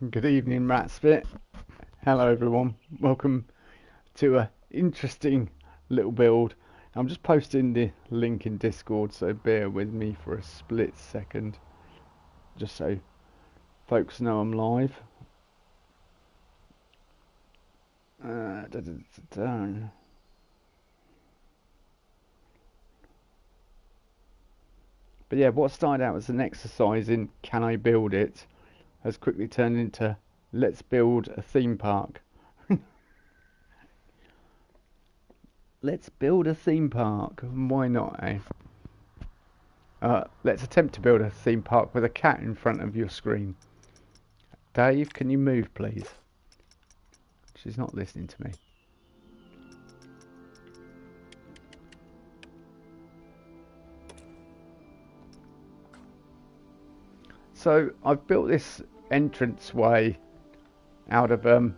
Good evening, Ratspit. Hello, everyone. Welcome to a interesting little build. I'm just posting the link in Discord, so bear with me for a split second, just so folks know I'm live. Da, da, da, da. But yeah, what started out as an exercise in can I build it has quickly turned into let's build a theme park. Let's build a theme park. Why not, eh? Let's attempt to build a theme park with a cat in front of your screen. Dave, can you move, please? She's not listening to me. So I've built this entranceway out of the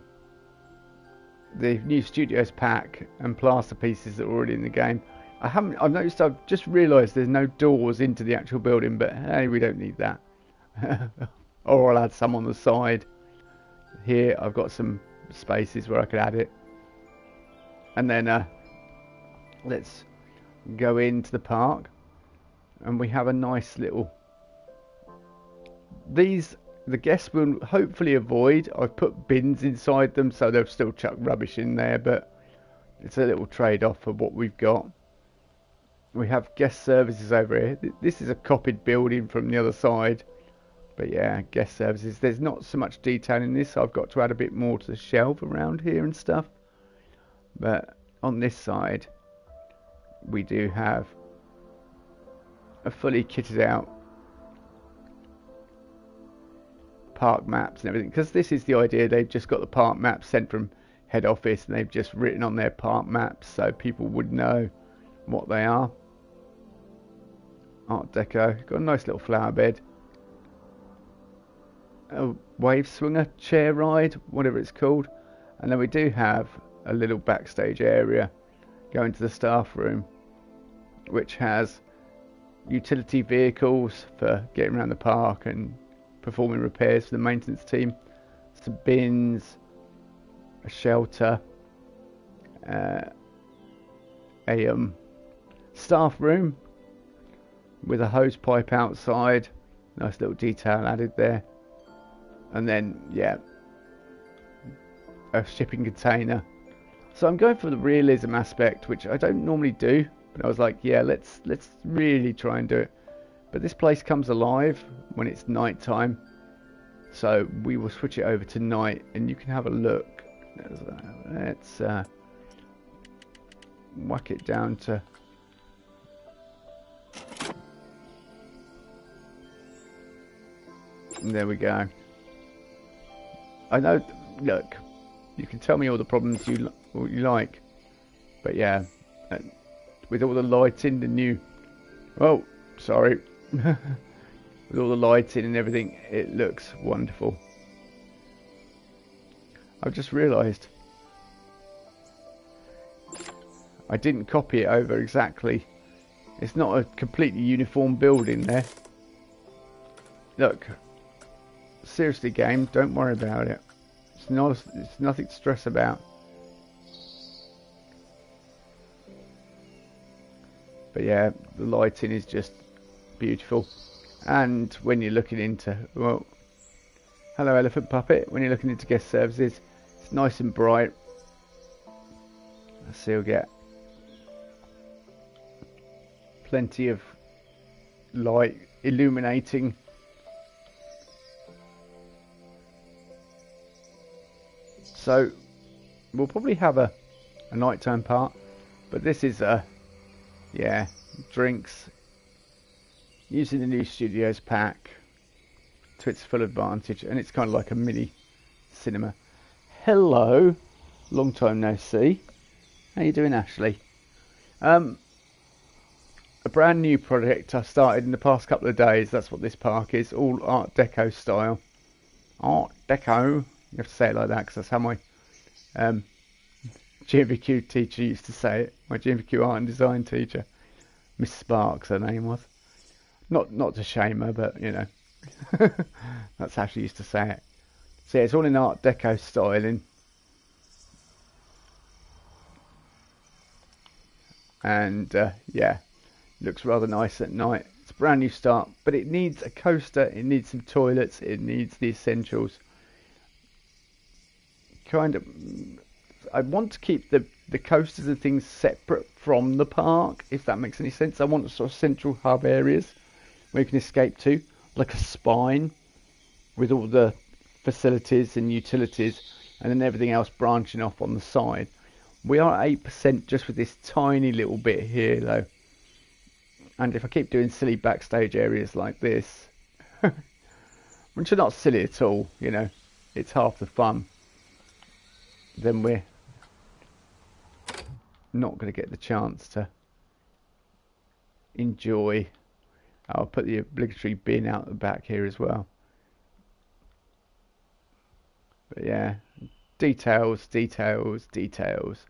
new Studios pack and plaster pieces that are already in the game. I've noticed, I've just realised there's no doors into the actual building, but hey, we don't need that. Or I'll add some on the side. Here I've got some spaces where I could add it. And then let's go into the park, and we have a nice little... the guests will hopefully avoid. I've put bins inside them so they'll still chuck rubbish in there, but it's a little trade-off of what we've got. We have guest services over here. This is a copied building from the other side, but yeah, guest services. There's not so much detail in this. I've got to add a bit more to the shelf around here and stuff. But on this side, we do have a fully kitted out park maps and everything, because this is the idea. They've just got the park maps sent from head office, and they've just written on their park maps so people would know what they are. Art Deco. Got a nice little flower bed. A wave swinger, chair ride, whatever it's called. And then we do have a little backstage area going to the staff room, which has utility vehicles for getting around the park and performing repairs for the maintenance team. Some bins, a shelter, a staff room with a hose pipe outside. Nice little detail added there. And then, yeah, a shipping container. So I'm going for the realism aspect, which I don't normally do, but I was like, yeah, let's really try and do it. But this place comes alive when it's night time, so we will switch it over to night, and you can have a look. Let's whack it down to... And there we go. I know, look, you can tell me all the problems you like, but yeah, with all the lighting, the new... Oh, sorry. With all the lighting and everything, it looks wonderful. I've just realised I didn't copy it over exactly. It's not a completely uniform building there. Look, seriously, game, don't worry about it. It's nothing to stress about. But yeah, the lighting is just beautiful. And when you're looking into, well, hello Elephant Puppet, when you're looking into guest services, it's nice and bright. So you'll get plenty of light illuminating. So we'll probably have a nighttime part, but this is yeah, drinks using the new Studios pack to its full advantage, and it's kind of like a mini cinema. Hello, long time no see. How you doing, Ashley? A brand new project I started in the past couple of days. That's what this park is, all Art Deco style. Art Deco. You have to say it like that because that's how my GMVQ teacher used to say it. My GMVQ art and design teacher, Miss Sparks, her name was. Not to shame her, but you know, that's how she used to say it. So yeah, it's all in Art Deco styling. And yeah, looks rather nice at night. It's a brand new start, but it needs a coaster, it needs some toilets, it needs the essentials. Kind of, I want to keep the coasters and things separate from the park, if that makes any sense. I want sort of central hub areas where you can escape to, like a spine with all the facilities and utilities, and then everything else branching off on the side. We are at 8% just with this tiny little bit here though. And if I keep doing silly backstage areas like this, which are not silly at all, you know, it's half the fun, then we're not going to get the chance to enjoy. I'll put the obligatory bin out the back here as well. But yeah, details, details, details.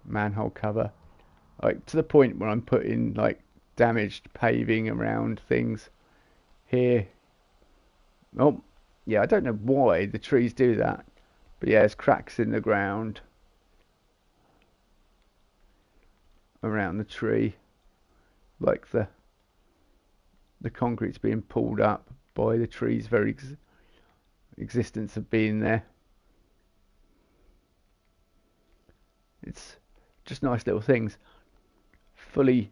Manhole cover, like to the point where I'm putting like damaged paving around things here. Oh yeah, I don't know why the trees do that, but yeah, there's cracks in the ground around the tree, like the concrete's being pulled up by the tree's very existence of being there. It's just nice little things. Fully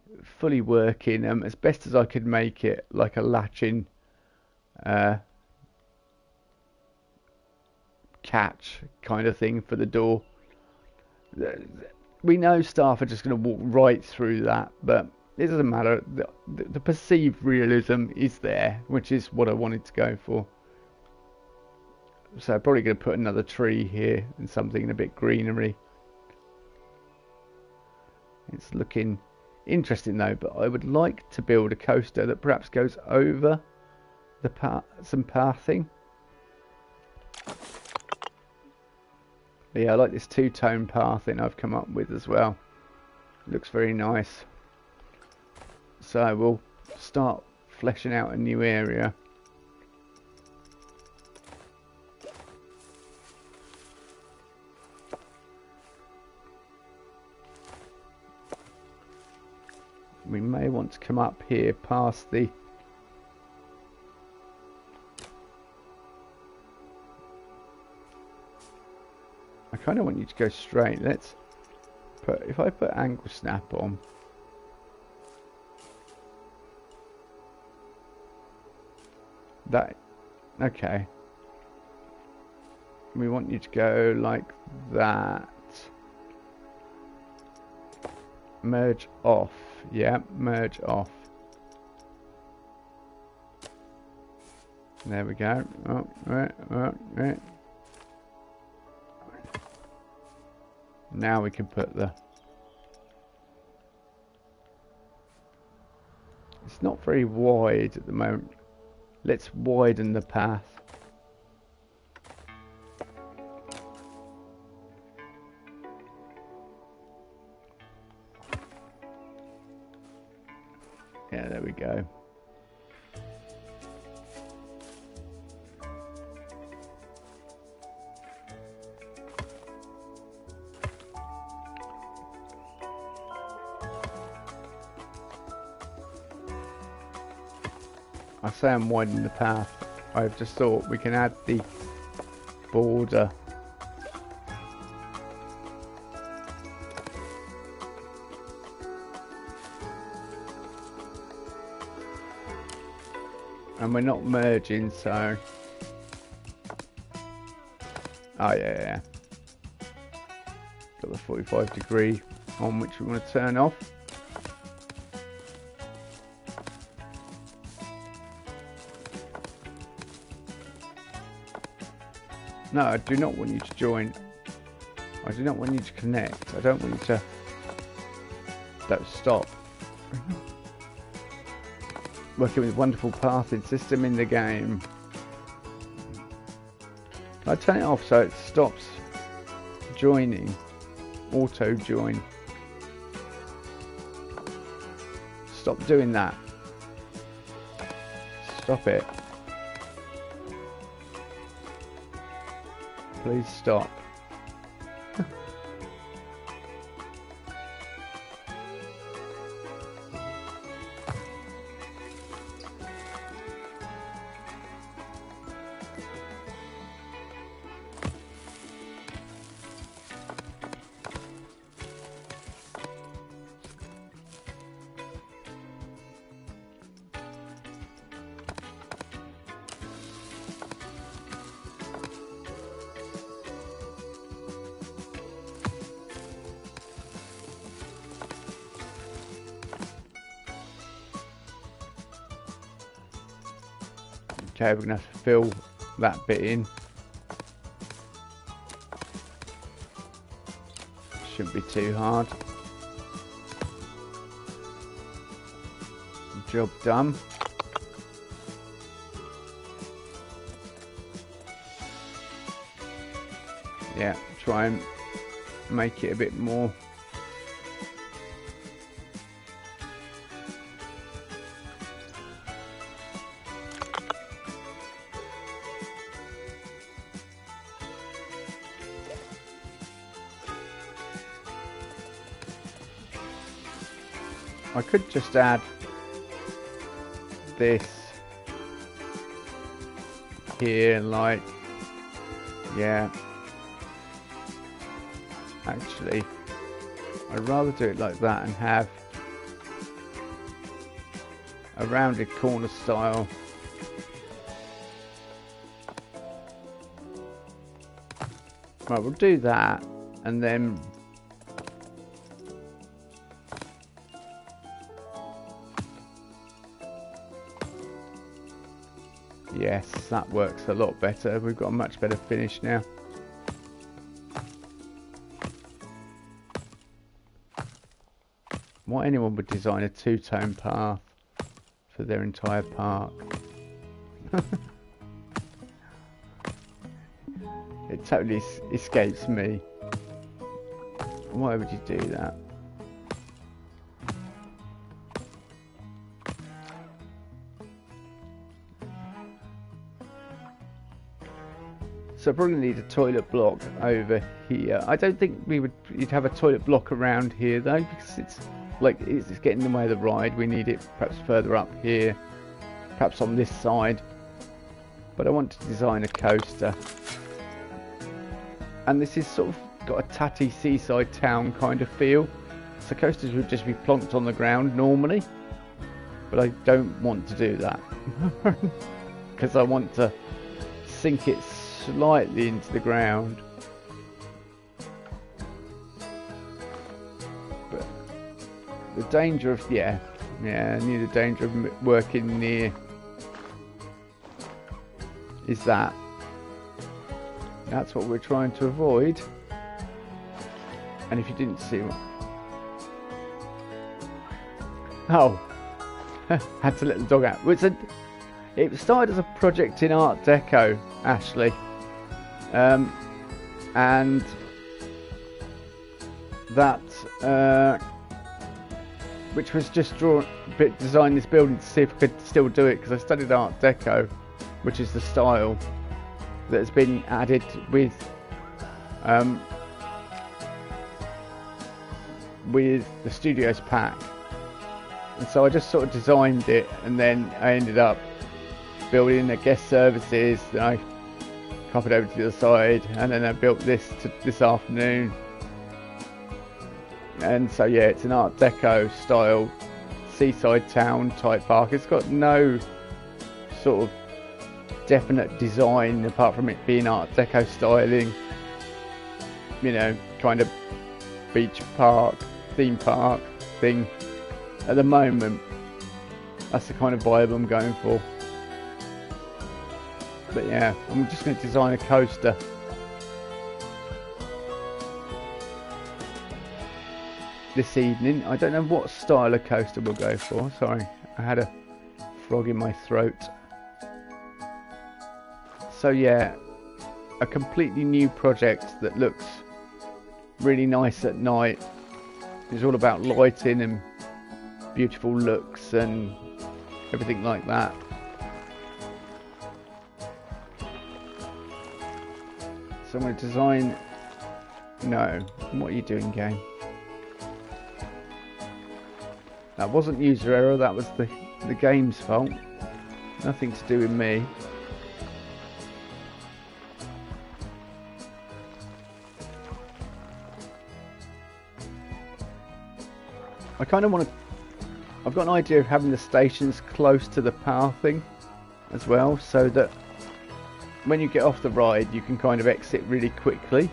working as best as I could make it, like a latching catch kind of thing for the door. We know staff are just going to walk right through that, but it doesn't matter. The perceived realism is there, which is what I wanted to go for. So I'm probably going to put another tree here and something in a bit greenery. It's looking interesting though, but I would like to build a coaster that perhaps goes over the some pathing. But yeah, I like this two-tone pathing I've come up with as well. It looks very nice. So we'll start fleshing out a new area. We may want to come up here past the I kind of want you to go straight. Let's put, if I put angle snap on, that, okay. We want you to go like that. Merge off. Yeah, merge off. There we go. Oh, right. Now we can put the... It's not very wide at the moment. Let's widen the path. Yeah, there we go. I say I'm widening the path. I've just thought we can add the border. And we're not merging, so... Oh yeah. Got the 45-degree on, which we want to turn off. No, I do not want you to join. I do not want you to connect. I don't want you to... Don't stop. Working with wonderful pathing system in the game. I turn it off so it stops joining. Auto join. Stop doing that. Stop it. Please stop. Okay, we're going to have to fill that bit in. Shouldn't be too hard. Job done. Yeah, try and make it a bit more. I could just add this here, like, yeah. Actually, I'd rather do it like that and have a rounded corner style. Right, we'll do that, and then yes, that works a lot better. We've got a much better finish now. Why anyone would design a two-tone path for their entire park? It totally escapes me. Why would you do that? So probably need a toilet block over here. I don't think you'd have a toilet block around here though, because it's getting in the way of the ride. We need it perhaps further up here, perhaps on this side. But I want to design a coaster, and this is sort of got a tatty seaside town kind of feel. So coasters would just be plonked on the ground normally, but I don't want to do that because I want to sink it slightly into the ground. But the danger of I knew the danger of working near is that. That's what we're trying to avoid. And if you didn't see what, had to let the dog out. It started as a project in Art Deco, Ashley. And that which was just design this building to see if I could still do it, because I studied Art Deco, which is the style that has been added with the Studios pack. And so I just sort of designed it, and then I ended up building the guest services, then I copied over to the other side, and then I built this this afternoon. And so yeah, it's an Art Deco style seaside town type park. It's got no sort of definite design apart from it being Art Deco styling, you know, kind of beach park, theme park thing. At the moment, that's the kind of vibe I'm going for. But yeah, I'm just going to design a coaster. This evening. I don't know what style of coaster we'll go for. Sorry, I had a frog in my throat. So yeah, a completely new project that looks really nice at night. It's all about lighting and beautiful looks and everything like that. So I'm going to design... No. What are you doing, game? That wasn't user error, that was the game's fault. Nothing to do with me. I kind of want to... I've got an idea of having the stations close to the pathing as well, so that when you get off the ride you can kind of exit really quickly.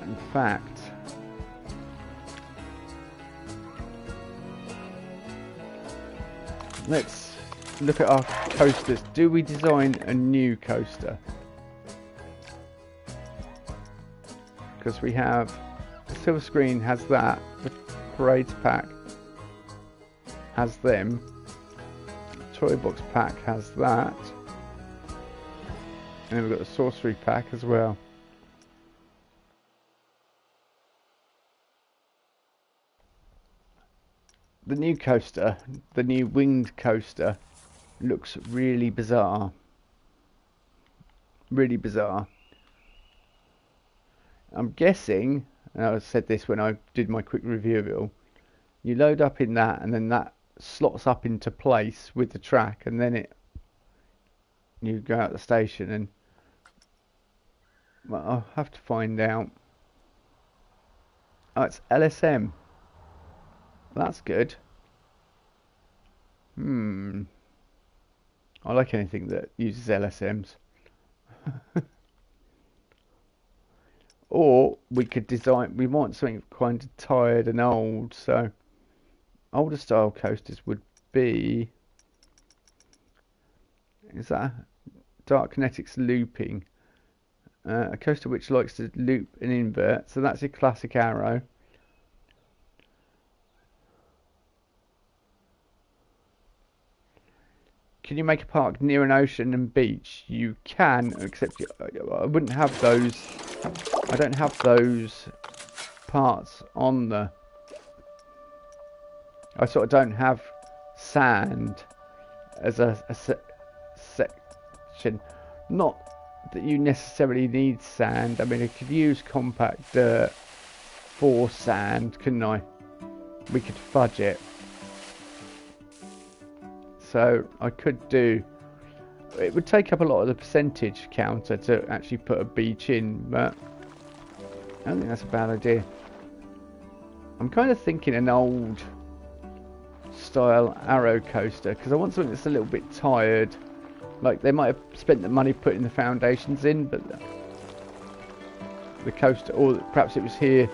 In fact, let's look at our coasters. Do we design a new coaster? Because we have... The Silver Screen has that. The Parades pack has them. The Toy Box pack has that. And then we've got the Sorcery pack as well. The new coaster, the new winged coaster, looks really bizarre. Really bizarre. I'm guessing, and I said this when I did my quick review of it all, you load up in that and then that slots up into place with the track, and then you go out the station, and well, I'll have to find out. Oh, it's LSM. That's good. I like anything that uses LSMs. Or we could design, we want something kind of tired and old, so older style coasters would be, is that Dark Kinetics looping? A coaster which likes to loop and invert, so that's your classic Arrow. Can you make a park near an ocean and beach? You can, except I wouldn't have those. I don't have those parts on the... I sort of don't have sand as a section. Not that you necessarily need sand. I mean, I could use compact dirt for sand, couldn't I? We could fudge it. So I could do... It would take up a lot of the percentage counter to actually put a beach in, but I don't think that's a bad idea. I'm kind of thinking an old style Arrow coaster, because I want something that's a little bit tired. Like, they might have spent the money putting the foundations in, but the coaster, or perhaps it was here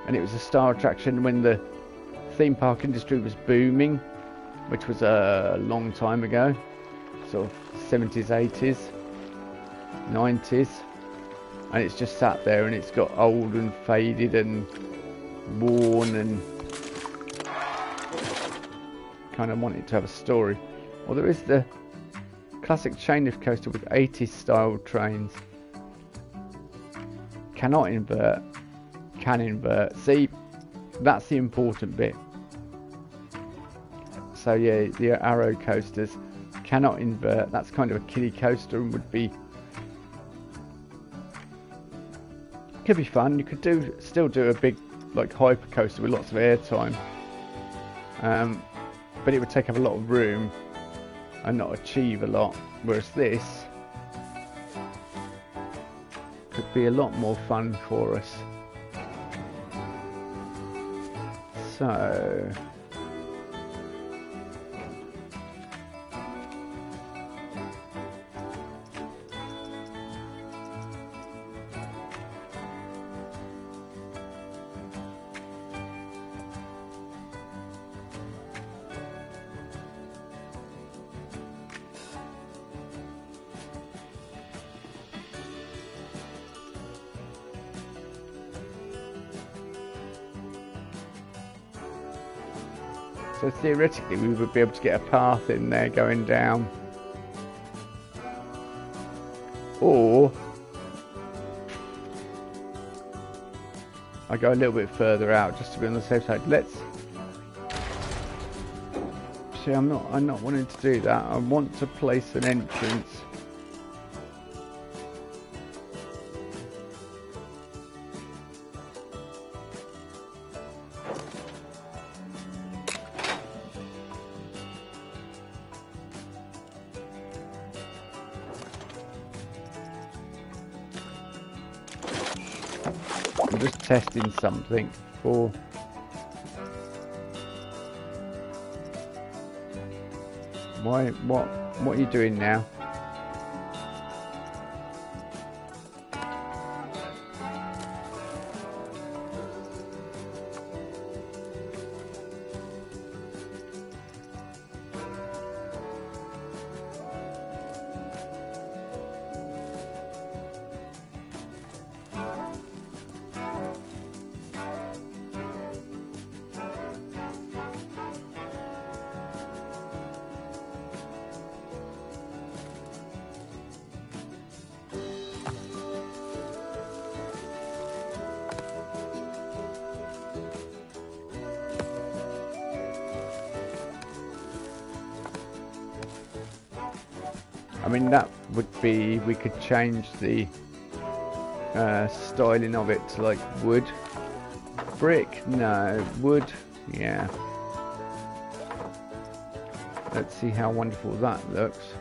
and it was a star attraction when the theme park industry was booming, which was a long time ago, sort of 70s, 80s, 90s, and it's just sat there and it's got old and faded and worn, and kind of want it to have a story. Well, there is the classic chainlift coaster with 80s style trains. Cannot invert, can invert. See, that's the important bit. So yeah, the Arrow coasters cannot invert. That's kind of a kiddie coaster and would be... could be fun. You could still do a big like hyper coaster with lots of airtime, but it would take up a lot of room and not achieve a lot. Whereas this could be a lot more fun for us. So So theoretically we would be able to get a path in there going down. Or I go a little bit further out just to be on the safe side. Let's see, I'm not wanting to do that. I want to place an entrance I'm just testing something for... What are you doing now? I mean, that would be, we could change the styling of it to like wood. Brick? No. Wood? Yeah. Let's see how wonderful that looks.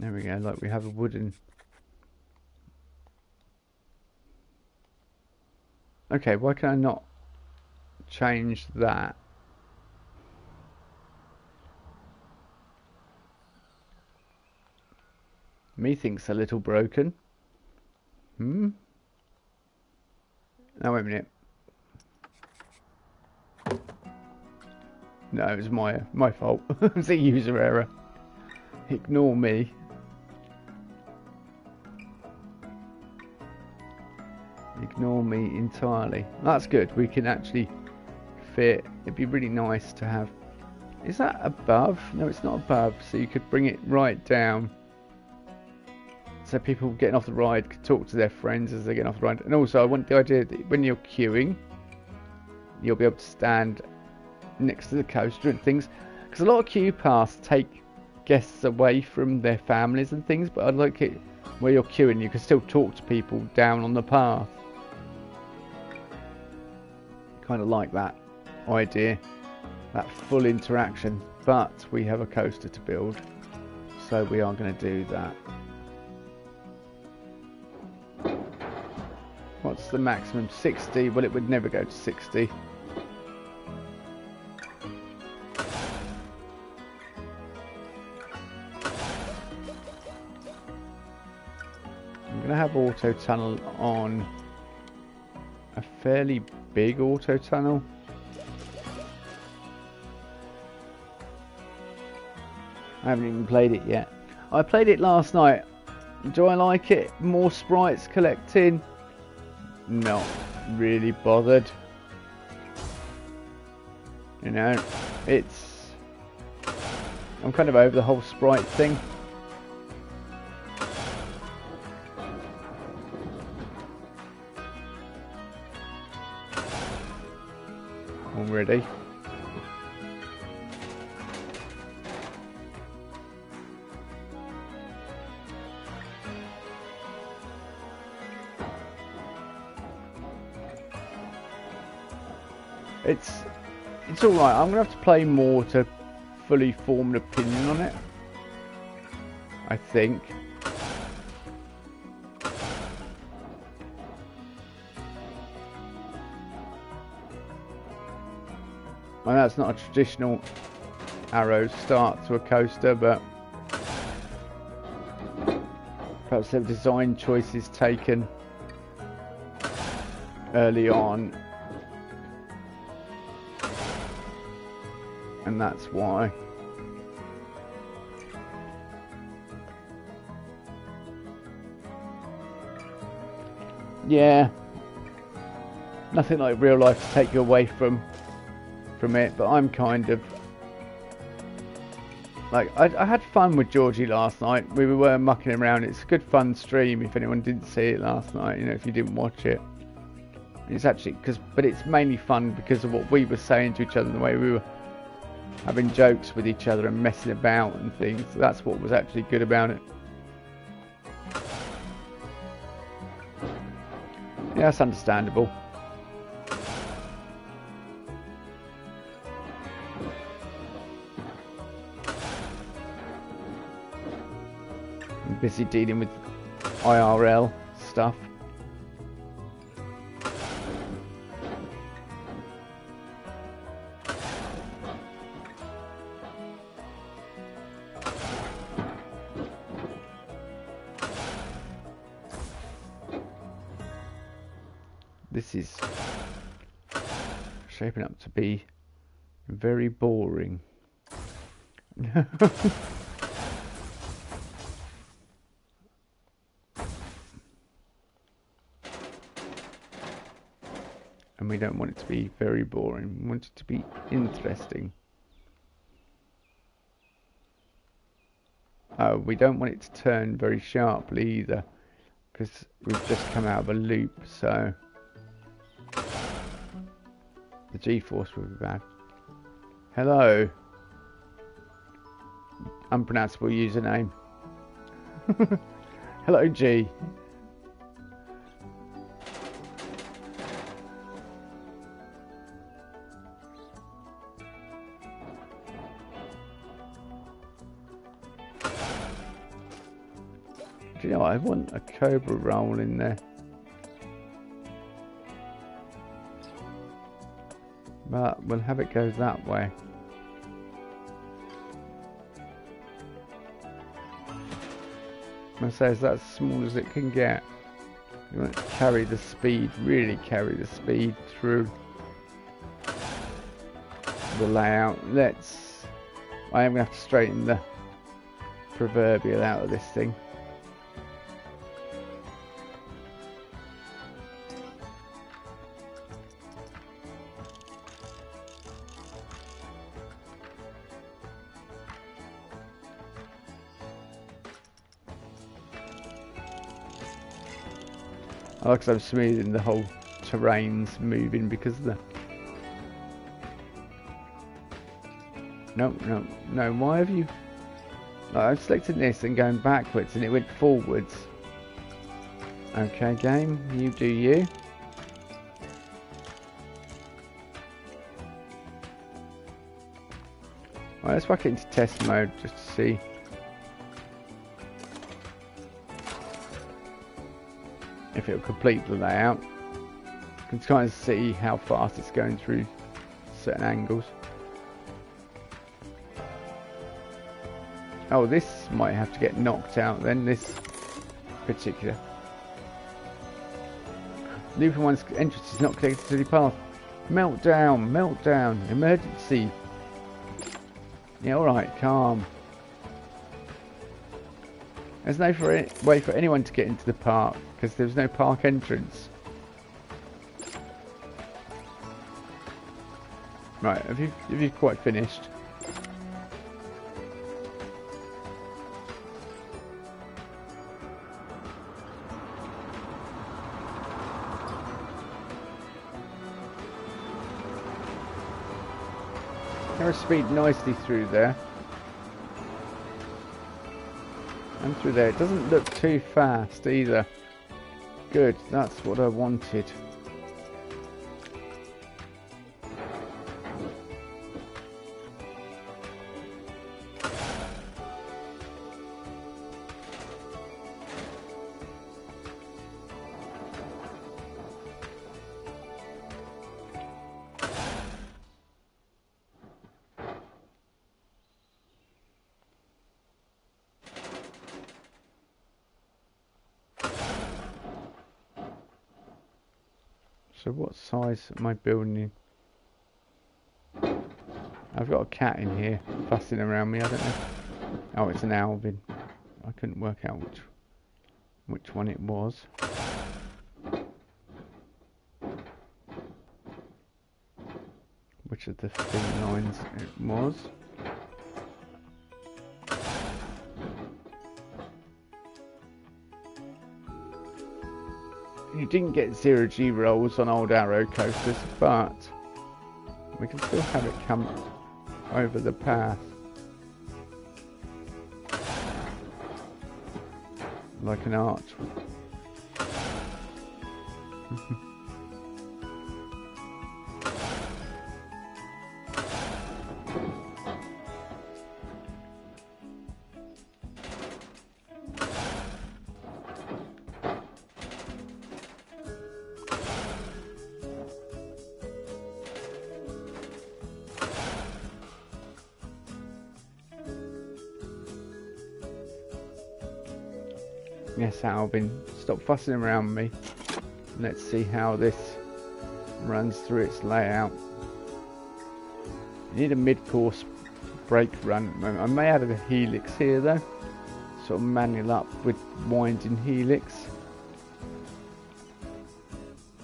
There we go, like we have a wooden... Okay, why can I not change that? Methinks a little broken. Oh, wait a minute. No, it was my fault. It was a user error. Ignore me. Ignore me entirely. That's good. We can actually fit. It'd be really nice to have... Is that above? No, it's not above. So you could bring it right down. So people getting off the ride could talk to their friends as they're getting off the ride. And also I want the idea that when you're queuing, you'll be able to stand next to the coaster and things. Because a lot of queue pass take guests away from their families and things. But I'd like it where you're queuing, you can still talk to people down on the path. Kind of like that idea, that full interaction, but we have a coaster to build, so we are going to do that. What's the maximum? 60? Well, it would never go to 60. I'm going to have auto tunnel on a fairly big auto tunnel. I haven't even played it yet. I played it last night. Do I like it? More sprites collecting? Not really bothered. You know, it's... I'm kind of over the whole sprite thing. Already. It's all right. I'm gonna have to play more to fully form an opinion on it, I think. I know it's not a traditional arrow start to a coaster, but perhaps there were design choices taken early on, and that's why. Yeah, nothing like real life to take you away from it, but I'm kind of like, I had fun with Georgie last night. We were mucking around. It's a good fun stream if anyone didn't see it last night, you know, if you didn't watch it. It's actually but it's mainly fun because of what we were saying to each other and the way we were having jokes with each other and messing about and things. So that's what was actually good about it. Yeah, that's understandable. busy dealing with IRL stuff. This is shaping up to be very boring. And we don't want it to be very boring. We want it to be interesting. Oh, we don't want it to turn very sharply either, because we've just come out of a loop, so the G-force will be bad. Hello. Unpronounceable username. Hello, G. Do you know what? I want a Cobra roll in there. But we'll have it go that way. I say it's as small as it can get. You want to carry the speed, really carry the speed through the layout. I am going to have to straighten the proverbial out of this thing. I like I'm smoothing the whole terrain's moving because of the... No, why have you... No, I'm selecting this and going backwards and it went forwards. Okay, game, you do you. Right, let's whack it into test mode just to see. If it'll complete the layout. You can kind of see how fast it's going through certain angles. Oh, this might have to get knocked out then, this particular. Looping one's entrance is not connected to the path. Meltdown, emergency. Yeah, alright, calm. There's no way for anyone to get into the park because there's no park entrance. Right, have you quite finished? Speed nicely through there. And through there. It doesn't look too fast either. Good, that's what I wanted. So what size am I building in? I've got a cat in here fussing around me, I don't know. Oh, it's an Alvin. I couldn't work out which one it was. Which of the felines it was. You didn't get 0G rolls on old Arrow coasters, but we can still have it come over the path. Like an arch. Yes, Alvin, stop fussing around me. Let's see how this runs through its layout. You need a mid-course brake run. I may add a helix here though. Sort of manual up with winding helix.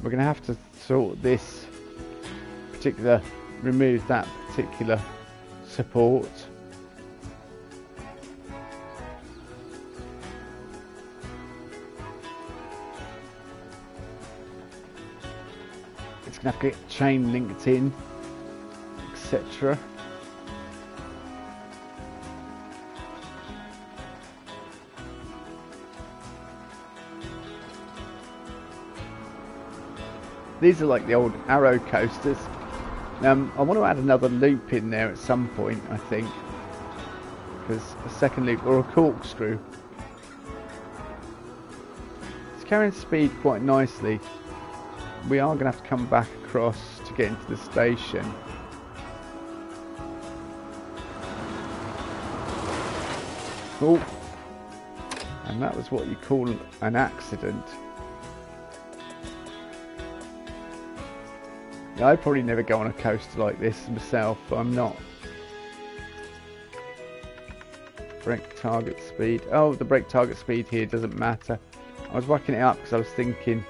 We're going to have to sort this particular, remove that particular support. It's going to have to get chain linked in, etc. These are like the old Arrow coasters. I want to add another loop in there at some point, I think, because a second loop or a corkscrew. It's carrying speed quite nicely. We are going to have to come back across to get into the station. Oh, and that was what you call an accident. I'd probably never go on a coaster like this myself. I'm not. Brake target speed. Oh, the brake target speed here doesn't matter. I was working it up because I was thinking.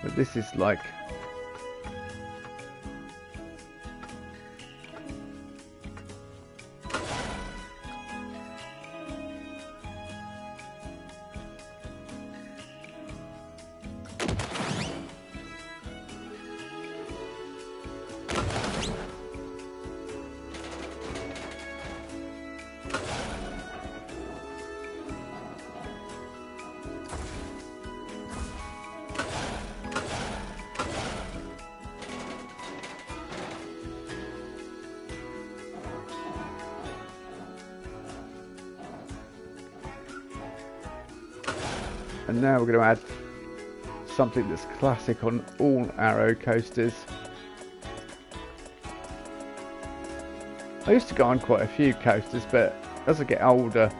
But this is like. And now we're going to add something that's classic on all Arrow coasters. I used to go on quite a few coasters, but as I get older,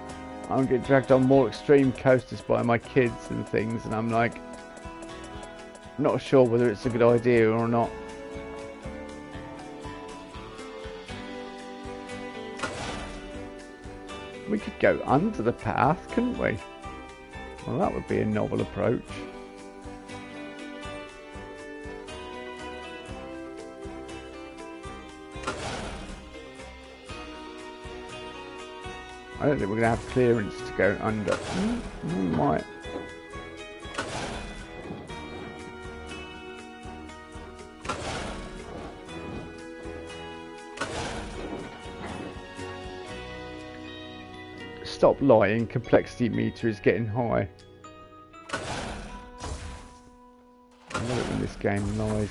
I'm getting dragged on more extreme coasters by my kids and things, and I'm like, not sure whether it's a good idea or not. We could go under the path, couldn't we? Well, that would be a novel approach. I don't think we're going to have clearance to go under. We might. Stop lying, complexity meter is getting high. I love it when this game lies.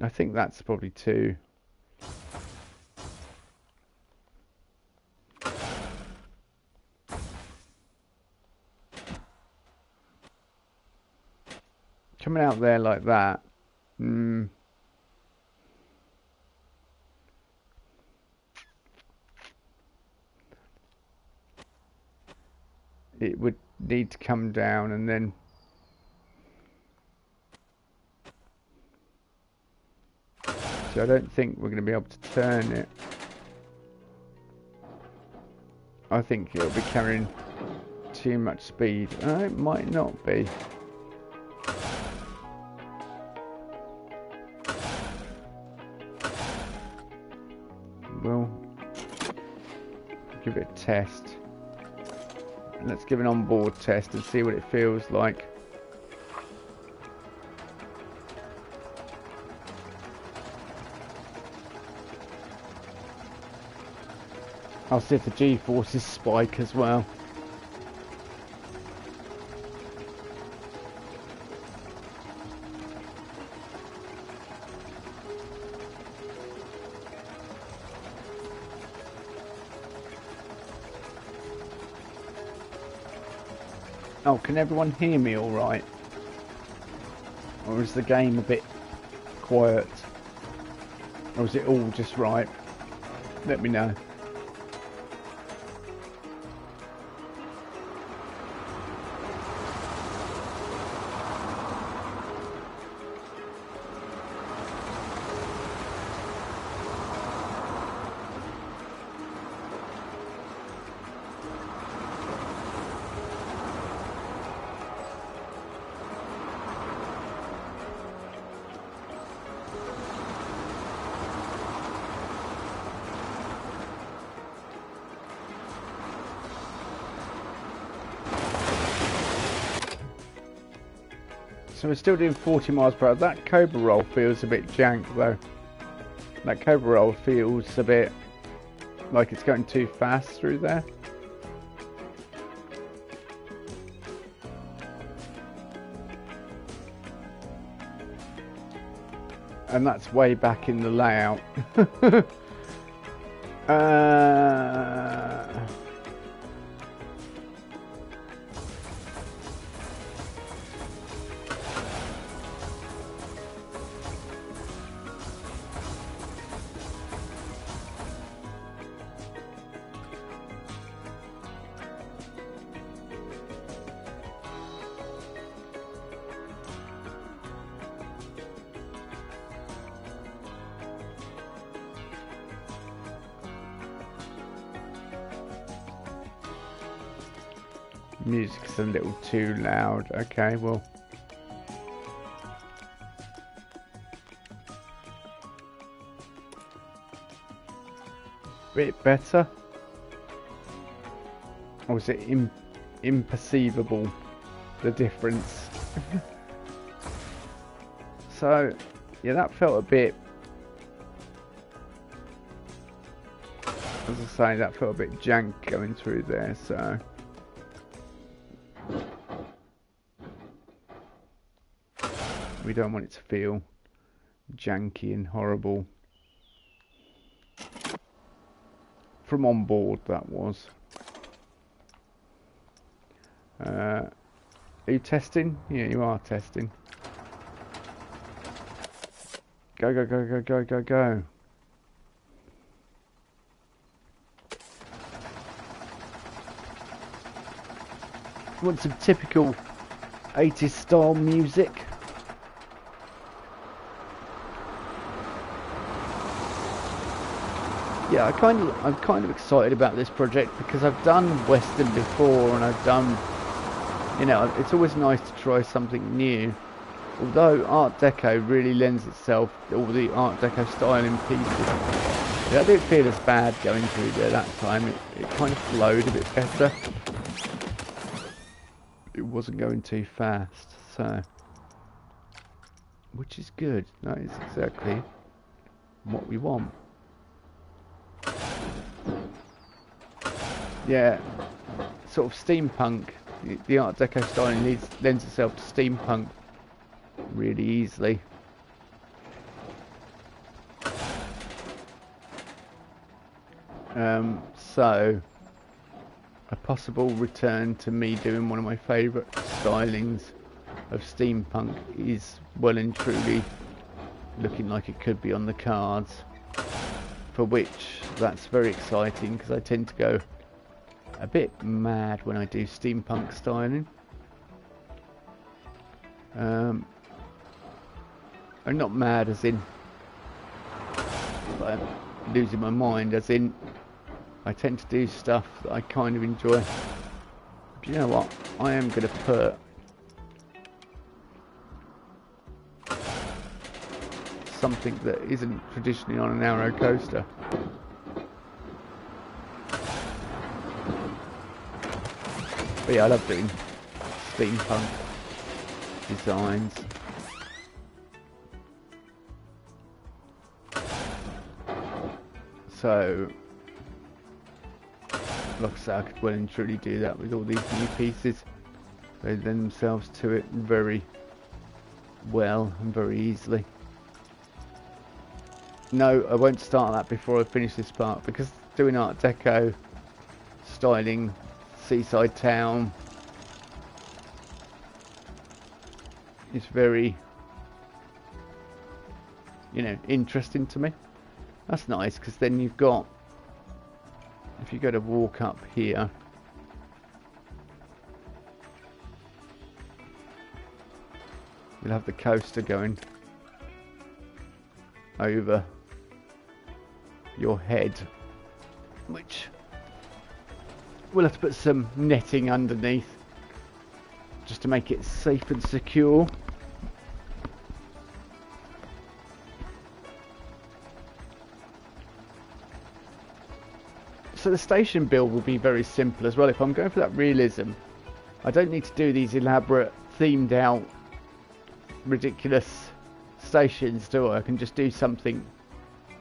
I think that's probably 2. Coming out there like that. It would need to come down and then so I don't think we're going to be able to turn it. I think it'll be carrying too much speed. It might not be. We'll give it a test. Let's give an onboard test and see what it feels like. I'll see if the G-forces spike as well. Oh, can everyone hear me all right? Or is the game a bit quiet? Or is it all just right? let me know. So we're still doing 40 miles per hour. That Cobra roll feels a bit jank though. That Cobra roll feels a bit like it's going too fast through there. And that's way back in the layout. Music's a little too loud. Okay, well. Bit better. Or is it imperceivable, the difference? So, yeah, that felt a bit, as I say, that felt a bit jank going through there, so. We don't want it to feel janky and horrible. From on board, that was. Are you testing? Yeah, you are testing. Go, go, go, go, go, go, go. Want some typical 80s style music? Yeah, I'm kind of excited about this project because I've done Western before, and I've done, you know, it's always nice to try something new. Although Art Deco really lends itself, all the Art Deco styling pieces. Yeah, I didn't feel as bad going through there that time. It kind of flowed a bit better. It wasn't going too fast, so, which is good. That is exactly what we want. Yeah, sort of steampunk. The Art Deco styling lends itself to steampunk really easily. So a possible return to me doing one of my favourite stylings of steampunk is well and truly looking like it could be on the cards, for which that's very exciting because I tend to go a bit mad when I do steampunk styling. I'm not mad as in I'm losing my mind, as in I tend to do stuff that I kind of enjoy. Do you know what? I am going to put something that isn't traditionally on an Arrow coaster. But yeah, I love doing steampunk designs. So, like I said, I could well and truly do that with all these new pieces. They lend themselves to it very well and very easily. No, I won't start that before I finish this part, because doing Art Deco styling seaside town is very, you know, interesting to me. That's nice, because then you've got if you go to walk up here, you'll have the coaster going over your head, which we'll have to put some netting underneath just to make it safe and secure. So the station build will be very simple as well. If I'm going for that realism, I don't need to do these elaborate, themed out, ridiculous stations, do I? I can just do something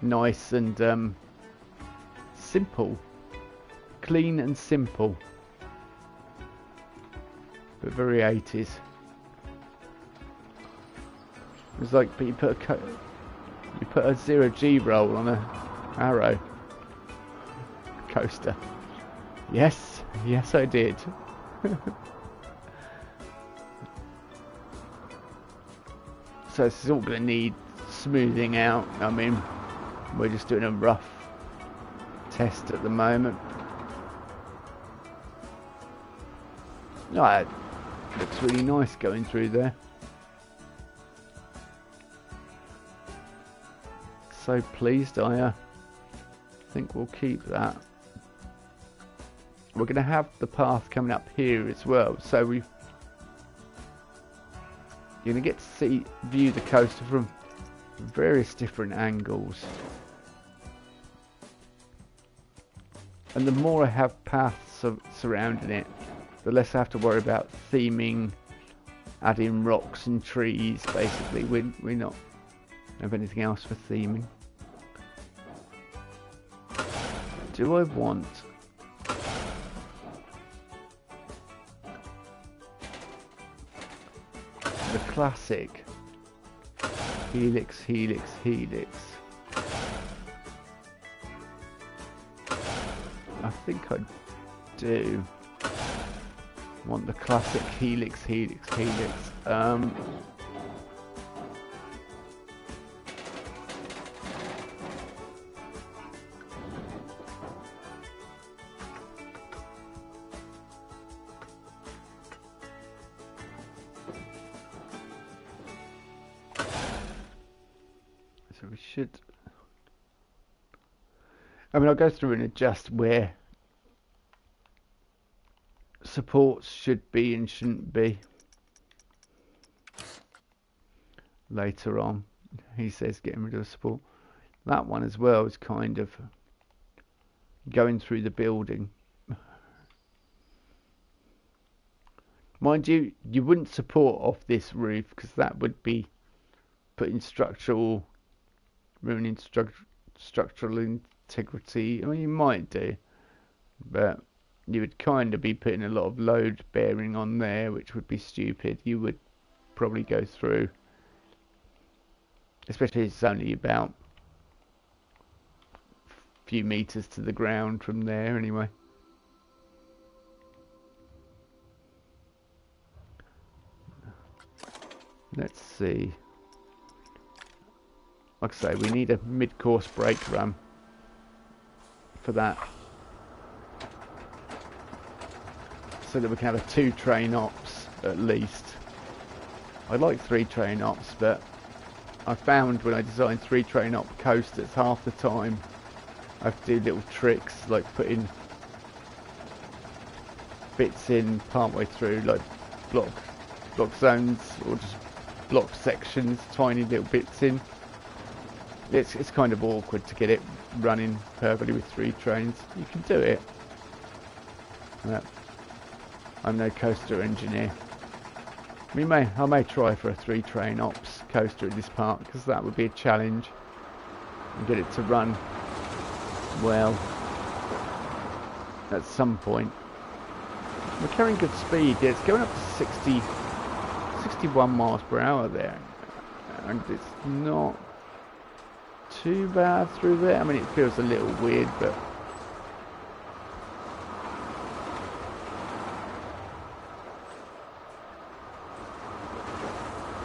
nice and simple. Clean and simple. But very 80s. It's like, but you put a zero G roll on a Arrow coaster. Yes, yes I did. So this is all going to need smoothing out. I mean, we're just doing a rough test at the moment. Oh, it looks really nice going through there. So pleased, I think we'll keep that. We're going to have the path coming up here as well, so you're going to get to view the coaster from various different angles. And the more I have paths surrounding it, the less I have to worry about theming, adding rocks and trees. Basically, we're not have anything else for theming. Do I want the classic helix, helix, helix? I think I do want the classic helix, helix, helix. So we should, I mean, I'll go through and adjust where supports should be and shouldn't be later on. He says getting rid of the support. That one as well is kind of going through the building. Mind you, you wouldn't support off this roof because that would be putting ruining structural integrity. I mean, you might do, but you would kind of be putting a lot of load bearing on there, which would be stupid. You would probably go through, especially if it's only about a few meters to the ground from there anyway. Let's see. Like I say, we need a mid-course brake run for that, so that we can have a 2 train ops at least. I like 3 train ops, but I found when I design 3 train op coasters, half the time I have to do little tricks like putting bits in partway through, like block zones or just block sections, tiny little bits in. It's kind of awkward to get it running perfectly with 3 trains. You can do it. I'm no coaster engineer. I may try for a 3 train ops coaster at this park, because that would be a challenge, and get it to run well at some point. We're carrying good speed. Yeah, it's going up to 61 miles per hour there, and it's not too bad through there. I mean, it feels a little weird, but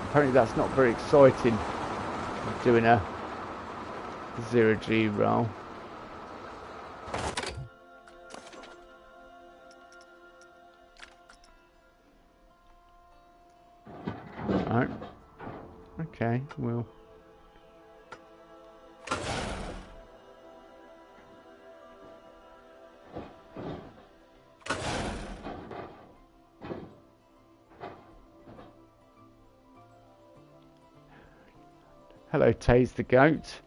apparently that's not very exciting, doing a 0G roll. Okay, well. Hello, Taze the goat.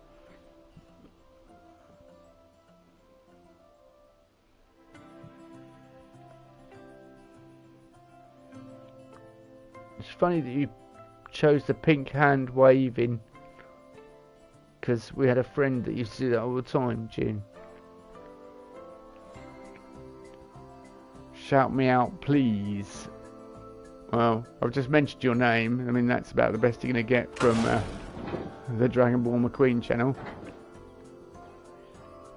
It's funny that you chose the pink hand waving, because we had a friend that used to do that all the time, June. Shout me out, please. Well, I've just mentioned your name. I mean, that's about the best you're going to get from the Dragon Ball McQueen channel.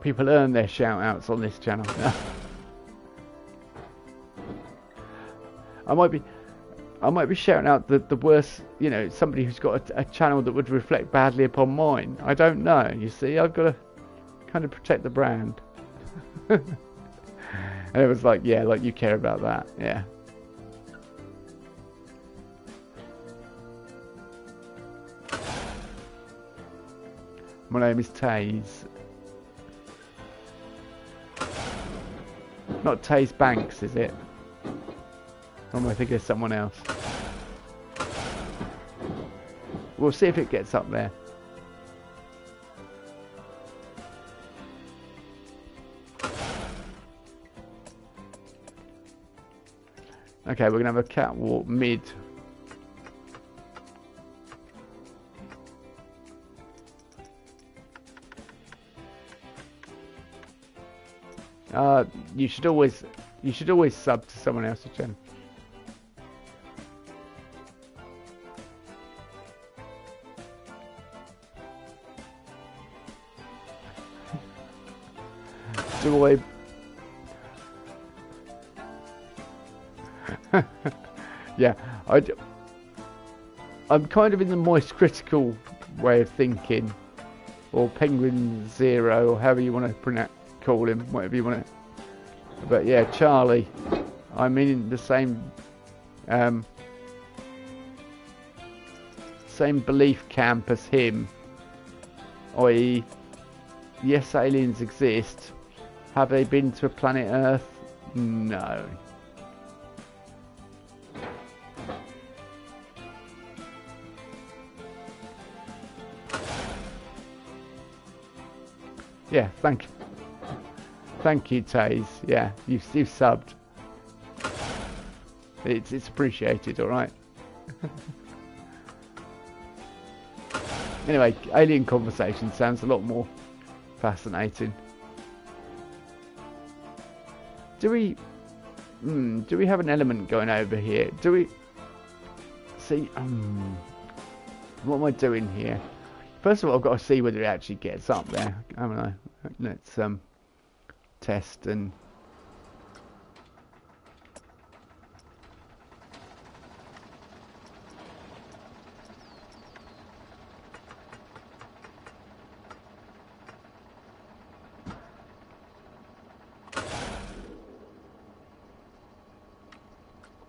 People earn their shout outs on this channel. I might be shouting out the worst, you know, somebody who's got a channel that would reflect badly upon mine. I don't know. You see, I've got to kind of protect the brand. And it was like, yeah, like you care about that, yeah. My name is Taze. Not Taze Banks, is it? Or am I thinking of someone else? We'll see if it gets up there. Okay, we're going to have a catwalk mid. You should always sub to someone else's channel. Do I? Yeah, I'm kind of in the Moist Critical way of thinking, or Penguin Zero, or however you want to call him, whatever you want to. But yeah, Charlie, I'm in the same belief camp as him, i.e., yes, aliens exist. Have they been to a planet Earth? No. Yeah, thank you, Taze. Yeah, you've subbed. It's appreciated, all right. Anyway, alien conversation sounds a lot more fascinating. Do we have an element going over here? Do we see? What am I doing here? First of all, I've got to see whether it actually gets up there, haven't I? Let's test and.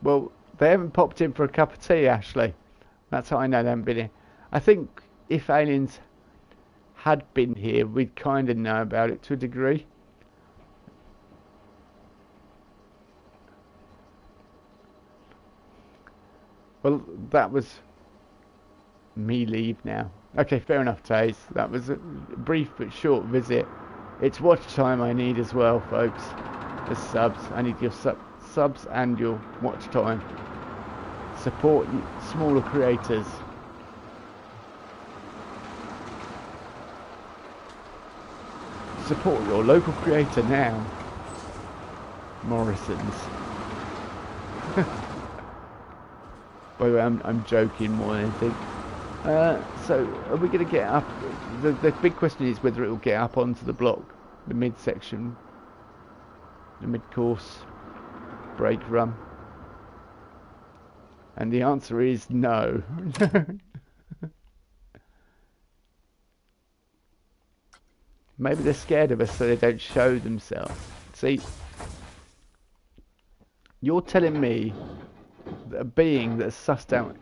Well, they haven't popped in for a cup of tea, Ashley. That's how I know they haven't been here. I think if aliens had been here, we'd kind of know about it to a degree. Well, that was me leave now. Okay, fair enough, Taze. That was a brief but short visit. It's watch time I need as well, folks. As subs, I need your subs and your watch time. Support smaller creators. Support your local creator now. Morrison's. By the way, I'm joking more than anything. So, are we going to get up? The big question is whether it will get up onto the block, the midsection, the mid-course brake run. And the answer is no. Maybe they're scared of us so they don't show themselves. See, you're telling me that a being that's sussed out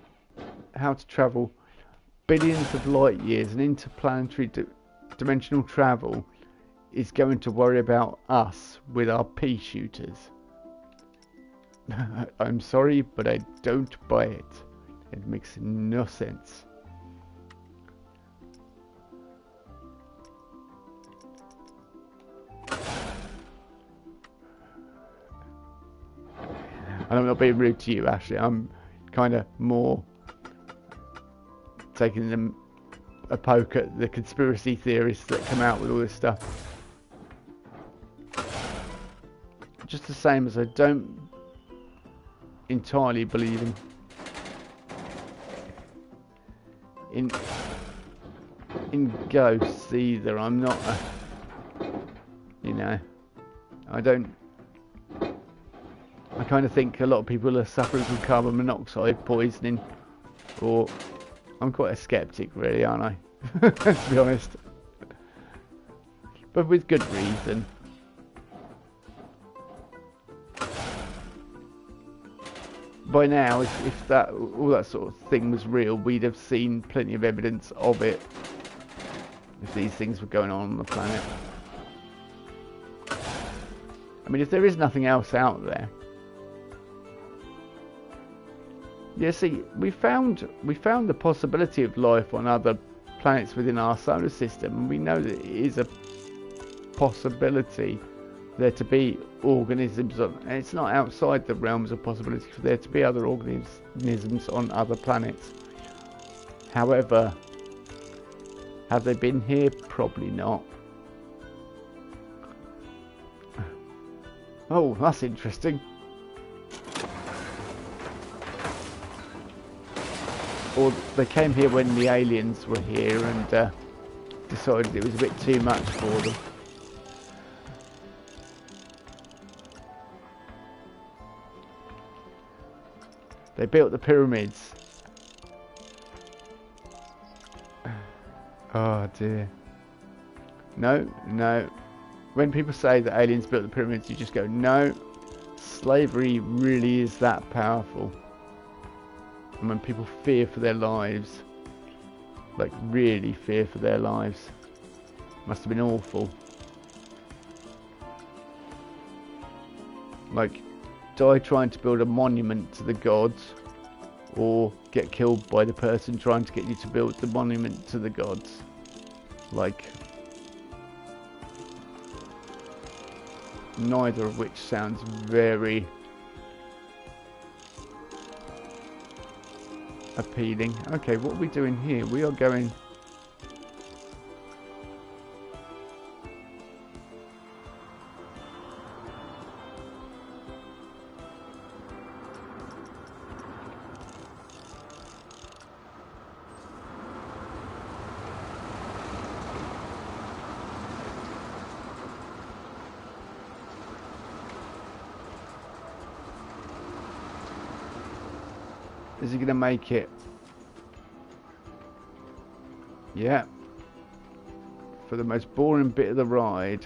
how to travel billions of light years and interplanetary dimensional travel is going to worry about us with our pea shooters. I'm sorry, but I don't buy it. It makes no sense. And I'm not being rude to you, Ashley. I'm kind of more taking them a poke at the conspiracy theorists that come out with all this stuff. Just the same as I don't entirely believe in ghosts either. I'm not you know, I kind of think a lot of people are suffering from carbon monoxide poisoning, or I'm quite a skeptic really, aren't I? To be honest, but with good reason. By now, if that all that sort of thing was real, we'd have seen plenty of evidence of it if these things were going on the planet. I mean, if there is nothing else out there. Yeah, see, we found the possibility of life on other planets within our solar system, and we know that it is a possibility there to be organisms on, and it's not outside the realms of possibility for there to be other organisms on other planets. However, have they been here? Probably not. Oh, that's interesting. Or they came here when the aliens were here and decided it was a bit too much for them. They built the pyramids. Oh dear. No, no. When people say that aliens built the pyramids, you just go, no. Slavery really is that powerful. And when people fear for their lives, like really fear for their lives, must have been awful. Like, die trying to build a monument to the gods, or get killed by the person trying to get you to build the monument to the gods. Like, neither of which sounds very appealing. Okay, what are we doing here? We are going... Is he going to make it? Yeah. For the most boring bit of the ride.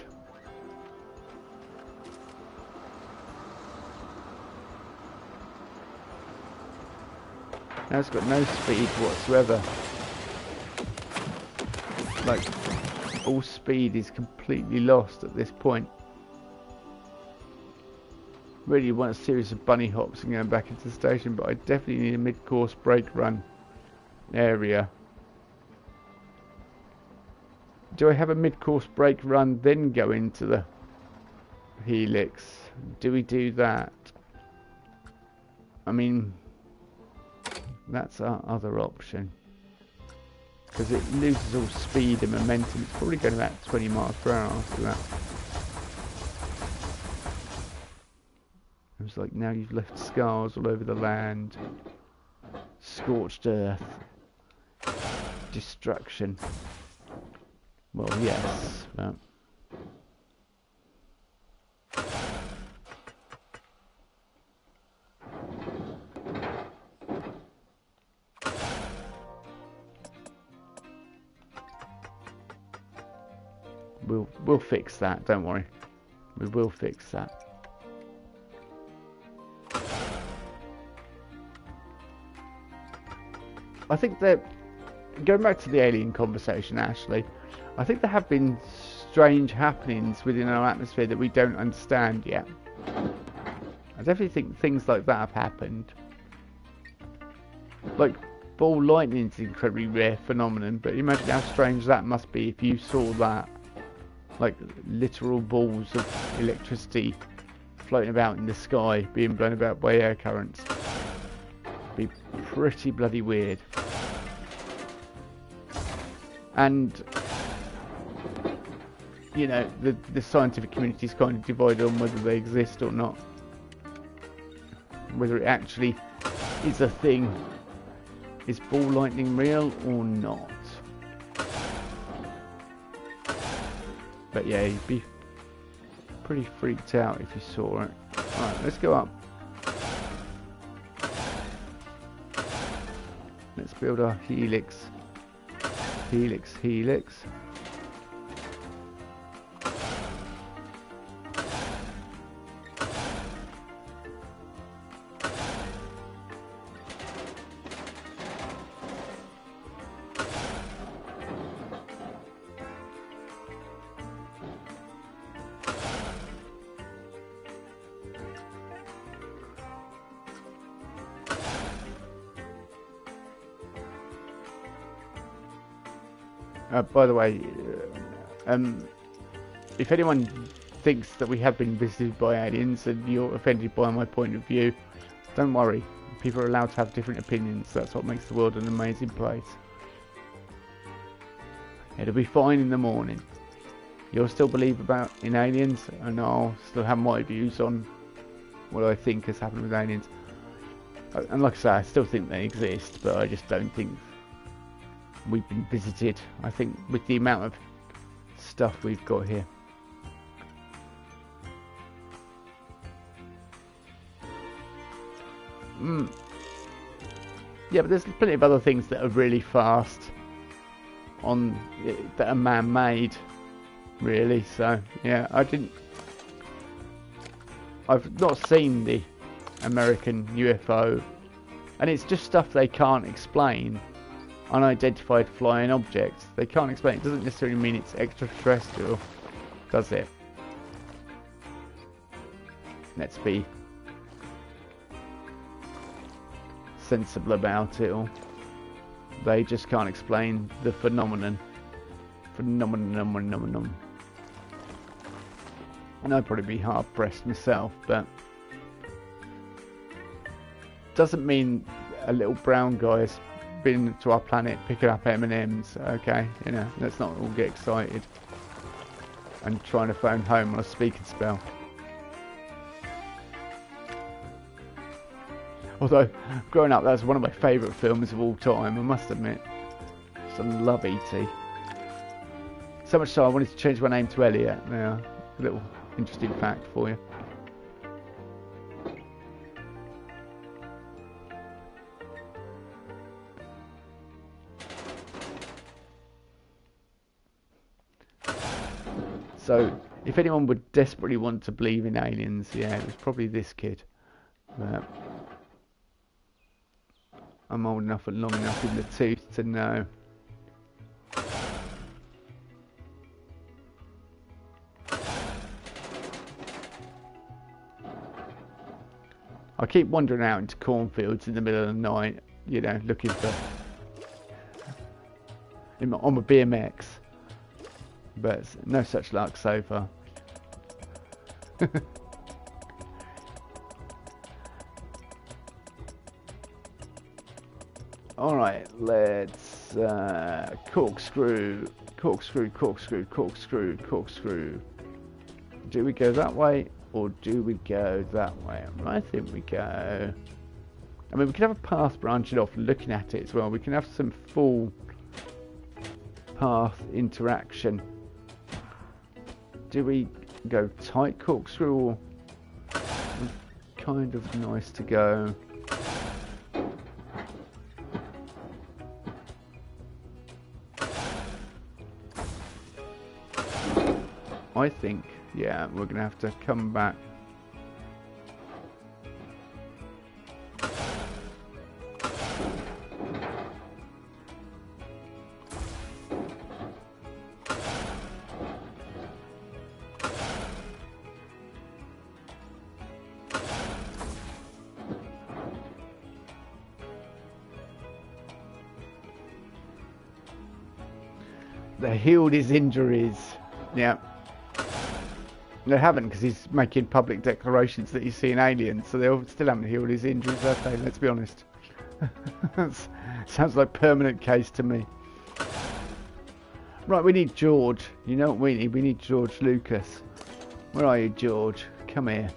Now it's got no speed whatsoever. Like, all speed is completely lost at this point. Really want a series of bunny hops and going back into the station, but I definitely need a mid-course brake run area. Do I have a mid-course brake run then go into the helix? Do we do that? I mean, that's our other option, because it loses all speed and momentum. It's probably going about 20 miles per hour after that. It's like, now you've left scars all over the land, scorched earth, destruction. Well, yes, but we'll fix that. Don't worry, we will fix that. I think that going back to the alien conversation, Ashley, I think there have been strange happenings within our atmosphere that we don't understand yet. I definitely think things like that have happened. Like, ball lightning is an incredibly rare phenomenon, but imagine how strange that must be if you saw that. Like, literal balls of electricity floating about in the sky, being blown about by air currents. Be pretty bloody weird. And, you know, the scientific community is kind of divided on whether they exist or not. Whether it actually is a thing. Is ball lightning real or not? But yeah, you'd be pretty freaked out if you saw it. Alright, let's go up. Let's build our helix. Helix, helix. By the way, if anyone thinks that we have been visited by aliens and you're offended by my point of view, don't worry. People are allowed to have different opinions. That's what makes the world an amazing place. It'll be fine in the morning. You'll still believe in aliens, and I'll still have my views on what I think has happened with aliens. And like I say, I still think they exist, but I just don't think we've been visited. I think with the amount of stuff we've got here. Yeah, but there's plenty of other things that are really fast that are man-made, really. So yeah, I've not seen the American UFO, and it's just stuff they can't explain. Unidentified flying objects. They can't explain. It doesn't necessarily mean it's extraterrestrial, does it? Let's be sensible about it all. They just can't explain the phenomenon. Phenomenon. And I'd probably be hard pressed myself, but doesn't mean a little brown guy's been to our planet picking up M&Ms. Okay, you know, let's not all get excited and trying to phone home on a speaking spell. Although, growing up, that's one of my favourite films of all time, I must admit. I love E.T. So much so I wanted to change my name to Elliot. Yeah, a little interesting fact for you. So, if anyone would desperately want to believe in aliens, yeah, it was probably this kid. But I'm old enough and long enough in the tooth to know. I keep wandering out into cornfields in the middle of the night, you know, looking for on my BMX. But no such luck so far. Alright, let's corkscrew. Do we go that way or do we go that way? I think we go. I mean, we can have a path branching off looking at it as well. We can have some full path interaction. Do we go tight corkscrew or kind of nice to go? I think, yeah, we're going to have to come back. They healed his injuries. Yeah. They haven't, because he's making public declarations that he's seen aliens, so they still haven't healed his injuries, have they? Let's be honest. Sounds like permanent case to me. Right, we need George. You know what we need? We need George Lucas. Where are you, George? Come here.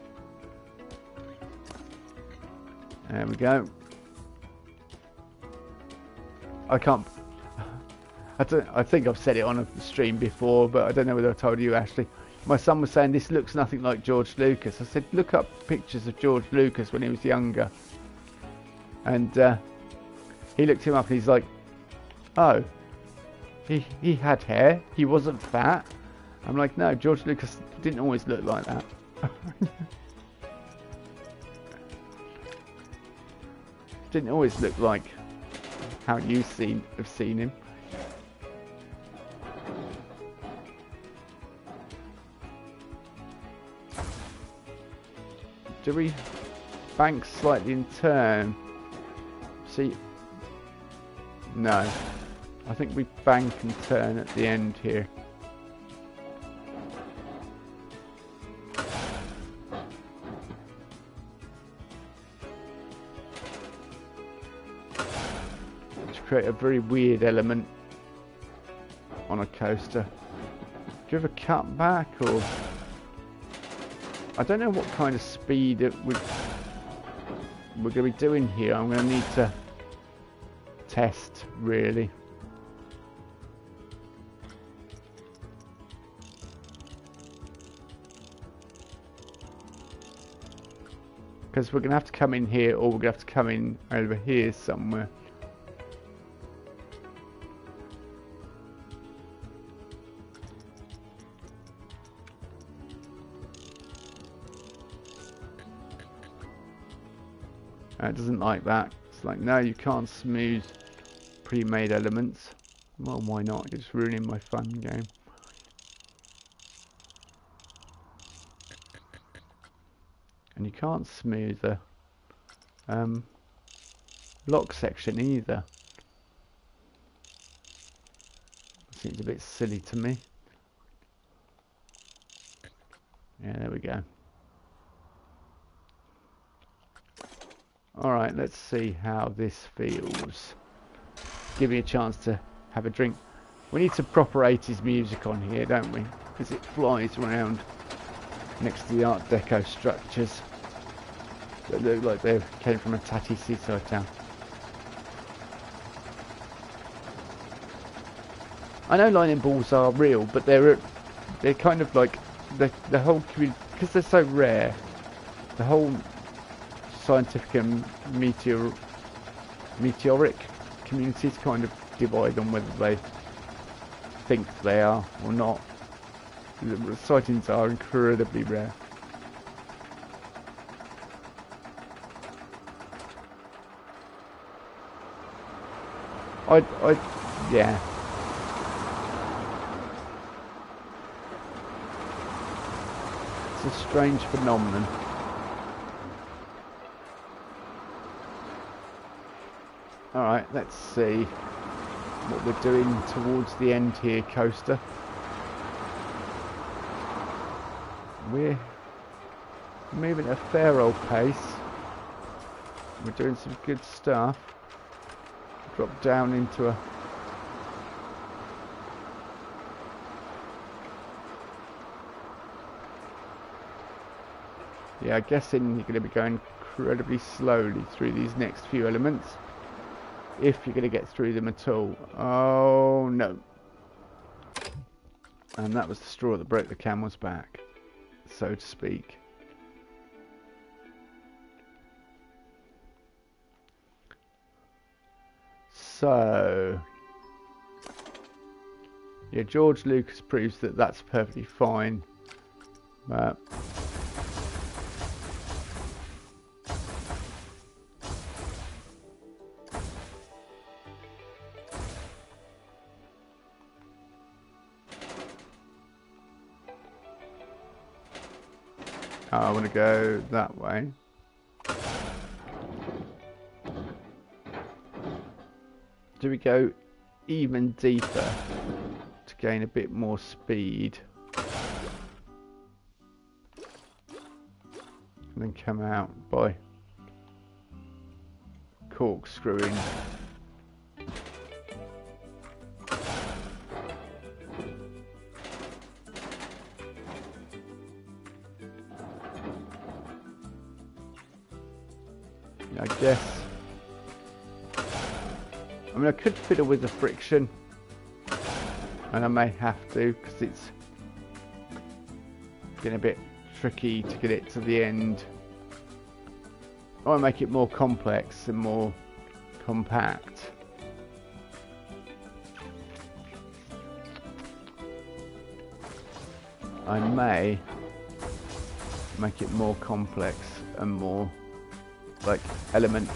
There we go. I can't... I think I've said it on a stream before, but I don't know whether I told you, Ashley. My son was saying this looks nothing like George Lucas. I said, look up pictures of George Lucas when he was younger. And he looked him up and he's like, oh, he had hair. He wasn't fat. I'm like, no, George Lucas didn't always look like that. Didn't always look like how you have seen him. Do we bank slightly in turn? See, no. I think we bank and turn at the end here. To create a very weird element on a coaster. Do you ever cut back or? I don't know what kind of speed we're going to be doing here. I'm going to need to test, really. Because we're going to have to come in here, or we're going to have to come in over here somewhere. It doesn't like that. It's like, no, you can't smooth pre-made elements. Well, why not? It's ruining my fun game. And you can't smooth the lock section either. Seems a bit silly to me. Yeah, there we go. Alright, let's see how this feels. Give me a chance to have a drink. We need some proper 80s music on here, don't we? Because it flies around next to the Art Deco structures that look like they came from a tatty seaside town. I know lightning balls are real, but they're kind of like the whole community, because they're so rare. The whole scientific and meteoric communities kind of divide on whether they think they are or not. The sightings are incredibly rare. Yeah. It's a strange phenomenon. Alright, let's see what we're doing towards the end here, coaster. We're moving at a fair old pace. We're doing some good stuff. Drop down into a... Yeah, I'm guessing you're going to be going incredibly slowly through these next few elements. If you're going to get through them at all. Oh no. And that was the straw that broke the camel's back, so to speak. So, yeah, George Lucas proves that that's perfectly fine. But I want to go that way. Do we go even deeper to gain a bit more speed. And then come out by corkscrewing. I guess. I mean, I could fiddle with the friction, and I may have to because it's getting a bit tricky to get it to the end. I want to make it more complex and more compact. I may make it more complex and more like element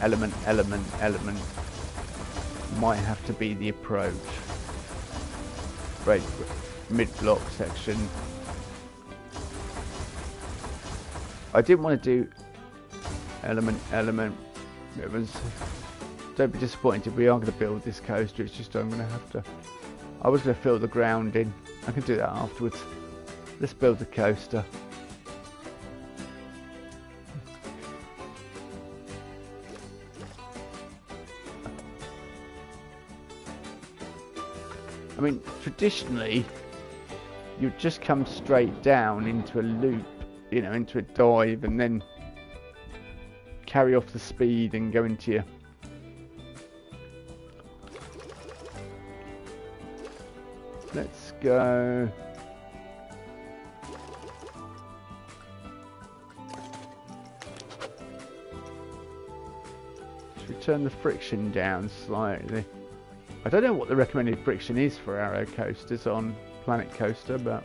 might have to be the approach. Right, mid-block section. I didn't want to do element. It was, don't be disappointed, we are going to build this coaster, it's just I'm going to have to, I was going to fill the ground in. I can do that afterwards. Let's build the coaster. I mean, traditionally, you'd just come straight down into a loop, you know, into a dive, and then carry off the speed and go into your... Let's go... Should we turn the friction down slightly? I don't know what the recommended friction is for Arrow coasters on Planet Coaster, but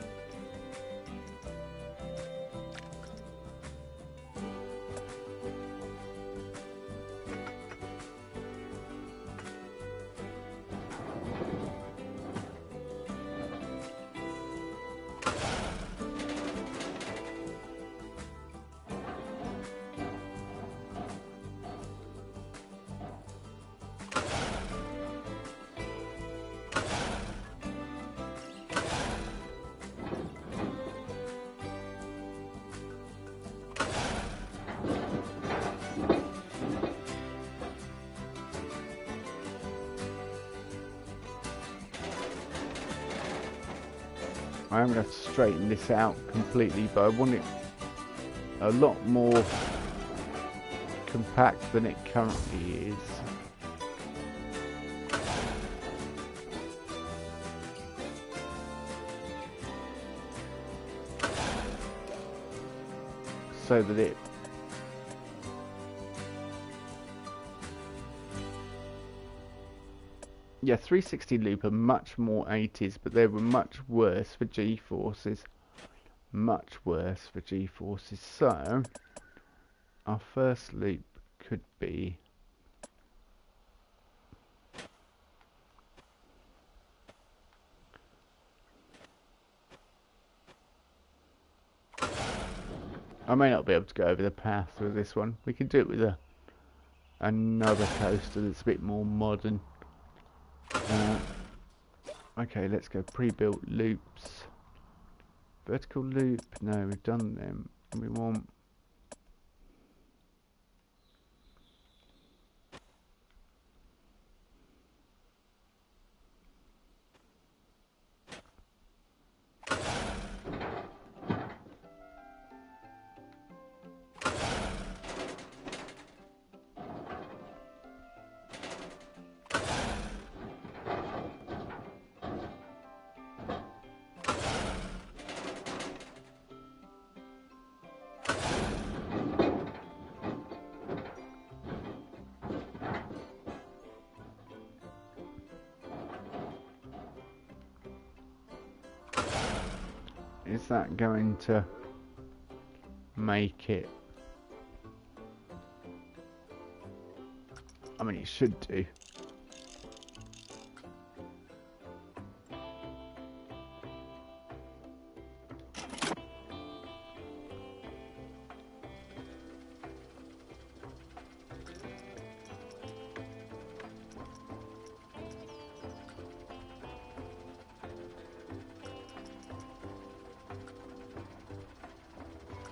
I am going to have to straighten this out completely, but I want it a lot more compact than it currently is. So that it yeah, 360 loop are much more 80s, but they were much worse for G-forces. Much worse for G-forces. So, our first loop could be... I may not be able to go over the path with this one. We can do it with another coaster that's a bit more modern. Okay, let's go pre-built loops. Vertical loop, no, we've done them. We want... Is that going to make it? I mean, it should do.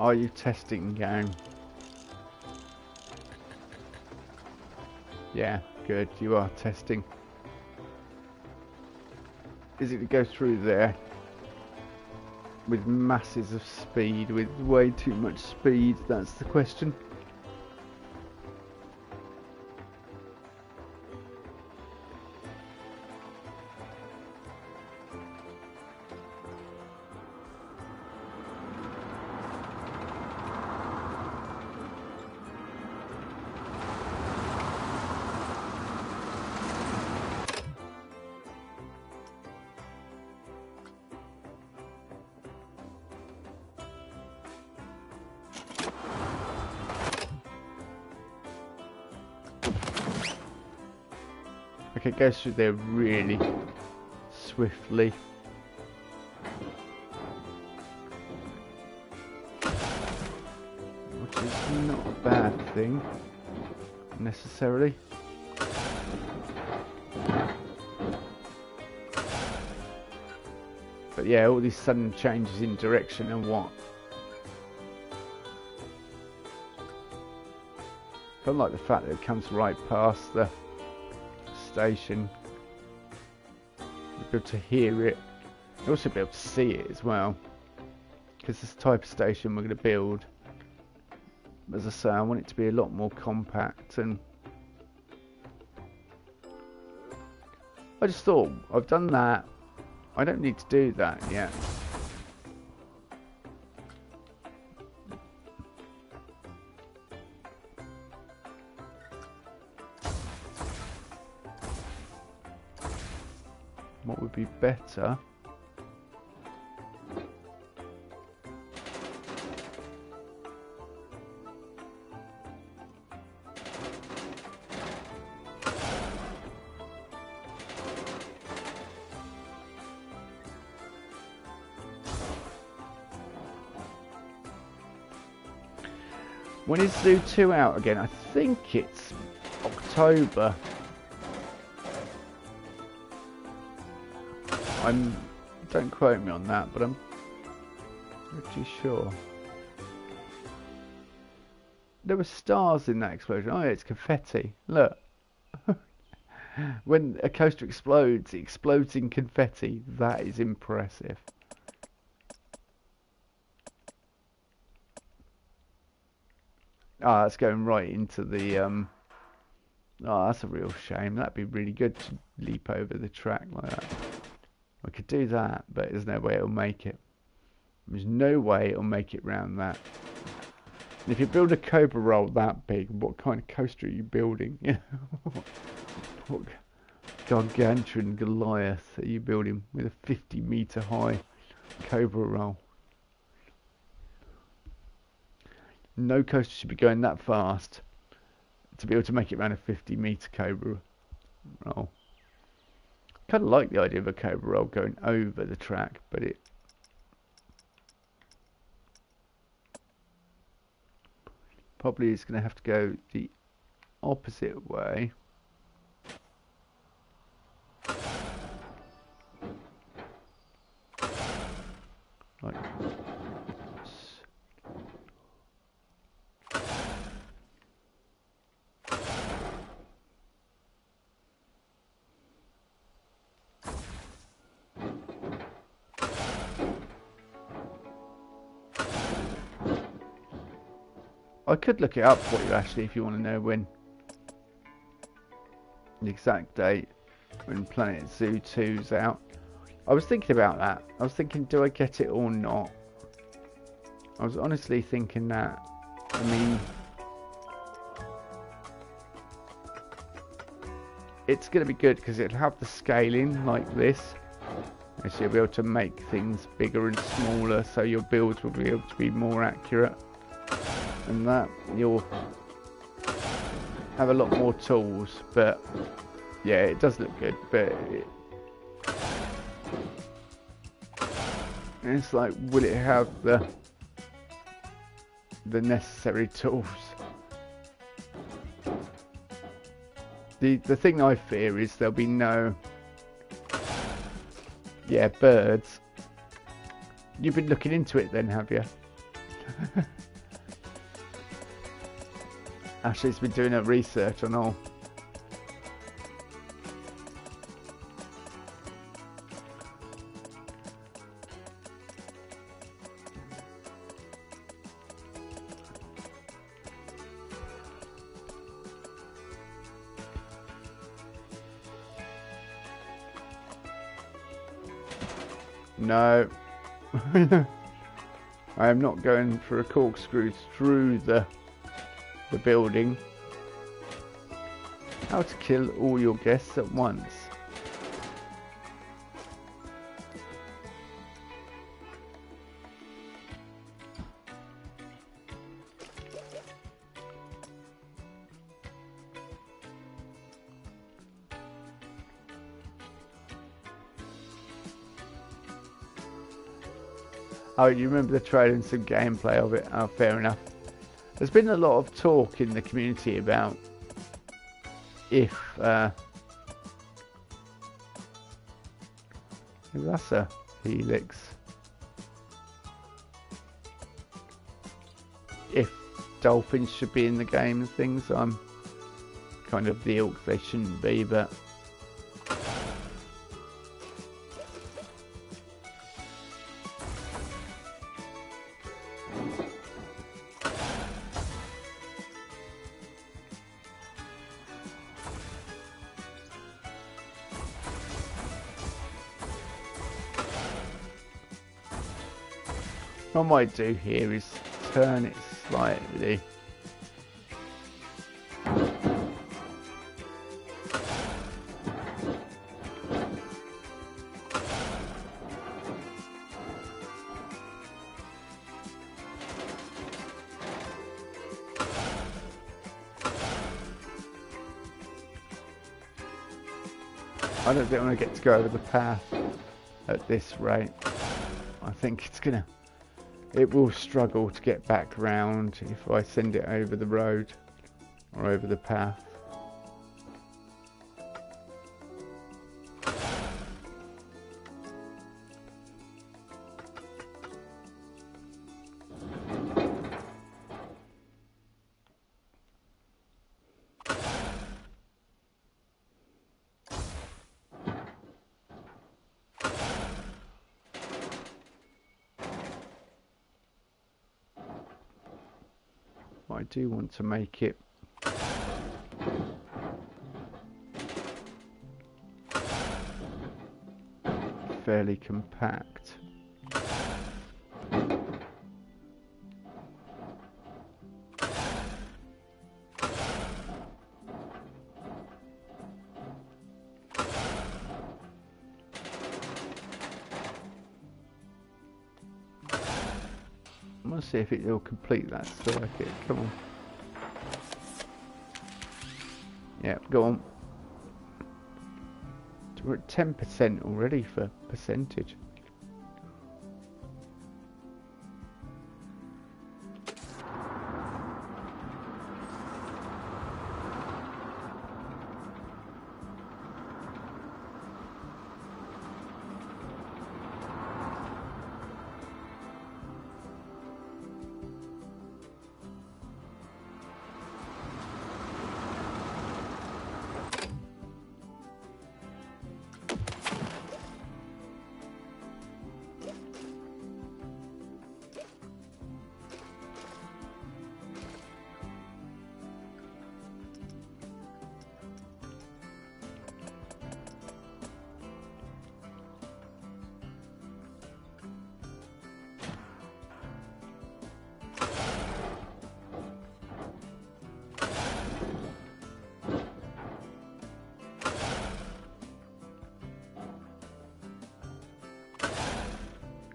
Are you testing gang? Yeah, good, you are testing. Is it to go through there with masses of speed, with way too much speed? That's the question. Okay, it goes through there really swiftly. Which is not a bad thing, necessarily. But yeah, all these sudden changes in direction and what. I don't like the fact that it comes right past the station. You'll be able to hear it. You'll also be able to see it as well, because this type of station we're going to build, as I say, I want it to be a lot more compact. And I just thought, I've done that, I don't need to do that yet. What would be better? When is Zoo 2 out again? I think it's October. Don't quote me on that, but I'm pretty sure. There were stars in that explosion. Oh, yeah, it's confetti. Look. When a coaster explodes, it explodes in confetti. That is impressive. Ah, that's going right into the oh, that's a real shame. That'd be really good to leap over the track like that. I could do that, but there's no way it'll make it. There's no way it'll make it round that. And if you build a Cobra Roll that big, what kind of coaster are you building? What gargantuan Goliath are you building with a 50-meter high Cobra Roll? No coaster should be going that fast to be able to make it around a 50-meter Cobra Roll. Kind of like the idea of a Cobra Roll going over the track, but it probably is going to have to go the opposite way. Like I could look it up for you actually if you want to know when the exact date when Planet Zoo 2's out. I was thinking about that. I was thinking, do I get it or not? I was honestly thinking that. I mean, it's going to be good because it'll have the scaling like this. So you'll be able to make things bigger and smaller, so your builds will be able to be more accurate. And that you'll have a lot more tools, but yeah, it does look good, but it's like, will it have the necessary tools? The thing I fear is there'll be no birds. You've been looking into it then, have you? Ashley's been doing her research on all. No. I am not going for a corkscrew through the building. How to kill all your guests at once. Oh, you remember the trailer and some gameplay of it? Oh, fair enough. There's been a lot of talk in the community about if that's a helix. If dolphins should be in the game and things, I'm kind of the ilk they shouldn't be, but what I might do here is turn it slightly. I don't think I'm going to get to go over the path at this rate. I think it will struggle to get back round if I send it over the road or over the path. I do want to make it fairly compact. Let's see if it will complete that circuit. Come on. Yeah, go on. We're at 10% already for percentage.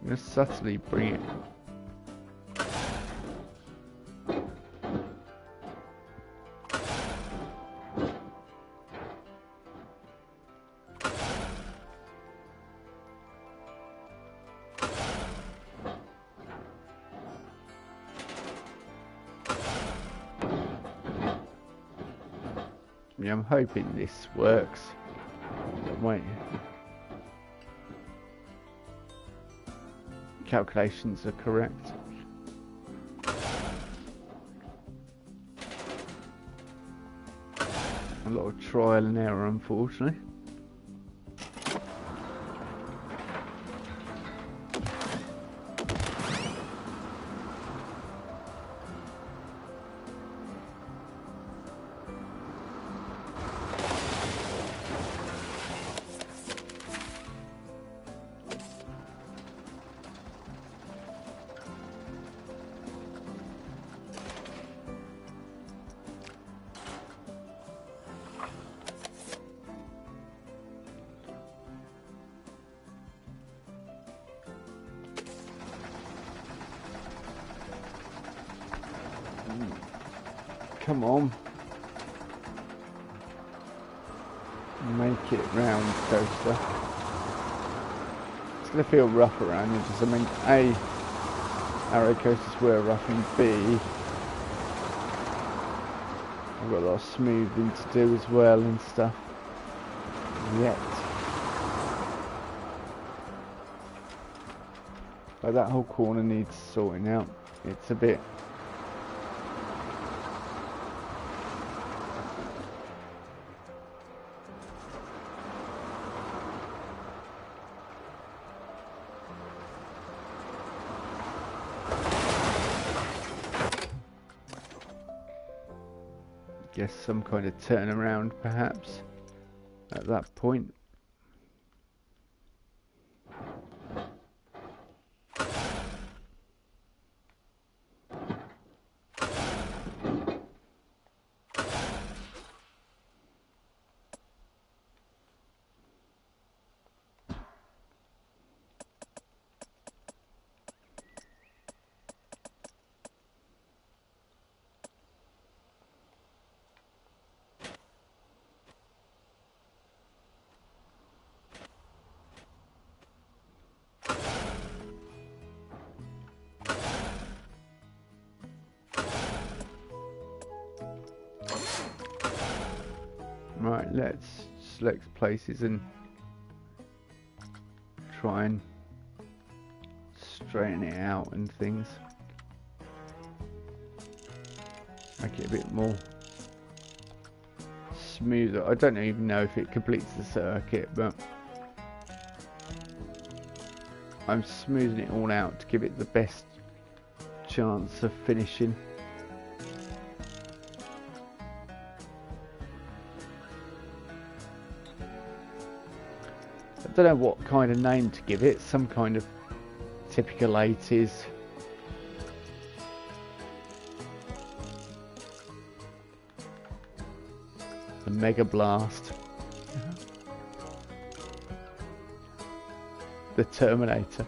Just subtly bring it. Yeah, I'm hoping this works. Wait. Calculations are correct. A lot of trial and error, unfortunately. Come on. Make it round, coaster. It's going to feel rough around edges. I mean, A, arrow coasters were rough, and B, I've got a lot of smoothing to do as well and stuff. Yet. But that whole corner needs sorting out. It's a bit... guess some kind of turnaround perhaps at that point. Right, let's select places and try and straighten it out and things. Make it a bit more smoother. I don't even know if it completes the circuit, but I'm smoothing it all out to give it the best chance of finishing. I don't know what kind of name to give it, some kind of typical 80s. The Mega Blast. The Terminator.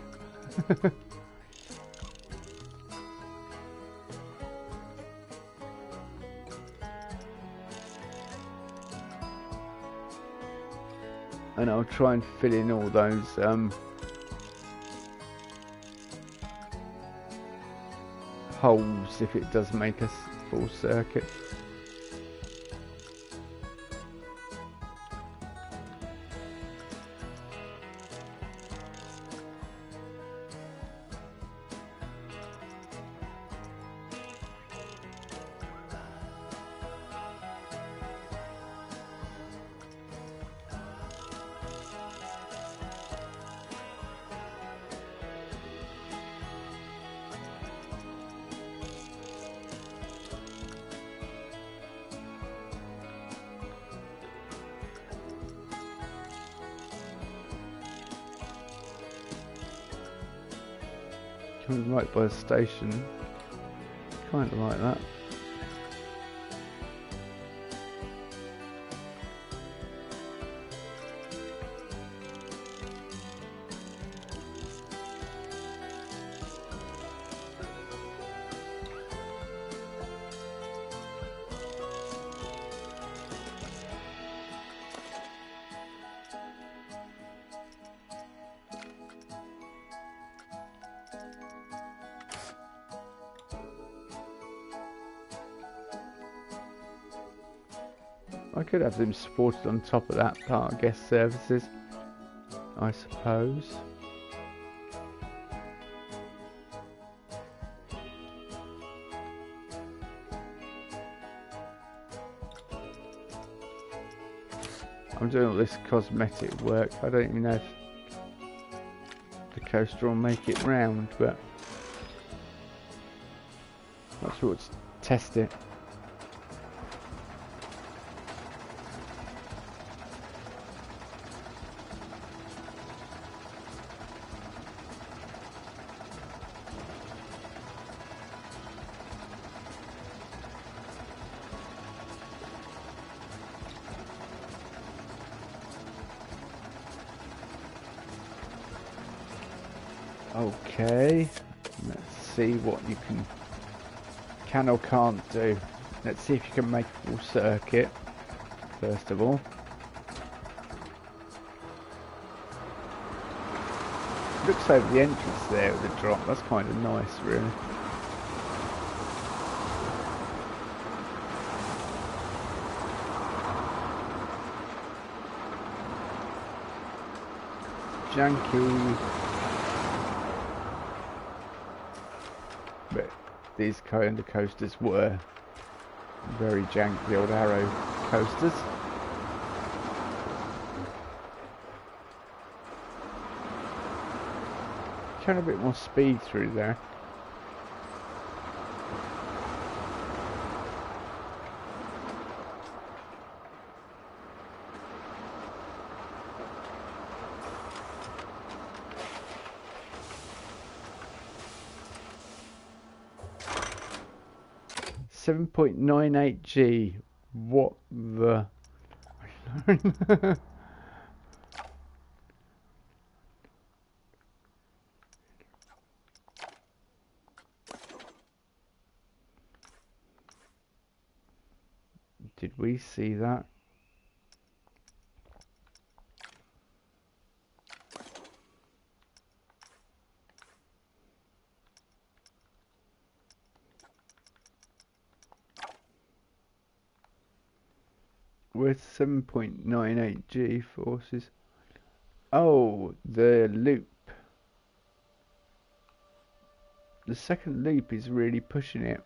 And I'll try and fill in all those holes if it does make a full circuit. Coming right by the station, kind of like that. I could have them supported on top of that part of guest services, I suppose. I'm doing all this cosmetic work. I don't even know if the coaster will make it round, but I thought to test it. Okay, let's see what you can or can't do. Let's see if you can make a full circuit, first of all. Looks over the entrance there with the drop, that's kind of nice really. Janky. But these kind of coasters were very janky, the old Arrow coasters. Turn a bit more speed through there. .98G. What the? Did we see that? With 7.98 G forces. Oh, the loop. The second loop is really pushing it.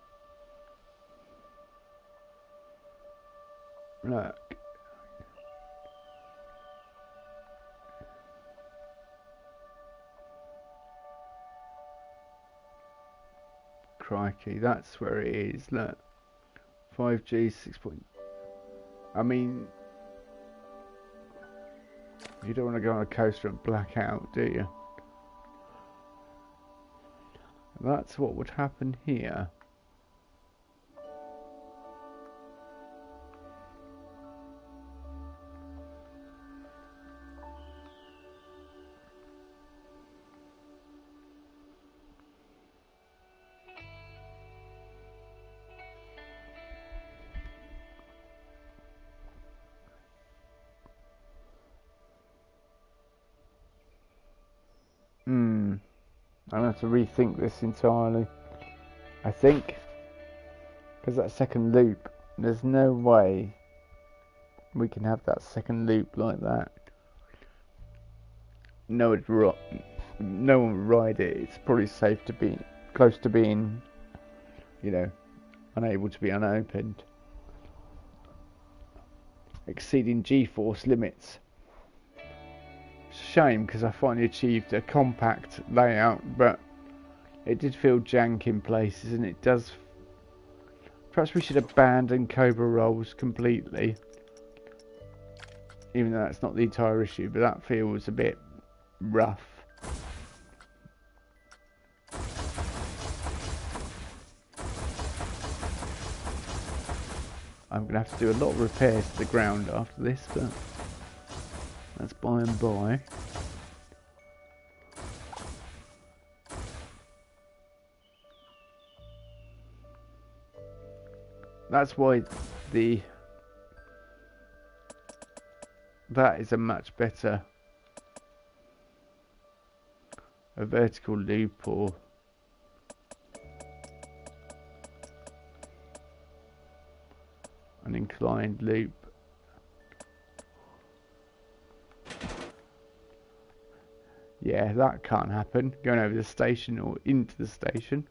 Look. Crikey, that's where it is. Look. 5G 6. I mean, you don't want to go on a coaster and black out, do you? That's what would happen here. I'll have to rethink this entirely. I think, because that second loop, there's no way we can have that second loop like that. No one would ride it. It's probably safe to be close to being, you know, unable to be unopened. Exceeding G-force limits. Shame, because I finally achieved a compact layout, but it did feel jank in places, and it does. Perhaps we should abandon Cobra rolls completely, even though that's not the entire issue, but that feels a bit rough. I'm going to have to do a lot of repairs to the ground after this, but that's by and by. That's why that is a much better a vertical loop or an inclined loop. Yeah, that can't happen. Going over the station or into the station.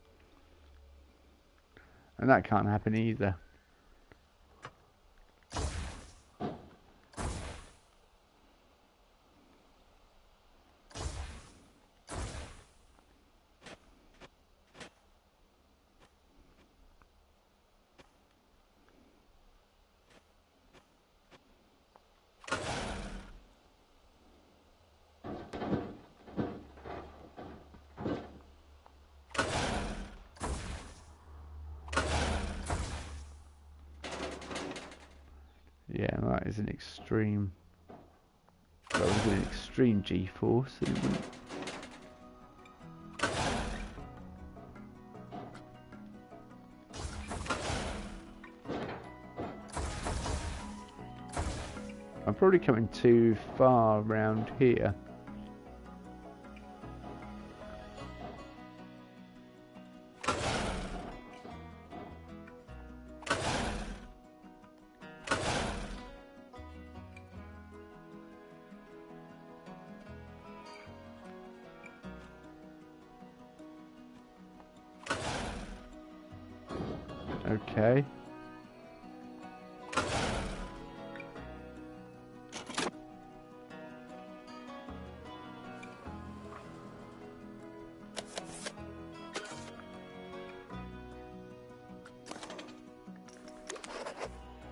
And that can't happen either. that is an extreme. That was an extreme G-force. It wouldn't. I'm probably coming too far around here. Okay.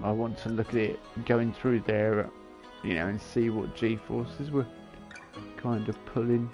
I want to look at it going through there, you know, and see what G-forces were kind of pulling.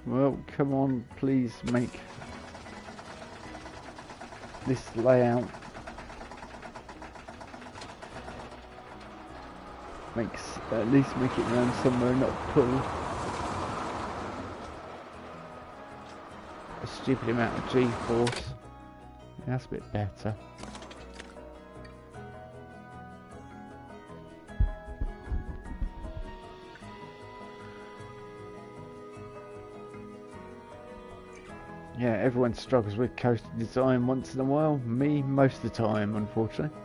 Well, come on, please make this layout at least make it round somewhere, not pull a stupid amount of G-force. Yeah, that's a bit better. Yeah, everyone struggles with coaster design once in a while. Me, most of the time, unfortunately.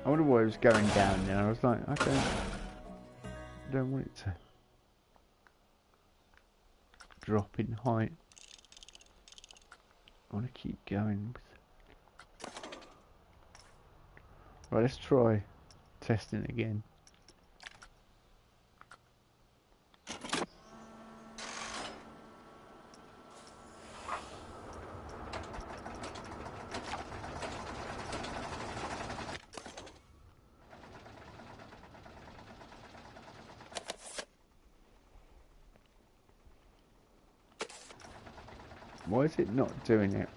I wonder why it was going down there. I was like, I don't want it to drop in height. I want to keep going. Right, let's try testing again. Why is it not doing it?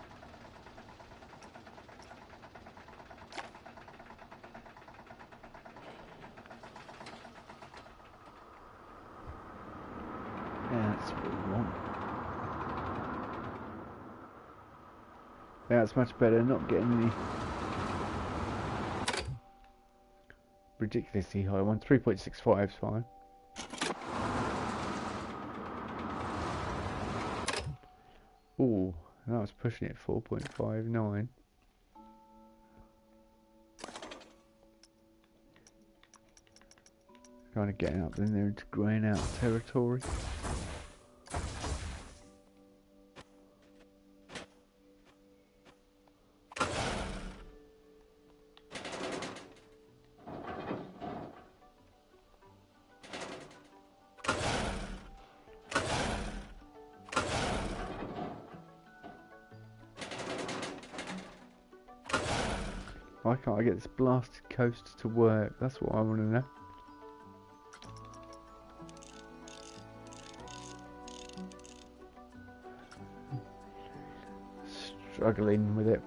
Yeah, that's what we want. Yeah, that's much better, not getting any ridiculously high one. 3.65 is fine. Ooh, that was pushing it 4.59. Kind of getting up in there into greying out territory. Why can't I get this blasted coast to work? That's what I want to know. Struggling with it.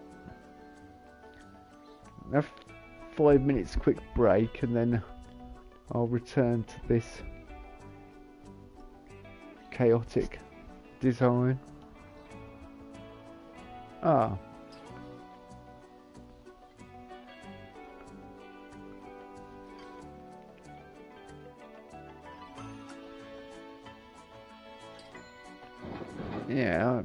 Have 5 minutes quick break and then I'll return to this chaotic design. Ah. Yeah.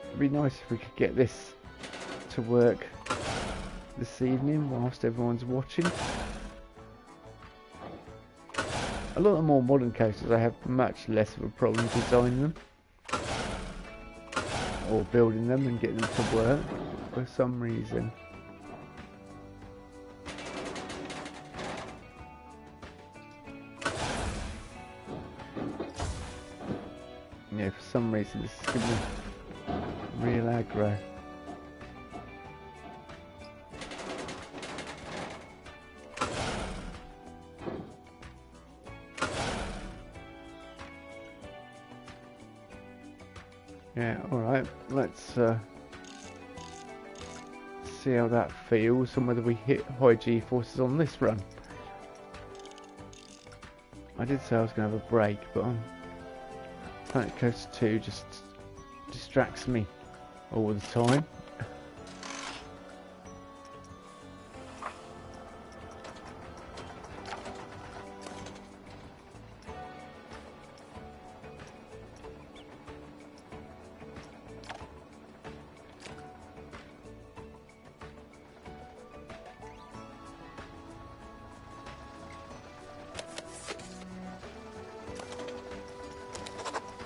It'd be nice if we could get this to work this evening whilst everyone's watching. A lot of more modern coasters, I have much less of a problem designing them or building them and getting them to work for some reason. Yeah, for some reason this is going to be real aggro. Yeah, alright, let's see how that feels and whether we hit high G-forces on this run. I did say I was going to have a break, but Planet Coaster 2 just distracts me all the time.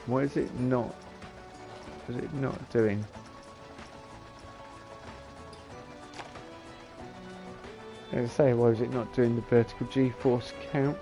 What is it not? Is it not doing? I say, why is it not doing the vertical G-force count?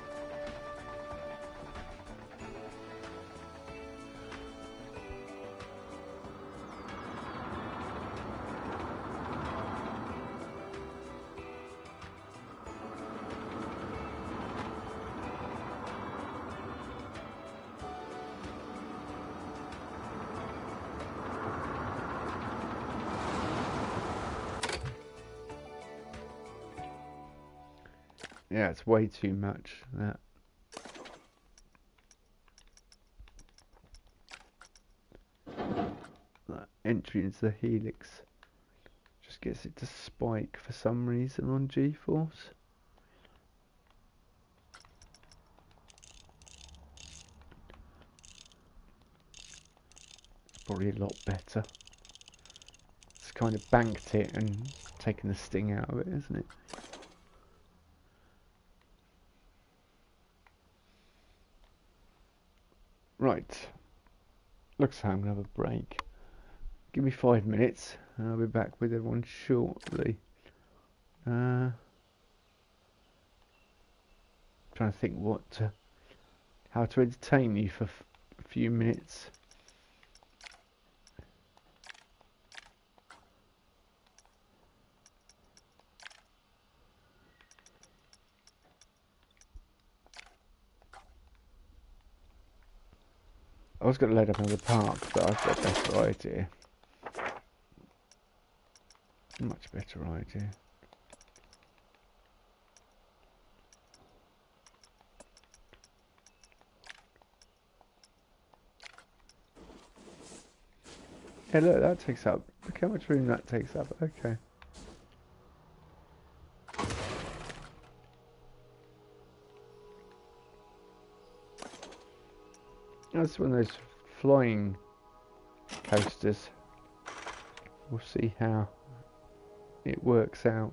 Yeah, it's way too much, that. That entry into the helix just gets it to spike for some reason on G-force. It's probably a lot better. It's kind of banked it and taken the sting out of it, isn't it? Right, looks like I'm going to have a break. Give me 5 minutes and I'll be back with everyone shortly. Trying to think how to entertain you for a few minutes. I was going to load up another park, but I've got a better idea. Much better idea. Yeah, look, that takes up. Look how much room that takes up. Okay. That's one of those flying coasters. We'll see how it works out.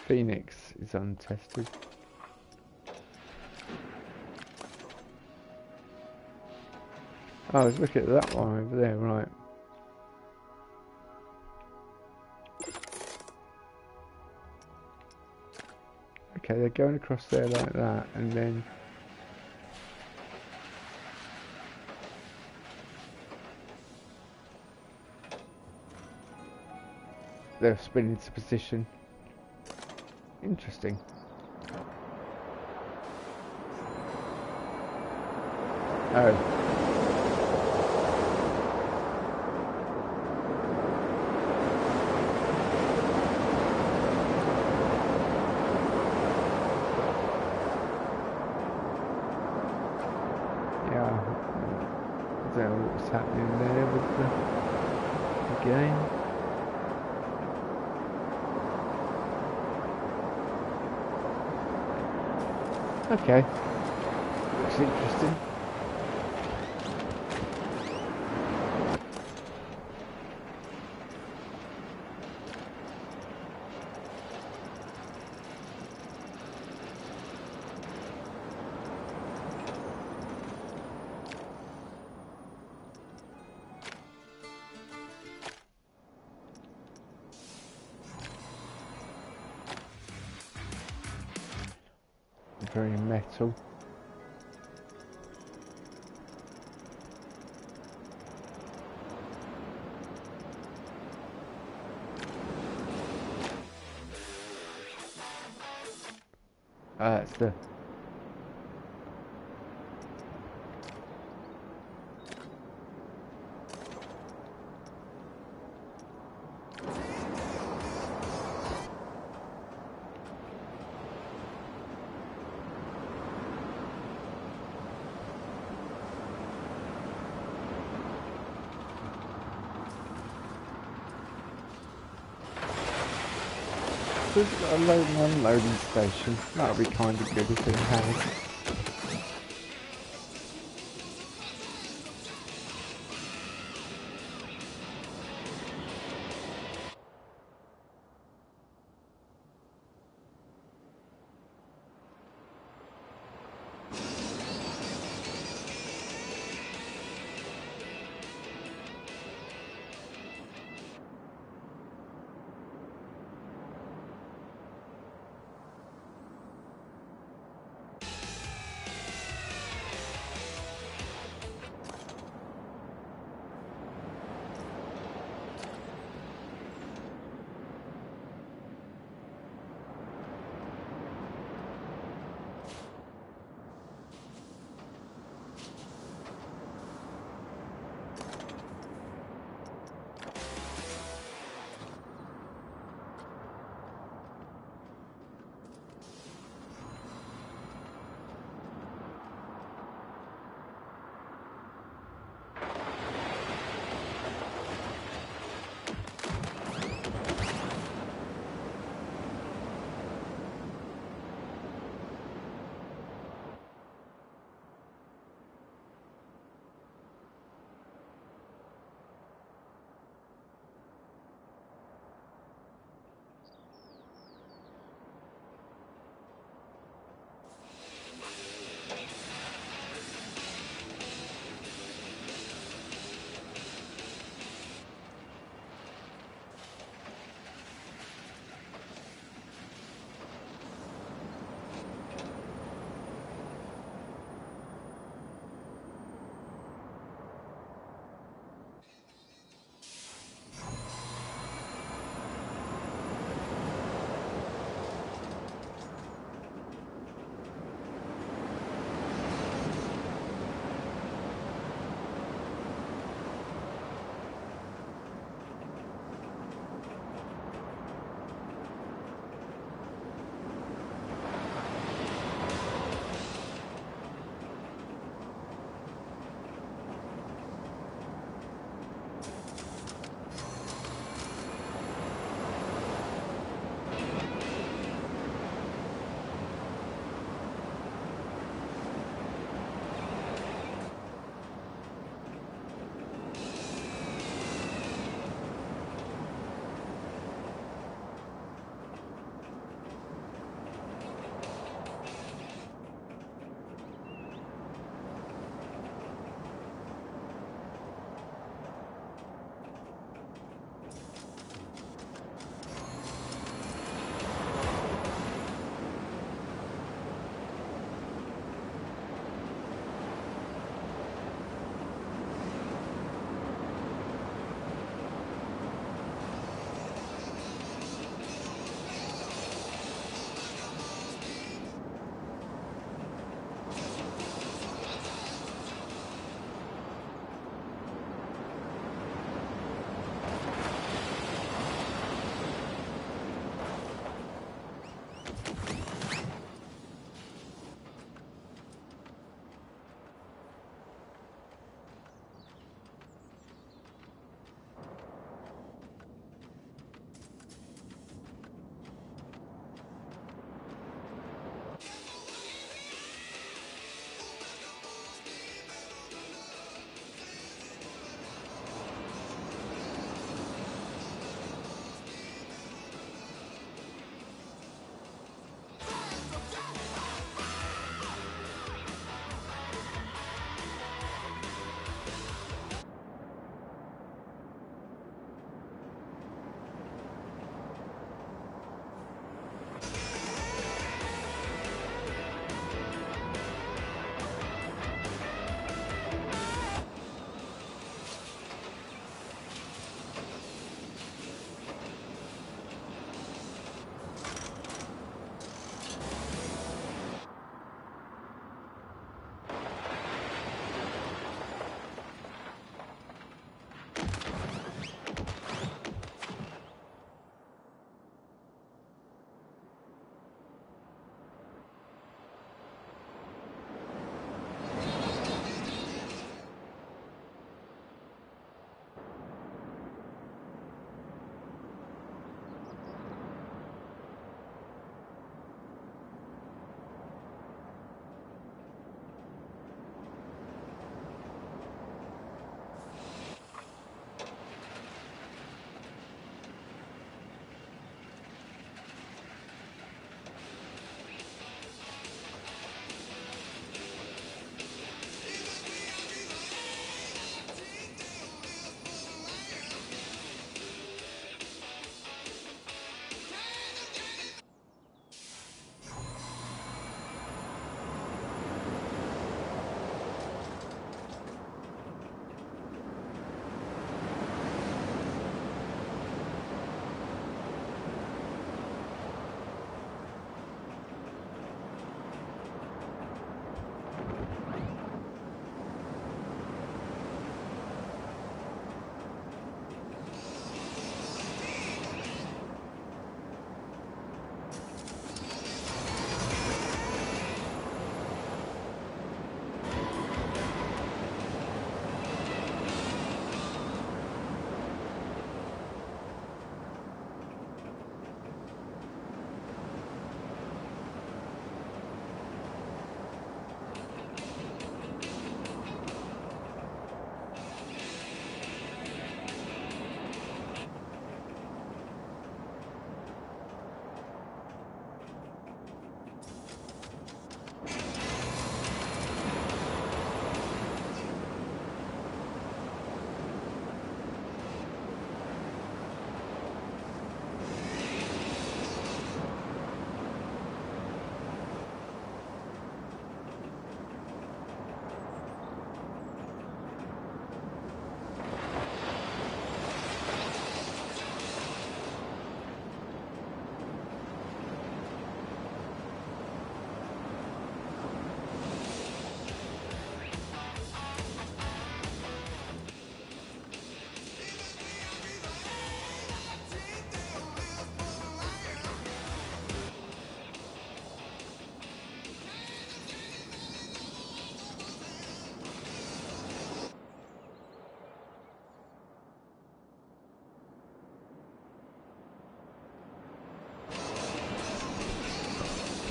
Phoenix is untested. Oh, let's look at that one over there, right. Okay, they're going across there like that, and then they're spinning into position. Interesting. Oh. I don't know what's happening there with the game. Okay, looks interesting. Very metal. That's the There's a loading and unloading station. That would be kind of good if it had.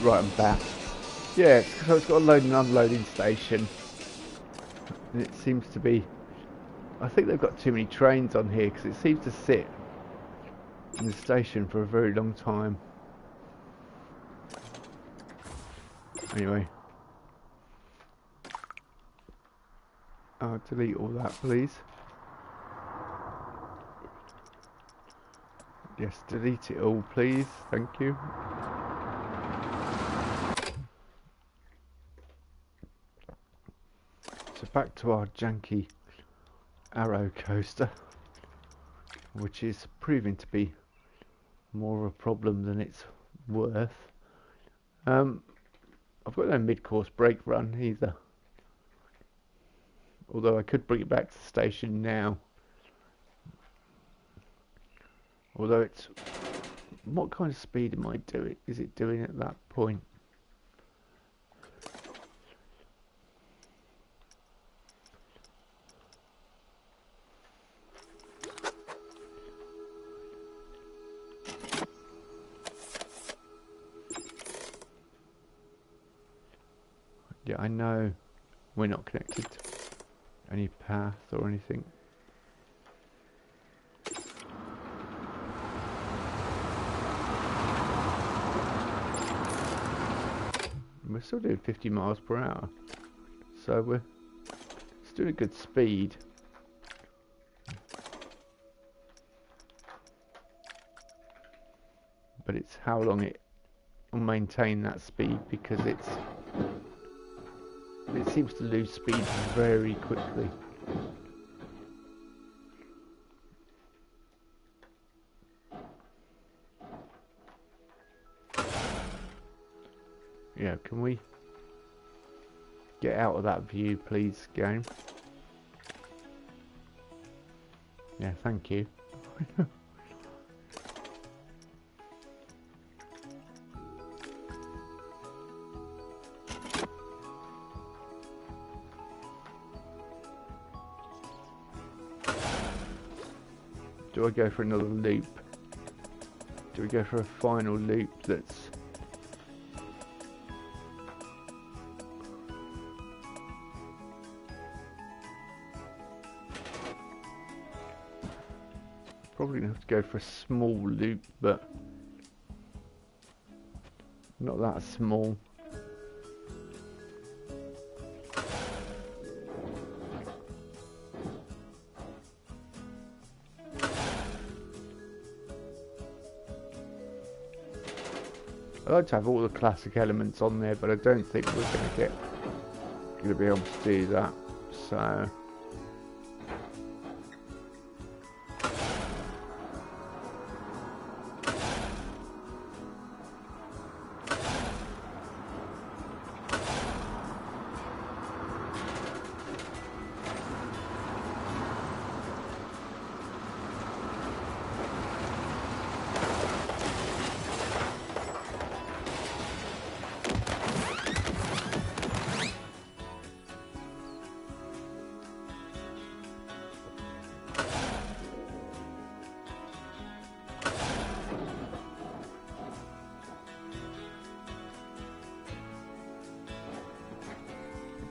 Right, I'm back. Yeah, so it's got a loading and unloading station. And it seems to be... I think they've got too many trains on here because it seems to sit in the station for a very long time. Anyway. I'll delete all that, please. Yes, delete it all, please. Thank you. So back to our janky Arrow coaster, which is proving to be more of a problem than it's worth. I've got no mid-course brake run either. Although I could bring it back to the station now. Although it's... What kind of speed am I doing? Is it doing at that point? Yeah, I know we're not connected to any path or anything. We're still doing 50 miles per hour, so we're still a good speed. But it's how long it will maintain that speed, because it seems to lose speed very quickly. Yeah, can we get out of that view, please, game? Yeah, thank you. Do I go for another loop? Do we go for a final loop that's... Probably gonna have to go for a small loop, but not that small. I'd like to have all the classic elements on there, but I don't think we're gonna be able to do that. So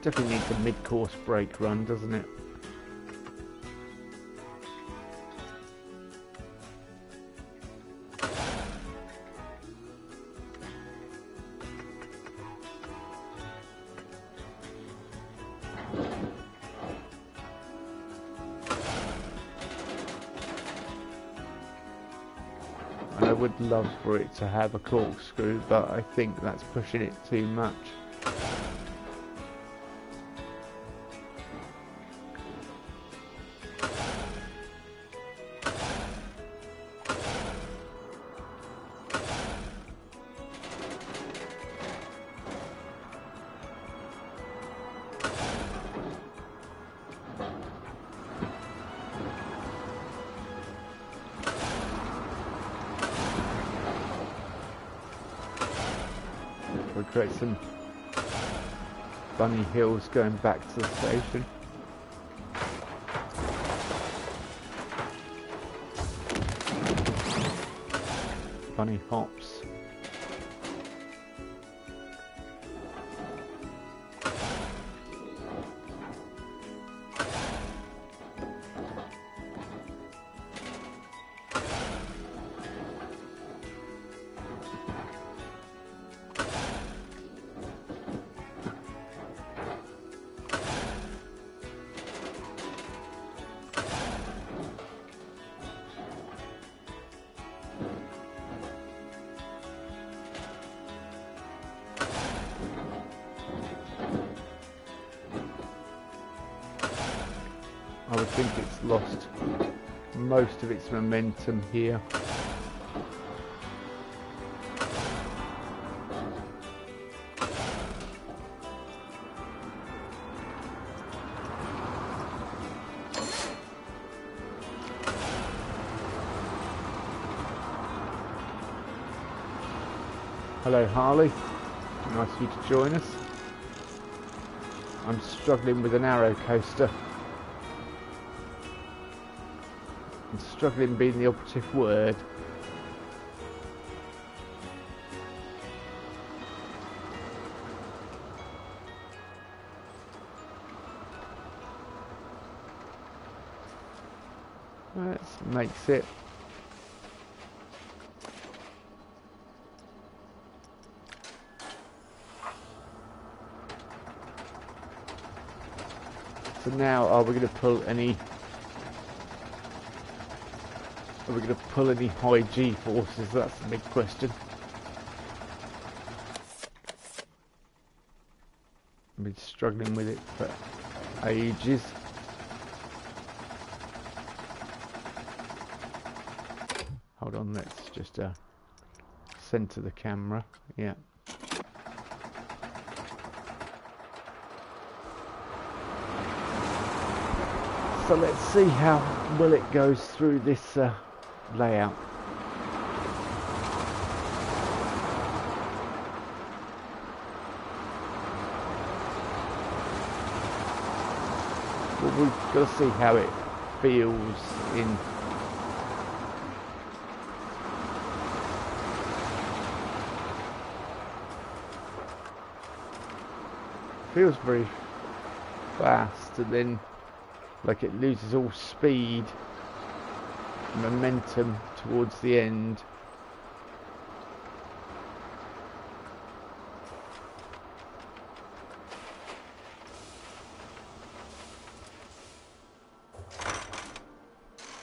definitely needs a mid-course brake run, doesn't it? And I would love for it to have a corkscrew, but I think that's pushing it too much. We'll create some bunny hills going back to the station. Bunny hops. I would think it's lost most of its momentum here. Hello Harley, nice of you to join us. I'm struggling with an arrow coaster. And struggling being the operative word. That makes it. So now, are we going to pull any? Are we going to pull any high G forces? That's the big question. I've been struggling with it for ages. Hold on, let's just center the camera. Yeah. So let's see how well it goes through this layout. Well, we've got to see how it feels in. Feels very fast, and then like it loses all speed, momentum towards the end.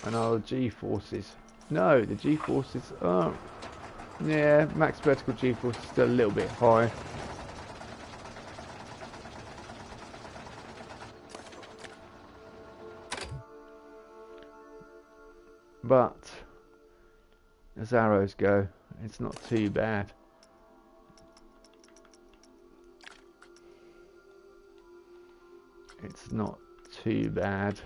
And our G-forces. No, the G-forces aren't. Yeah, max vertical G-force is still a little bit high. But as arrows go, it's not too bad. It's not too bad.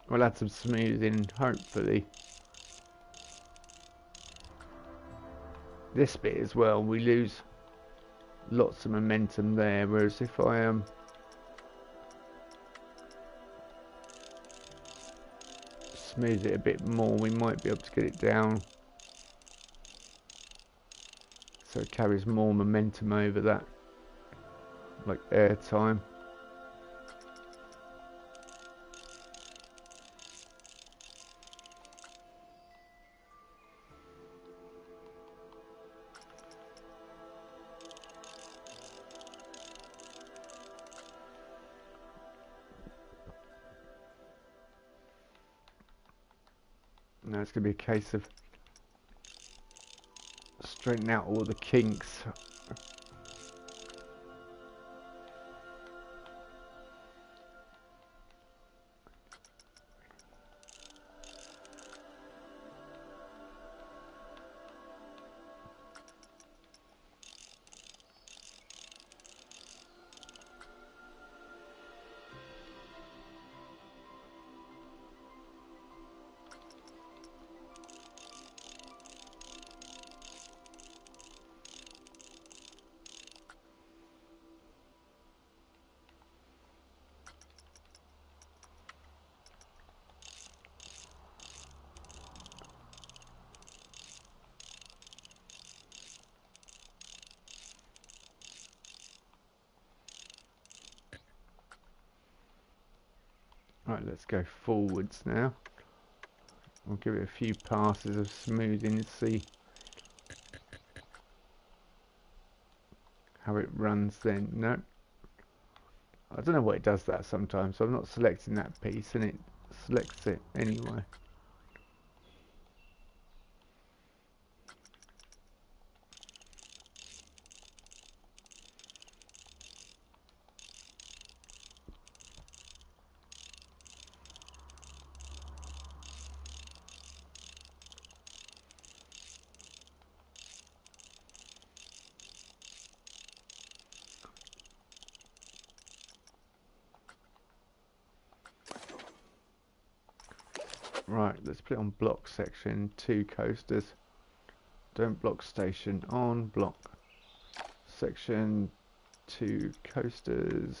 We'll add some smoothing, hopefully. This bit as well, we lose lots of momentum there, whereas if I smooth it a bit more, we might be able to get it down so it carries more momentum over that, like air time. Now it's going to be a case of straightening out all the kinks. Right, let's go forwards now. I'll give it a few passes of smoothing and see how it runs then. No, I don't know what it does that sometimes, so I'm not selecting that piece and it selects it anyway. Right, let's put it on block section, 2 coasters. Don't block station, on block section, 2 coasters.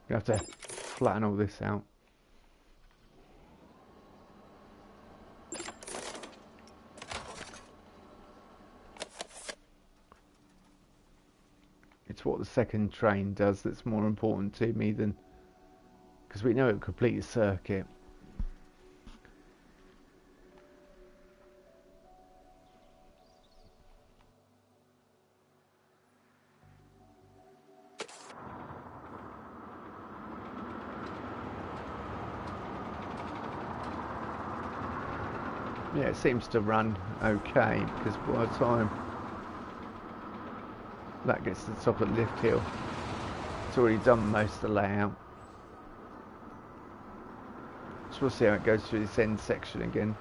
You have to flatten all this out. It's what the second train does that's more important to me than, because we know it will complete the circuit. Yeah, it seems to run okay, because by the time that gets to the top of the lift hill, it's already done most of the layout. So we'll see how it goes through this end section again.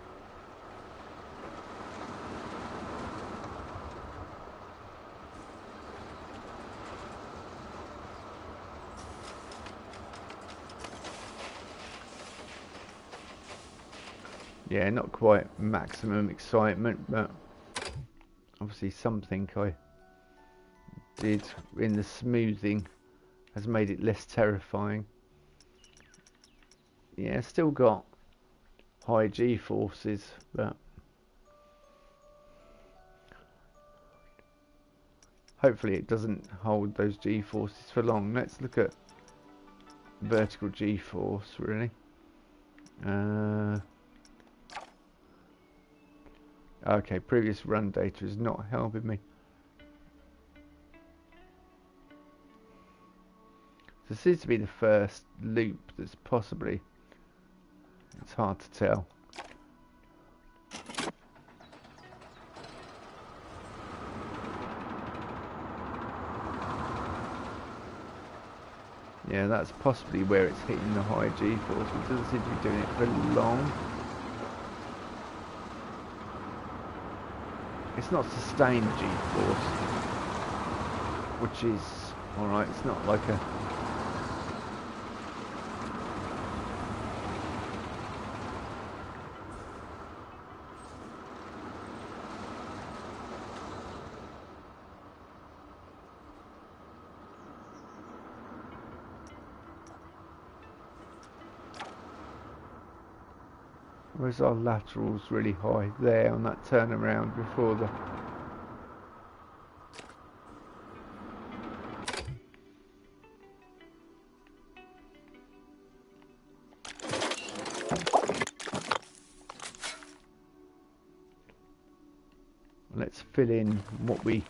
Yeah, not quite maximum excitement, but obviously something I did in the smoothing has made it less terrifying. Yeah, still got high G-forces, but hopefully it doesn't hold those G-forces for long. Let's look at vertical G-force, really. Okay, previous run data is not helping me. This seems to be the first loop that's possibly... It's hard to tell. Yeah, that's possibly where it's hitting the high G-force. It doesn't seem to be doing it for long. It's not sustained G-force, which is alright. It's not like a... Whereas our lateral's really high there on that turnaround before the... Let's fill in what we...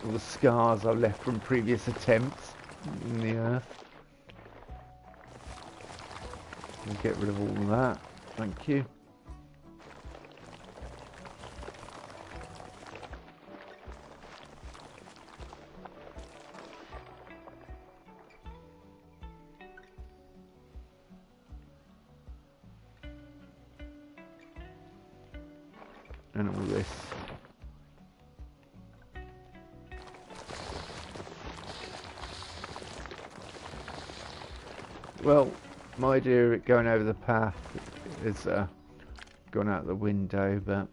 all the scars I've left from previous attempts in the earth. We'll get rid of all of that. Thank you. And all this. Well, my idea of it going over the path is gone out the window, but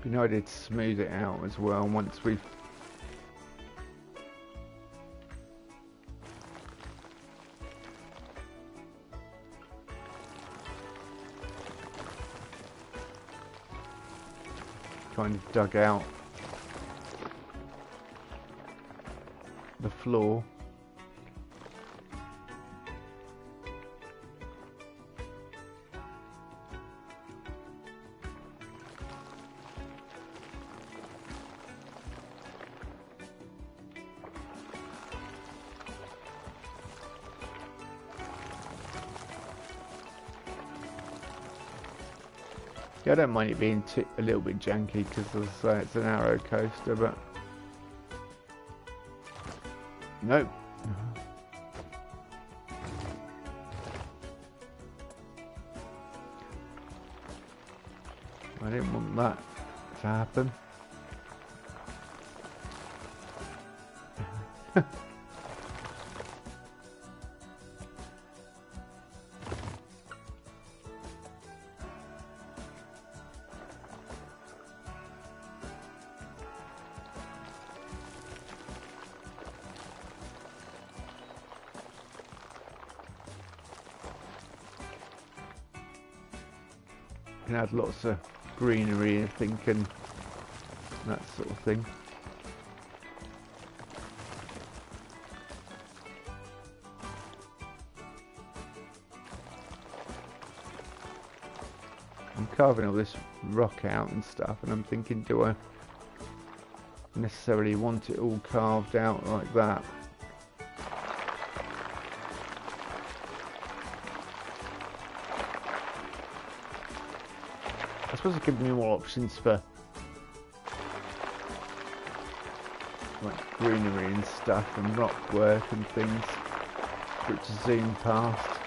be an idea to smooth it out as well once we've kind of dug out the floor. Yeah, I don't mind it being a little bit janky because, as I say, it's an arrow coaster, but nope. I didn't want that to happen. Can add lots of greenery, I think, and that sort of thing. I'm carving all this rock out and stuff, and I'm thinking, do I necessarily want it all carved out like that? I suppose it gives me more options for like greenery and stuff and rock work and things for it to zoom past.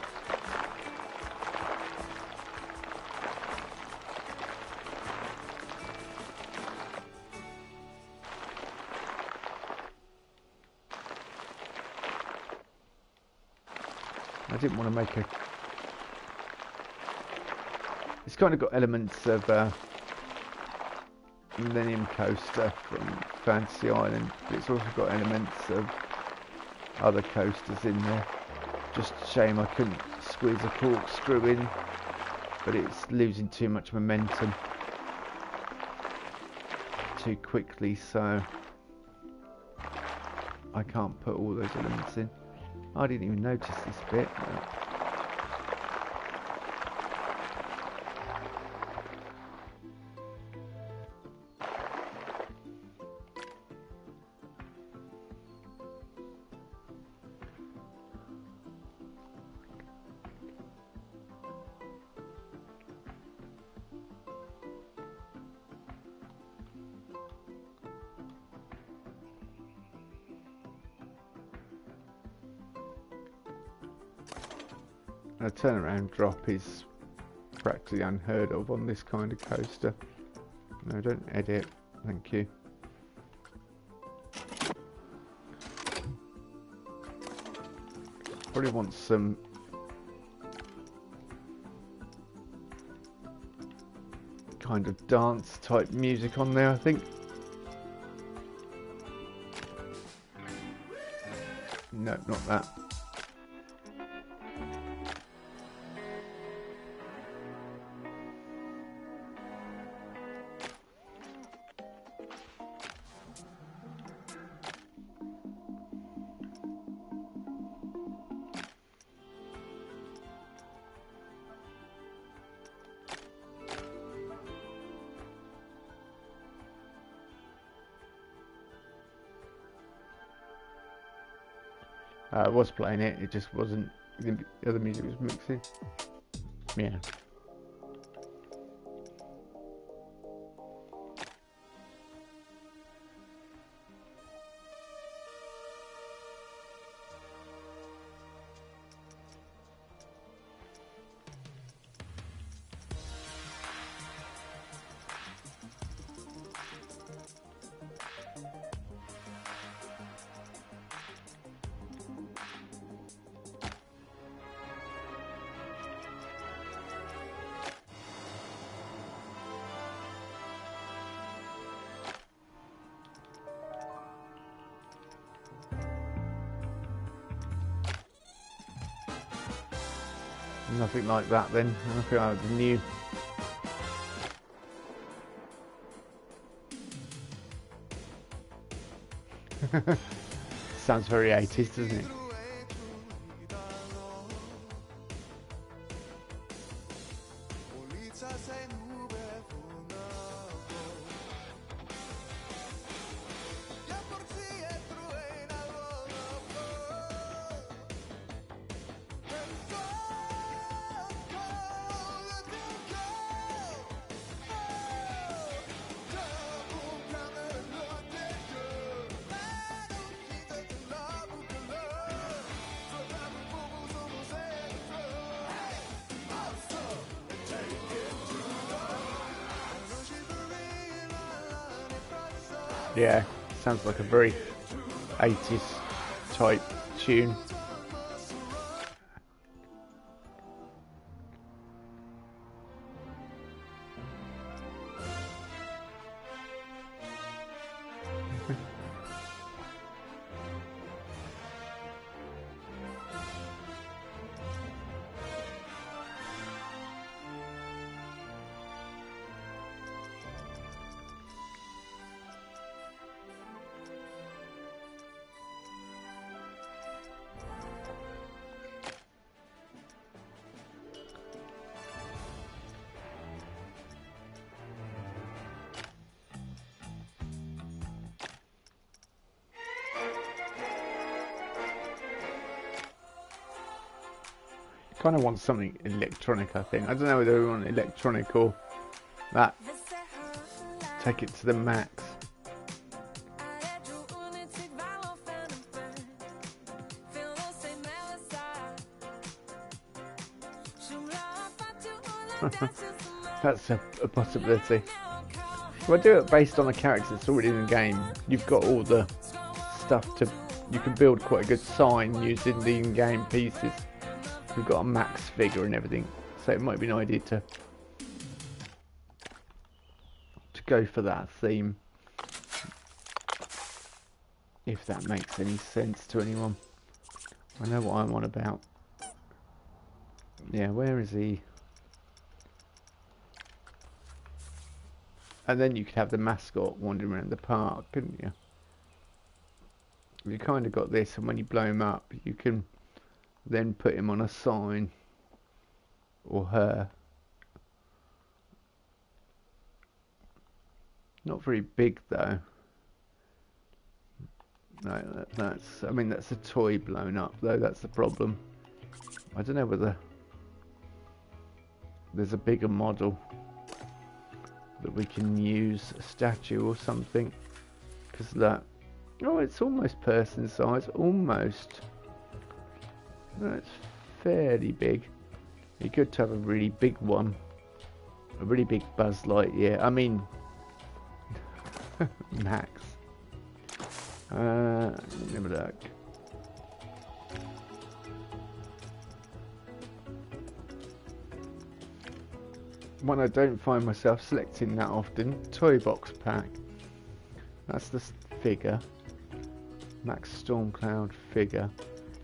I didn't want to make a... It's kind of got elements of Millennium Coaster from Fantasy Island, but it's also got elements of other coasters in there. Just a shame I couldn't squeeze a corkscrew in, but it's losing too much momentum too quickly, so I can't put all those elements in. I didn't even notice this bit. A turnaround drop is practically unheard of on this kind of coaster. No, don't edit. Thank you. Probably want some kind of dance type music on there, I think. No, not that. I was playing it, it just wasn't, the other music was mixing. Yeah. Nothing like that then. Nothing like the new. Sounds very 80s, doesn't it? Yeah, sounds like a very 80s type tune. Kind of want something electronic, I think. I don't know whether we want electronic or that. Take it to the max. That's a possibility. If I do it based on a character that's already in the game, you've got all the stuff to... You can build quite a good sign using the in-game pieces. We've got a max figure and everything, so it might be an idea to go for that theme, if that makes any sense to anyone. I know what I'm on about. Yeah, where is he? And then you could have the mascot wandering around the park, couldn't you? You kind of got this, and when you blow him up, you can then put him on a sign, or her. Not very big though. No, that's, I mean, that's a toy blown up though, that's the problem. I don't know whether there's a bigger model that we can use, a statue or something, because that, oh, it's almost person size, almost. That's fairly big. It'd be good to have a really big one. A really big Buzz Lightyear. I mean, Max. Let me have a look. One I don't find myself selecting that often. Toy box pack. That's the figure. Max Stormcloud figure.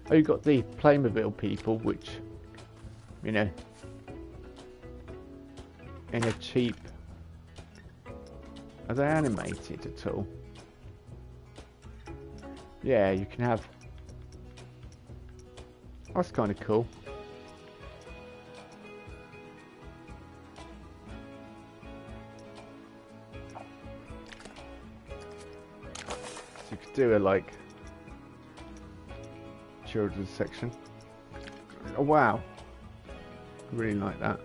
Oh, you've got the Playmobil people, which, you know, in a cheap... Are they animated at all? Yeah, you can have... That's kind of cool. So you could do a, like... children's section. Oh wow, I really like that.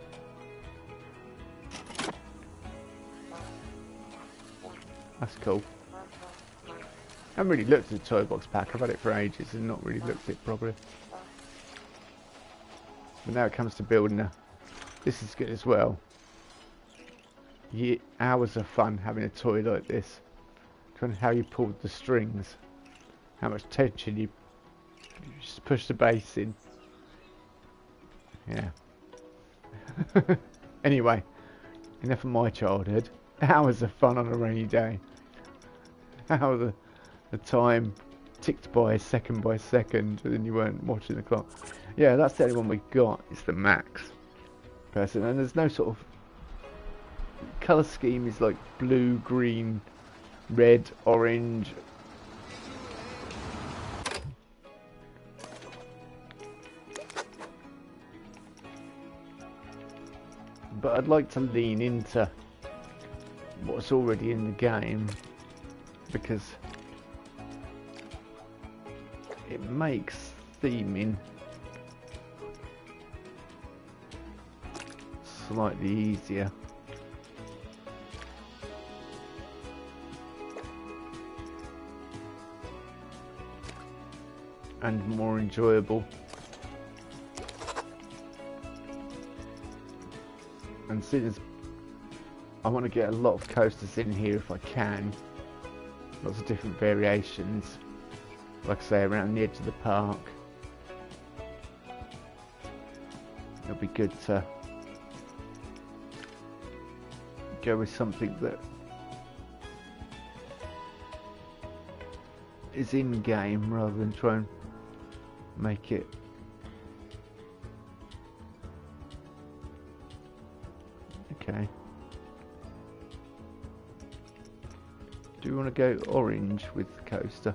That's cool. I haven't really looked at the toy box pack. I've had it for ages and not really looked at it properly. But now it comes to building a... This is good as well. Hours of fun having a toy like this. Trying how you pulled the strings, how much tension you just push the bass in. Yeah. Anyway, enough of my childhood. Hours of fun on a rainy day. How the time ticked by second, and then you weren't watching the clock. Yeah, that's the only one we got. It's the Max person, and there's no sort of color scheme. Is like blue, green, red, orange. But I'd like to lean into what's already in the game, because it makes theming slightly easier. And more enjoyable. And seeing as I want to get a lot of coasters in here if I can, lots of different variations, like I say, around the edge of the park, it'll be good to go with something that is in game rather than try and make it okay. Do we want to go orange with the coaster?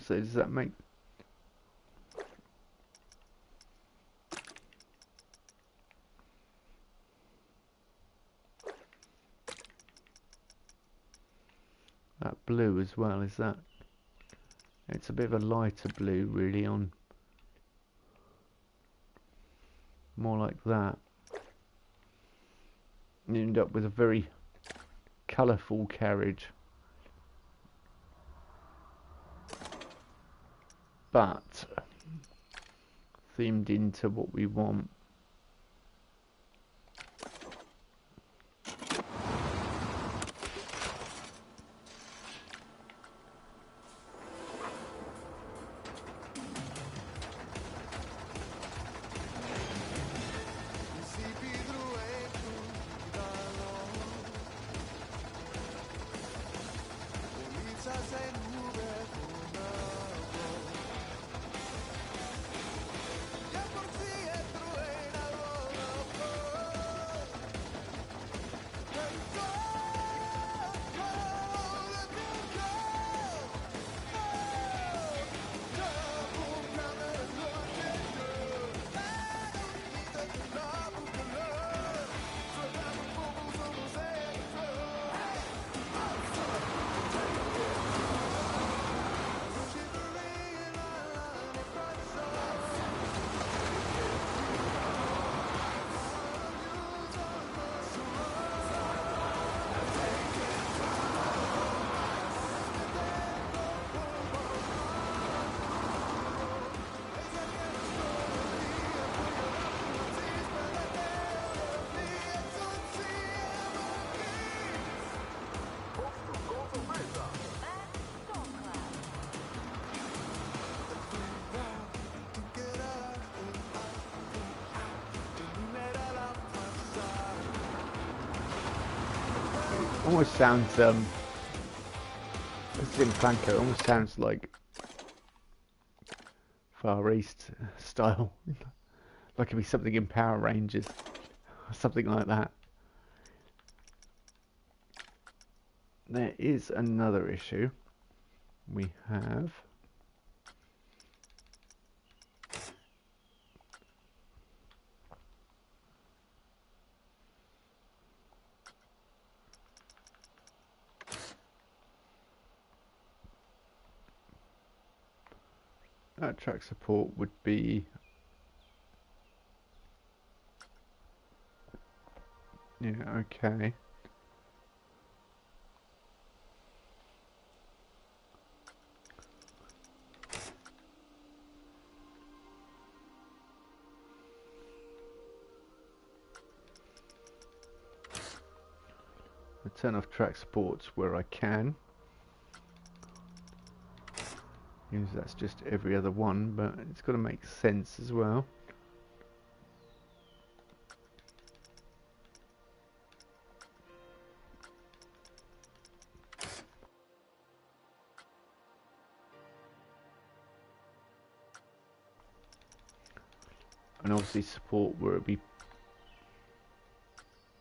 So does that make that blue as well? Is that it's a bit of a lighter blue really, on more like that. You end up with a very colourful carriage, but themed into what we want. Almost sounds this is in Clanco, it almost sounds like Far East style. Like it'd be something in Power Rangers, something like that. There is another issue. We have that track support would be, yeah, okay. turn off track supports where I can. Because that's just every other one, but it's got to make sense as well. And obviously support where it'll be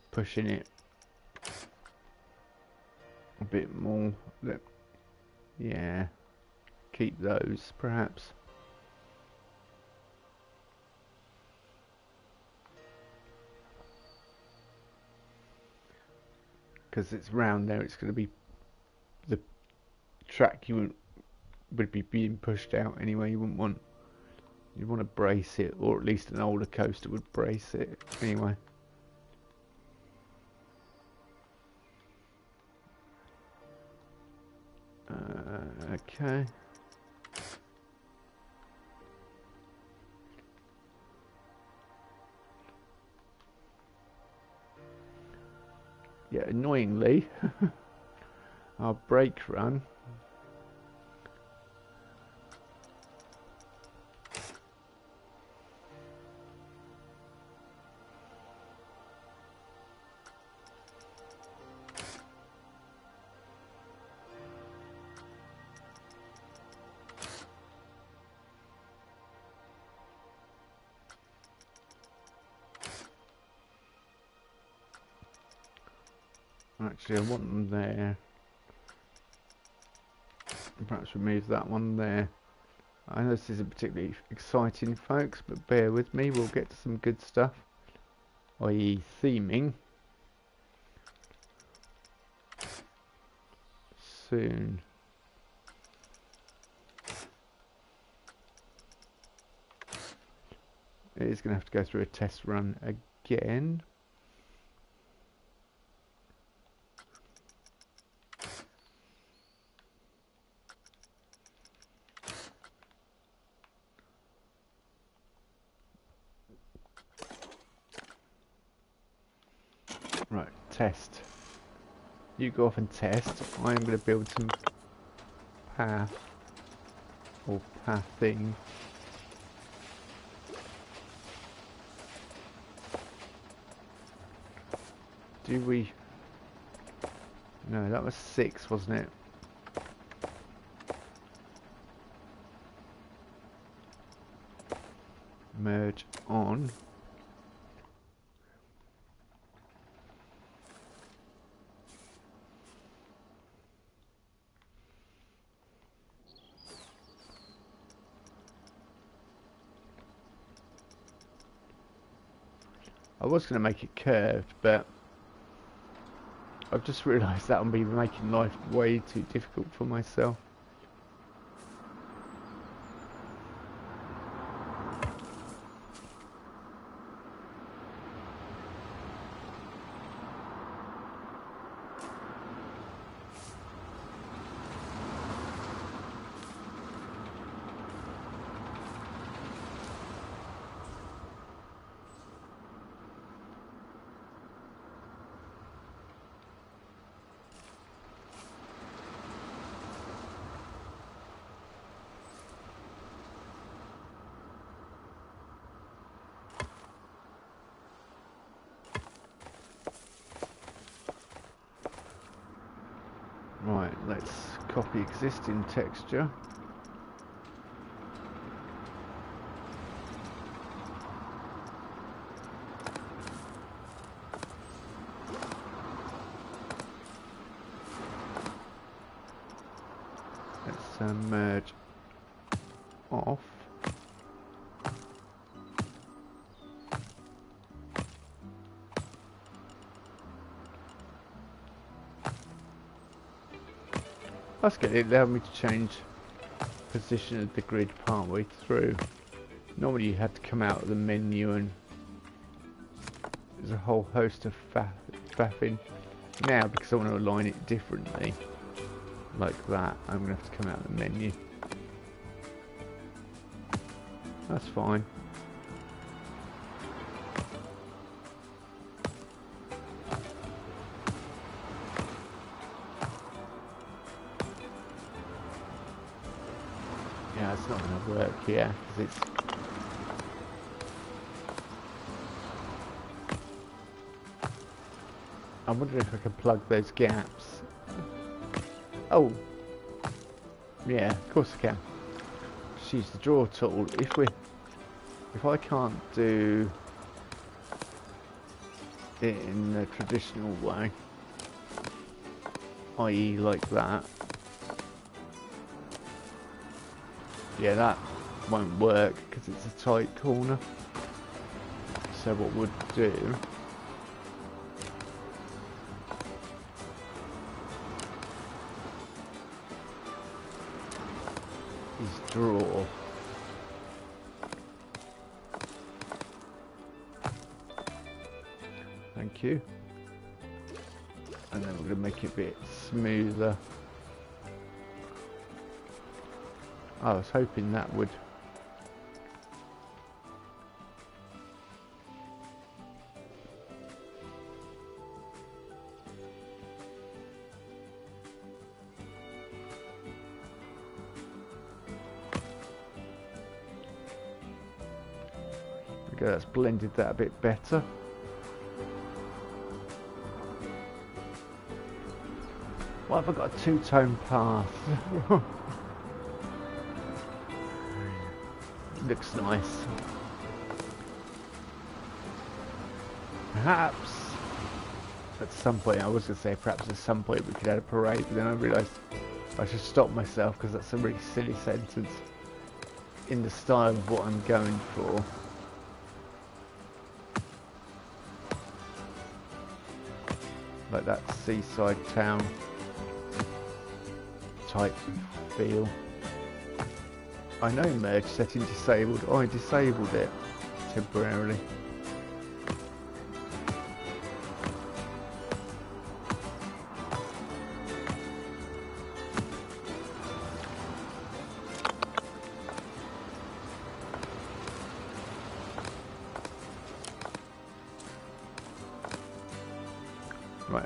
pushing it a bit more. Yeah, keep those perhaps. Because it's round there, it's going to be the track would be being pushed out anyway. You'd want to brace it, or at least an older coaster would brace it anyway. Okay. Yeah, annoyingly, our brake run actually, I want them there. Perhaps remove that one there. I know this isn't particularly exciting, folks, but bear with me. We'll get to some good stuff, i.e. theming, soon. It is going to have to go through a test run again. Right, test. You go off and test. I am going to build some path or pathing. Do we? No, that was 6, wasn't it? Merge on. I was going to make it curved, but I've just realised that would be making life way too difficult for myself. Right, let's copy existing texture. Let's merge off. That's good. It allowed me to change position of the grid partway through. Normally you had to come out of the menu and there's a whole host of faffing. Now, because I want to align it differently, like that, I'm going to have to come out of the menu. That's fine. Yeah, it's not going to work here because it's. I wonder if I can plug those gaps. Oh, yeah, of course I can. Just use the draw tool. If I can't do it in the traditional way, i.e. like that, yeah, that won't work because it's a tight corner. So what we'll do is draw. Thank you. And then we're going to make it a bit smoother. I was hoping that would. Okay, that's blended that a bit better. Why have I got a two-tone path? Looks nice. Perhaps at some point, I was going to say perhaps at some point we could have a parade, but then I realised I should stop myself because that's a really silly sentence in the style of what I'm going for. Like that seaside town type feel. I know merge setting disabled. I disabled it temporarily. Right,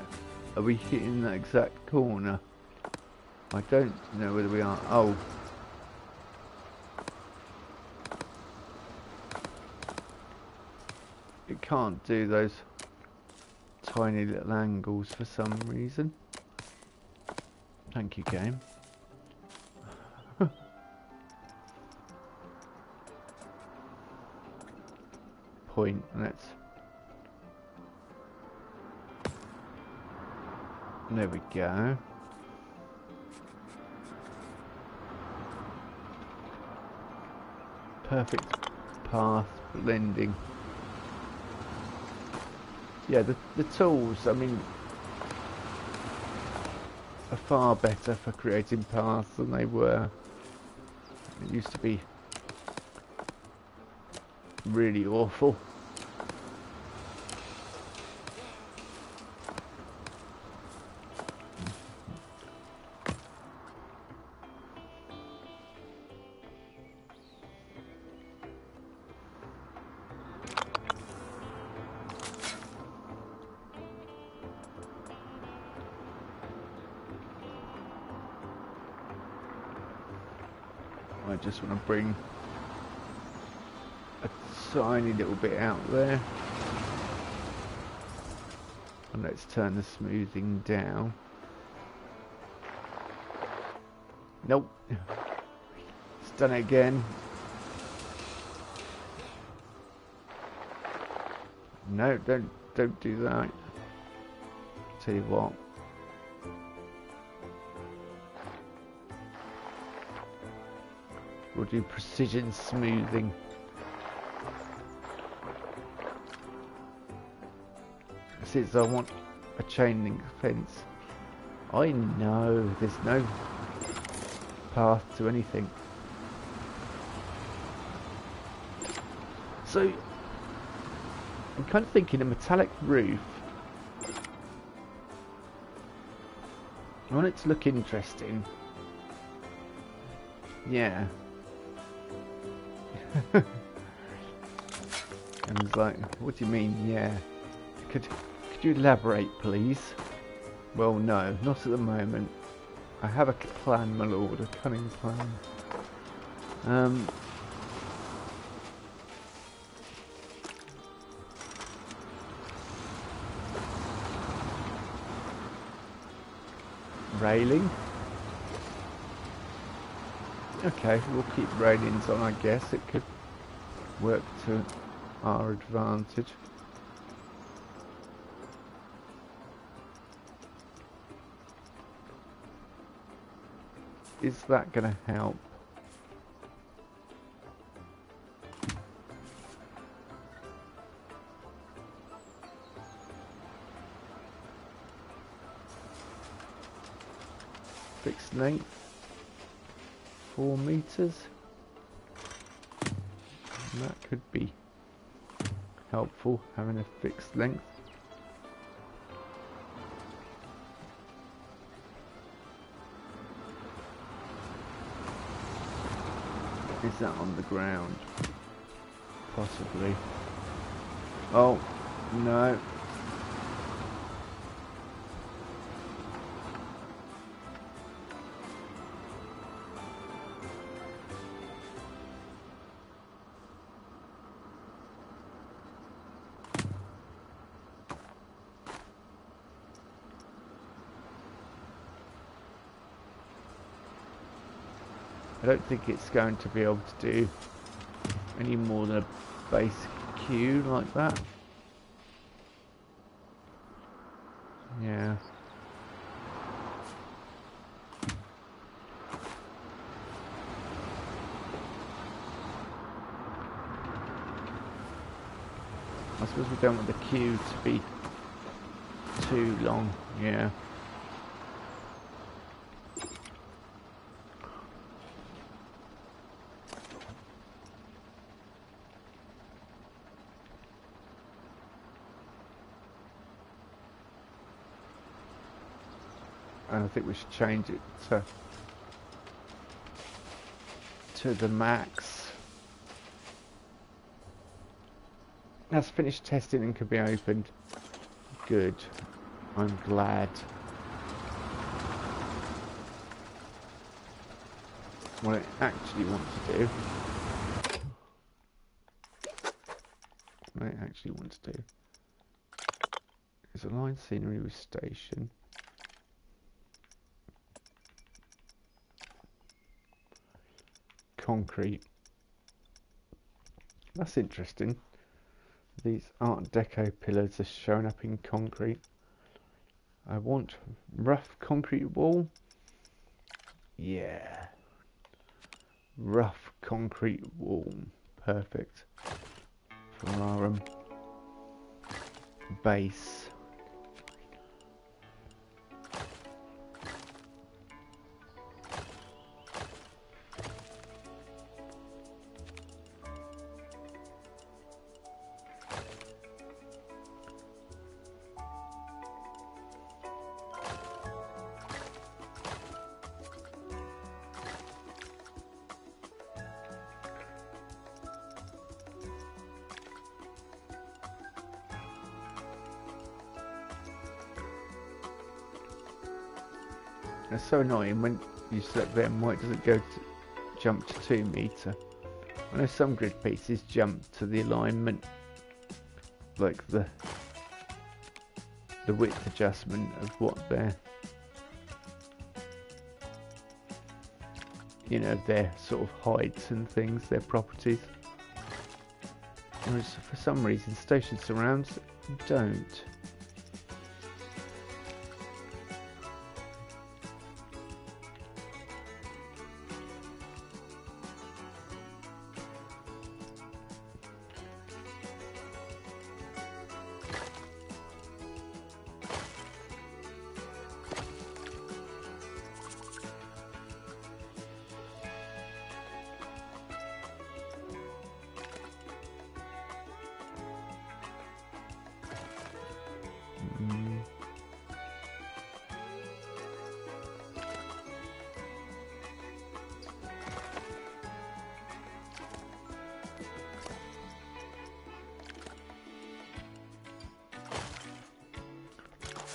are we hitting that exact corner? I don't know whether we are. Oh. It can't do those tiny little angles for some reason. Thank you, game. Point, let's. There we go. Perfect path blending. Yeah, the tools, I mean, are far better for creating paths than they were. It used to be really awful. I just want to bring a tiny little bit out there. And let's turn the smoothing down. Nope. It's done it again. No, don't do that. Tell you what. We'll do precision smoothing. Since I want a chain link fence. I know there's no path to anything. So I'm kind of thinking a metallic roof. I want it to look interesting. Yeah. And he's like, what do you mean, yeah? Could you elaborate, please? Well, no, not at the moment. I have a plan, my lord, a cunning plan. Um, Railing. Okay, we'll keep railings on, I guess. It could work to our advantage. Is that going to help? Fixed length, 4 meters. And that could be helpful, having a fixed length. Is that on the ground? Possibly. Oh, no. I don't think it's going to be able to do any more than a basic queue like that. Yeah. I suppose we don't want the queue to be too long. Yeah. And I think we should change it to the max. That's finished testing and can be opened. Good. I'm glad. What I actually want to do. What I actually want to do is align scenery with station. Concrete. That's interesting. These Art Deco pillars are showing up in concrete. I want rough concrete wall. Yeah. Rough concrete wall. Perfect. For our base. It's so annoying when you select them, why it doesn't go to jump to 2 meter. I know some grid pieces jump to the alignment, like the width adjustment of what their, you know, their sort of heights and things, their properties. Whereas for some reason Station Surrounds don't.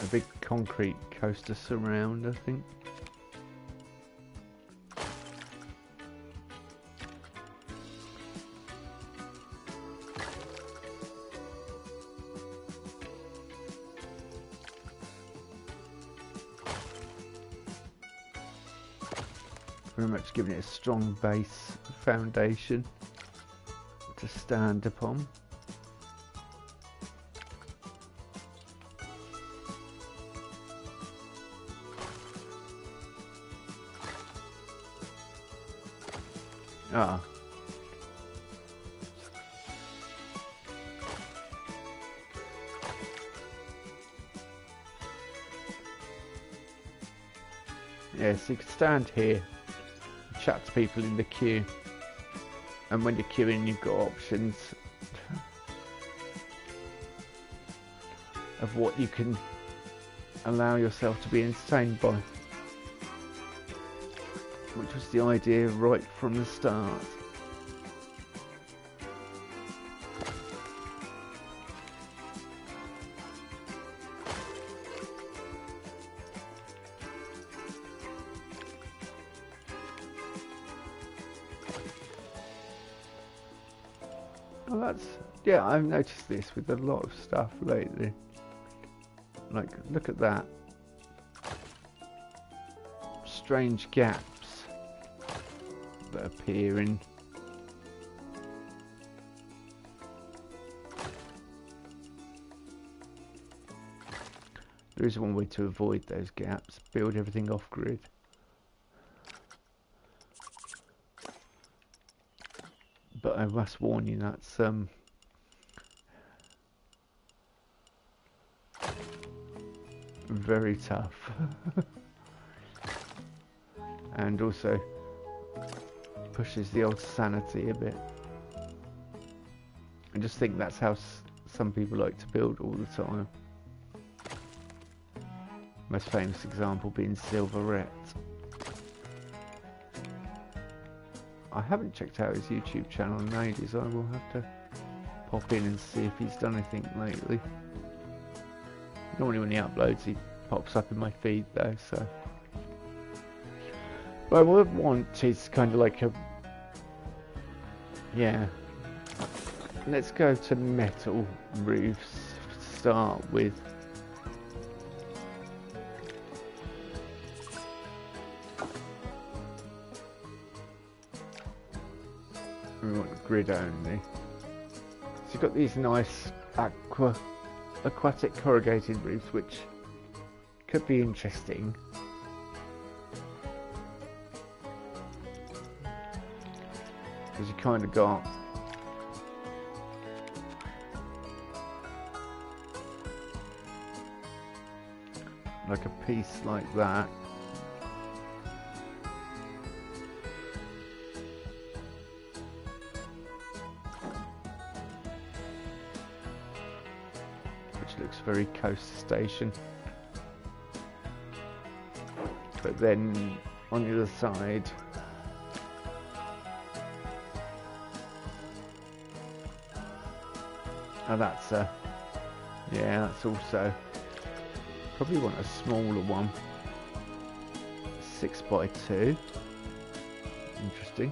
A big concrete coaster surround, I think. very much giving it a strong base foundation to stand upon. Ah. Yeah, so you can stand here, chat to people in the queue, and when you're queuing you've got options of what you can allow yourself to be entertained by, which was the idea right from the start. Well, that's, yeah, I've noticed this with a lot of stuff lately. Like, look at that. Strange gaps that appear in there is one way to avoid those gaps. Build everything off grid. But I must warn you, that's very tough. And also pushes the old sanity a bit. I just think that's how some people like to build all the time. Most famous example being Silverette. I haven't checked out his YouTube channel in ages. I will have to pop in and see if he's done anything lately. Normally when he uploads he pops up in my feed though, so. But what I want is kind of like a, yeah. Let's go to metal roofs to start with. We want grid only. So you've got these nice aquatic corrugated roofs, which could be interesting. Because you kind of got like a piece like that. Looks very coast station, but then on the other side that's a, yeah, that's also probably want a smaller one, 6x2, interesting.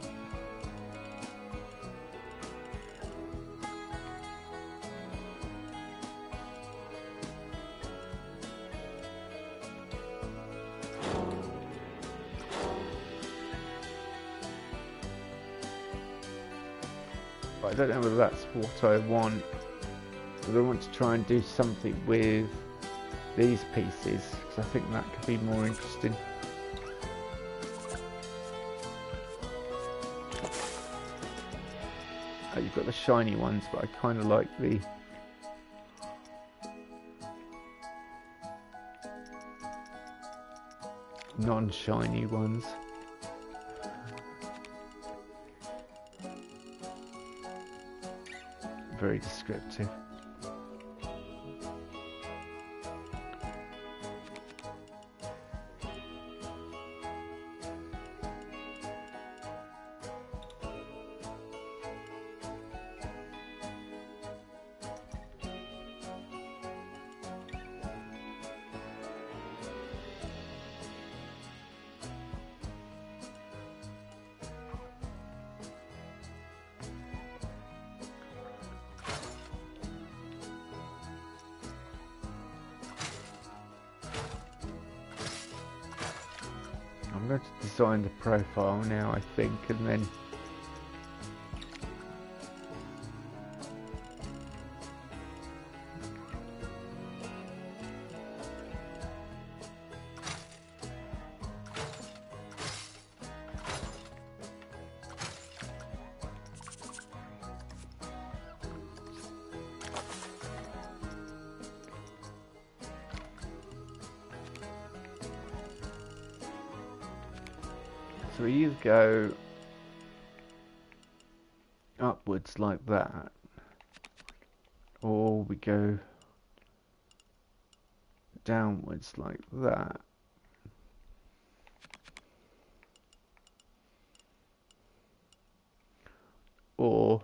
I don't know whether that's what I want, but I want to try and do something with these pieces, because I think that could be more interesting. You've got the shiny ones, but I kind of like the non-shiny ones. Very descriptive. I'm going to design the profile now, I think, and then so we either go upwards like that, or we go downwards like that. Or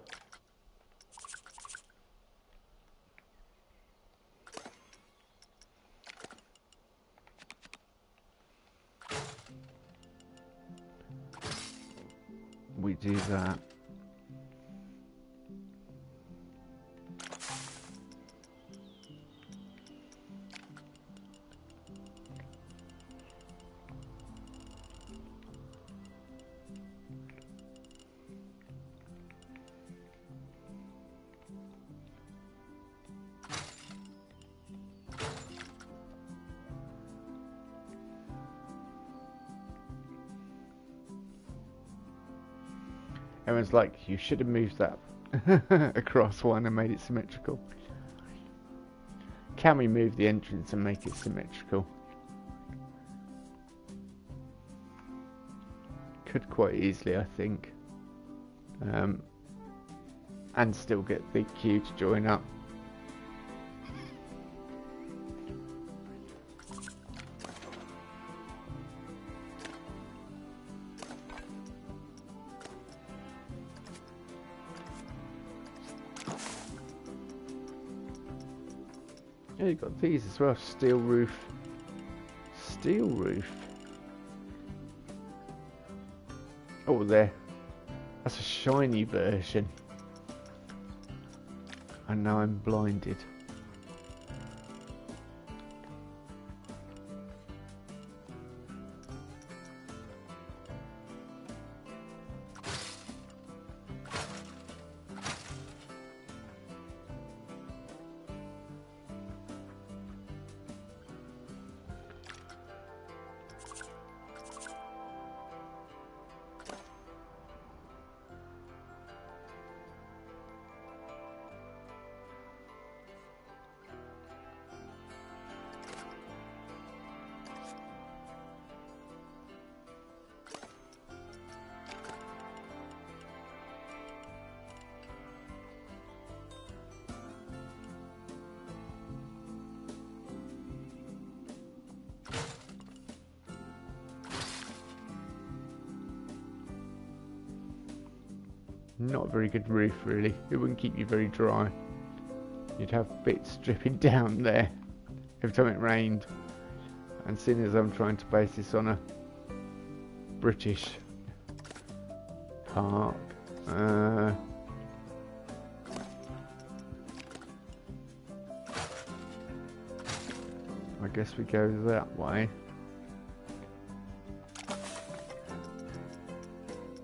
we do that. Everyone's like, you should have moved that across one and made it symmetrical. Can we move the entrance and make it symmetrical? Could quite easily, I think. And still get the queue to join up. Yeah, you've got these as well. Steel roof. Steel roof. Oh, there. That's a shiny version. And now I'm blinded. Not a very good roof, really. It wouldn't keep you very dry. You'd have bits dripping down there every time it rained. And seeing as I'm trying to base this on a British park, I guess we go that way.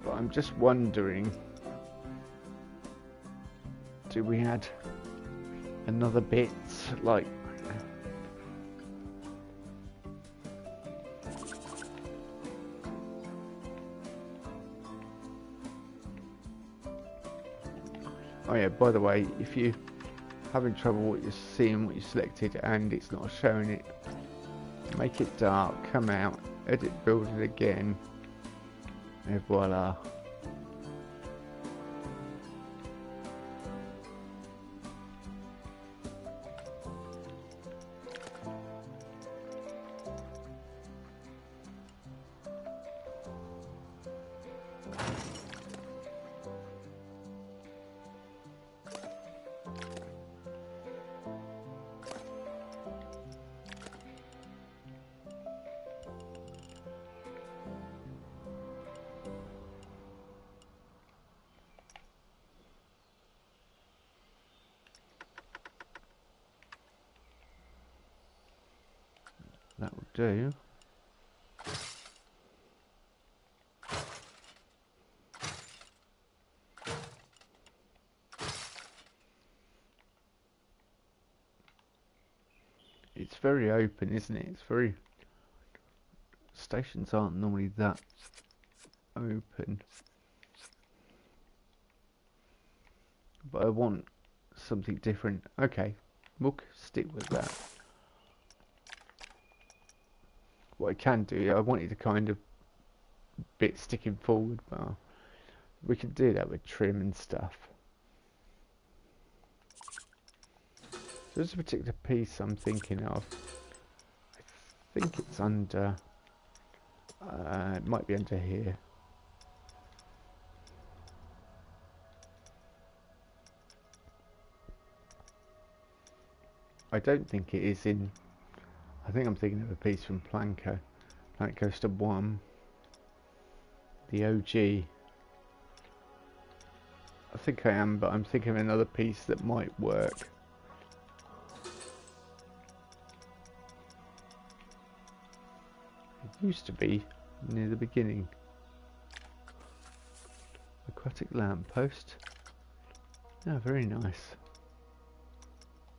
But I'm just wondering, do we add another bit like oh yeah, by the way, if you're having trouble what you're seeing, what you selected and it's not showing it, make it dark, come out, edit, build it again, and voila. That will do. it's very open, isn't it? It's very... Stations aren't normally that open. But I want something different. Okay, we'll stick with that. What I can do, I wanted to kind of bit sticking forward, but we can do that with trim and stuff. So there's a particular piece I'm thinking of. I think it's under... it might be under here. I don't think it is in... I think I'm thinking of a piece from Planco. Planet Coaster 1. The OG. I think I am, but I'm thinking of another piece that might work. It used to be near the beginning. Aquatic lamppost. Oh, very nice.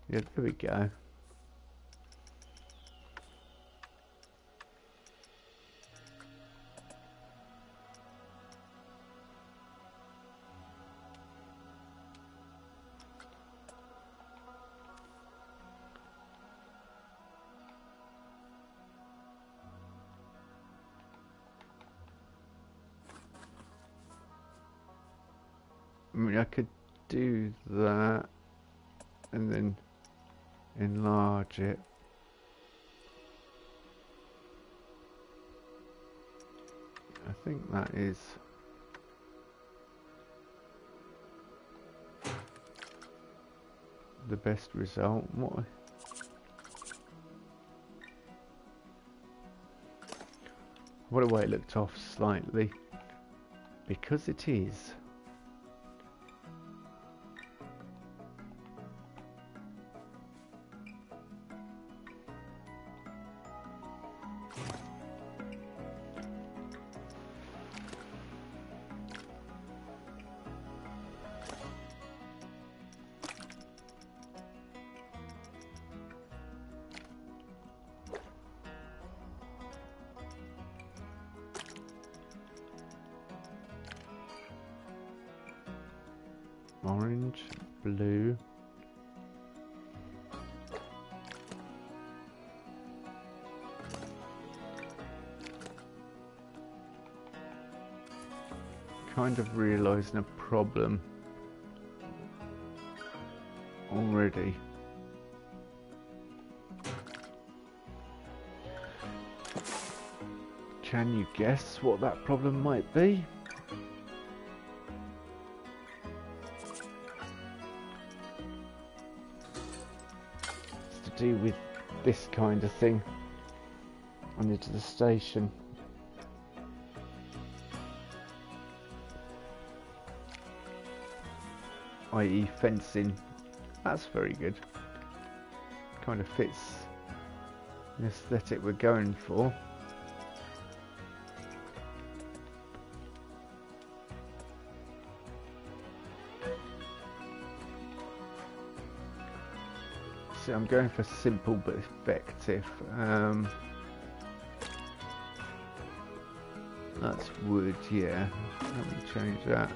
Yeah, there we go. I mean, I could do that and then enlarge it. I think that is the best result. What a way it looked off slightly, because it is. Orange, blue. Kind of realising a problem already. Can you guess what that problem might be? Do with this kind of thing on into the station. I.e. fencing. That's very good. Kind of fits the aesthetic we're going for. See, I'm going for simple but effective. That's wood, yeah. Let me change that.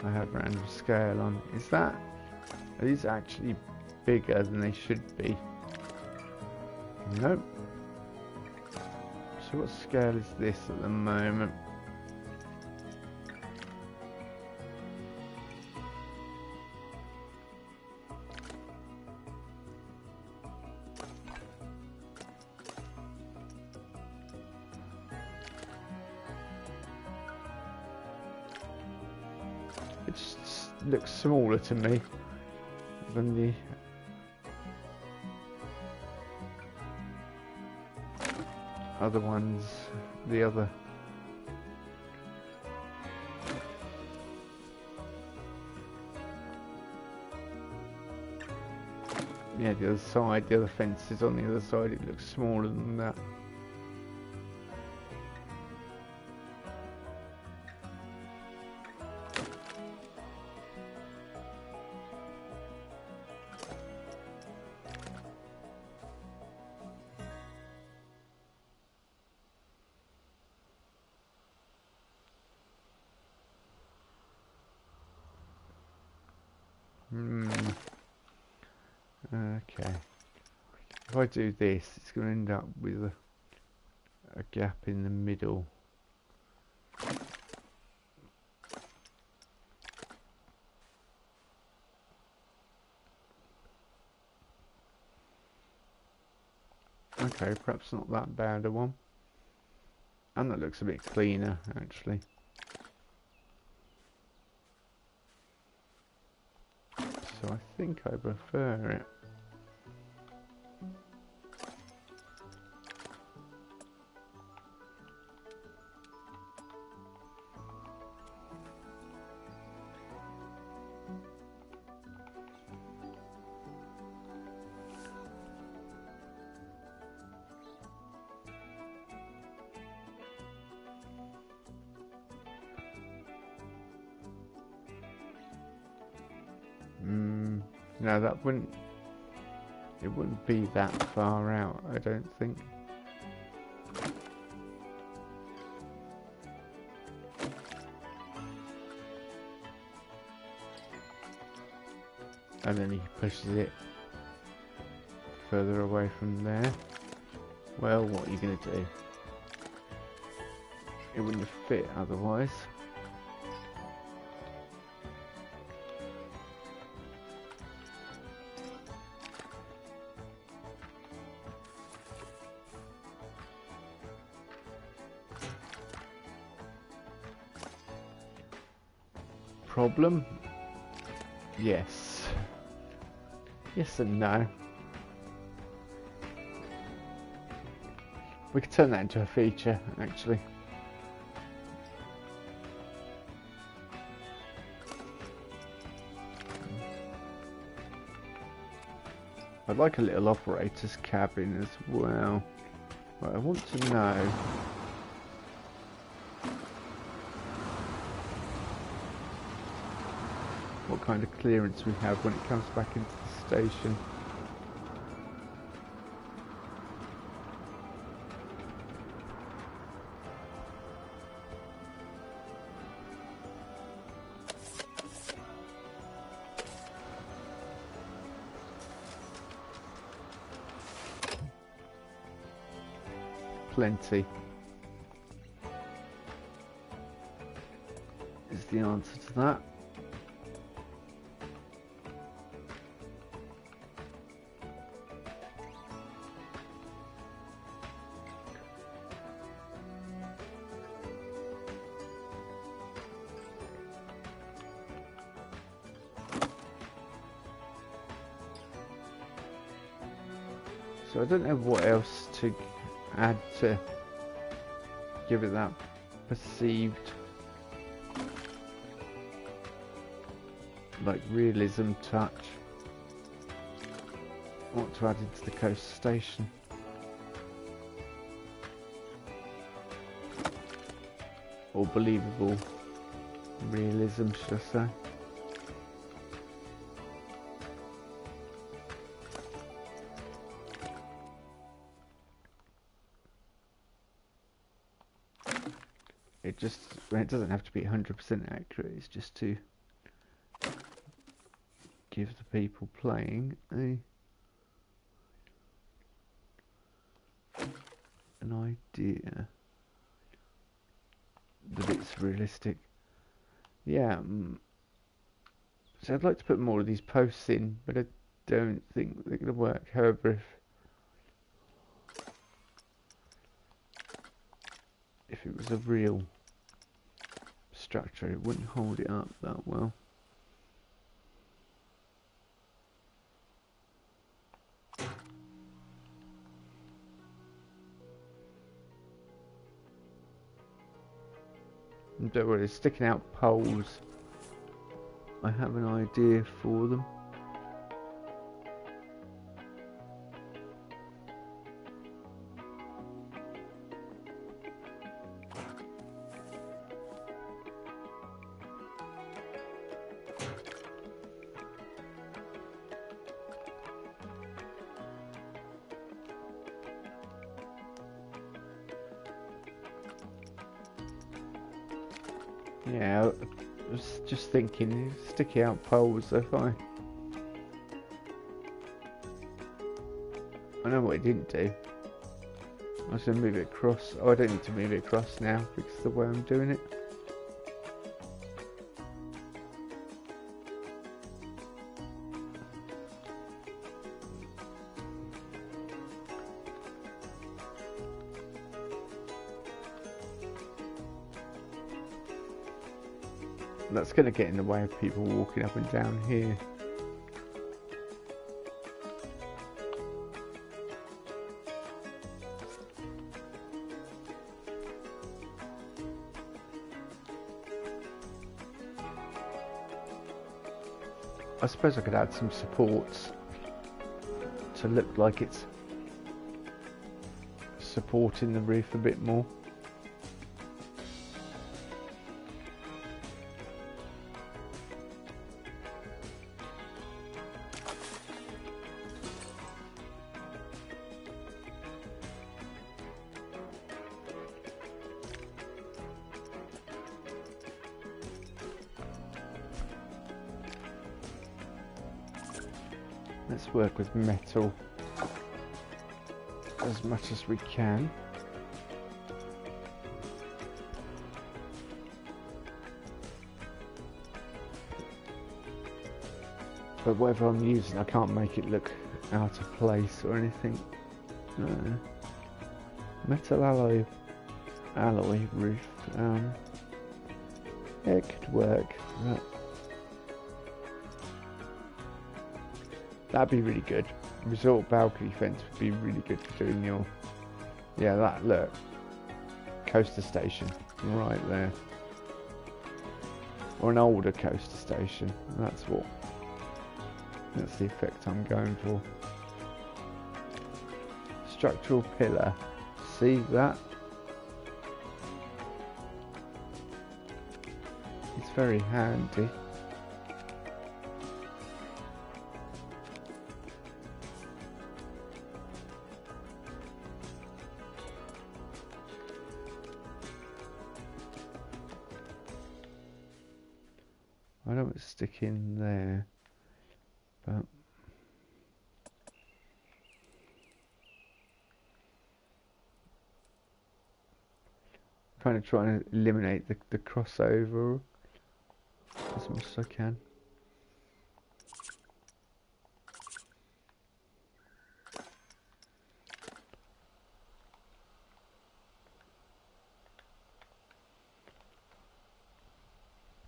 I have random scale on. Are these actually bigger than they should be? Nope. So what scale is this at the moment? It just looks smaller to me than the other ones, the other. Yeah, the other side, the other fence is on the other side, it looks smaller than that. Okay. If I do this, it's going to end up with a gap in the middle. Okay, perhaps not that bad a one. And that looks a bit cleaner, actually. So I think I prefer it. No, that wouldn't. It wouldn't be that far out, I don't think. And then he pushes it further away from there. Well, what are you going to do? It wouldn't have fit otherwise. Problem? Yes. Yes and no. We could turn that into a feature, actually. I'd like a little operator's cabin as well. But I want to know what kind of clearance we have when it comes back into the station. Plenty is the answer to that. So I don't know what else to add to give it that perceived like realism touch. What to add into the coast station? Or believable realism, should I say? It doesn't have to be 100% accurate, it's just to give the people playing an idea that it's realistic. Yeah, so I'd like to put more of these posts in, but I don't think they're going to work. However, if it was a real structure, it wouldn't hold it up that well. Don't worry, sticking out poles. I have an idea for them. Yeah, I was just thinking, sticky out poles, if I know what it didn't do. I was going to move it across. Oh, I don't need to move it across now because of the way I'm doing it. That's going to get in the way of people walking up and down here. I suppose I could add some supports to look like it's supporting the roof a bit more. Let's work with metal as much as we can. But whatever I'm using, I can't make it look out of place or anything. Metal alloy roof. Yeah, it could work. That'd be really good. Resort balcony fence would be really good for doing your... Yeah, that, look. Coaster station. Right there. Or an older coaster station. That's the effect I'm going for. Structural pillar. See that? It's very handy. I don't stick in there, but kind of trying to eliminate the crossover as much as I can.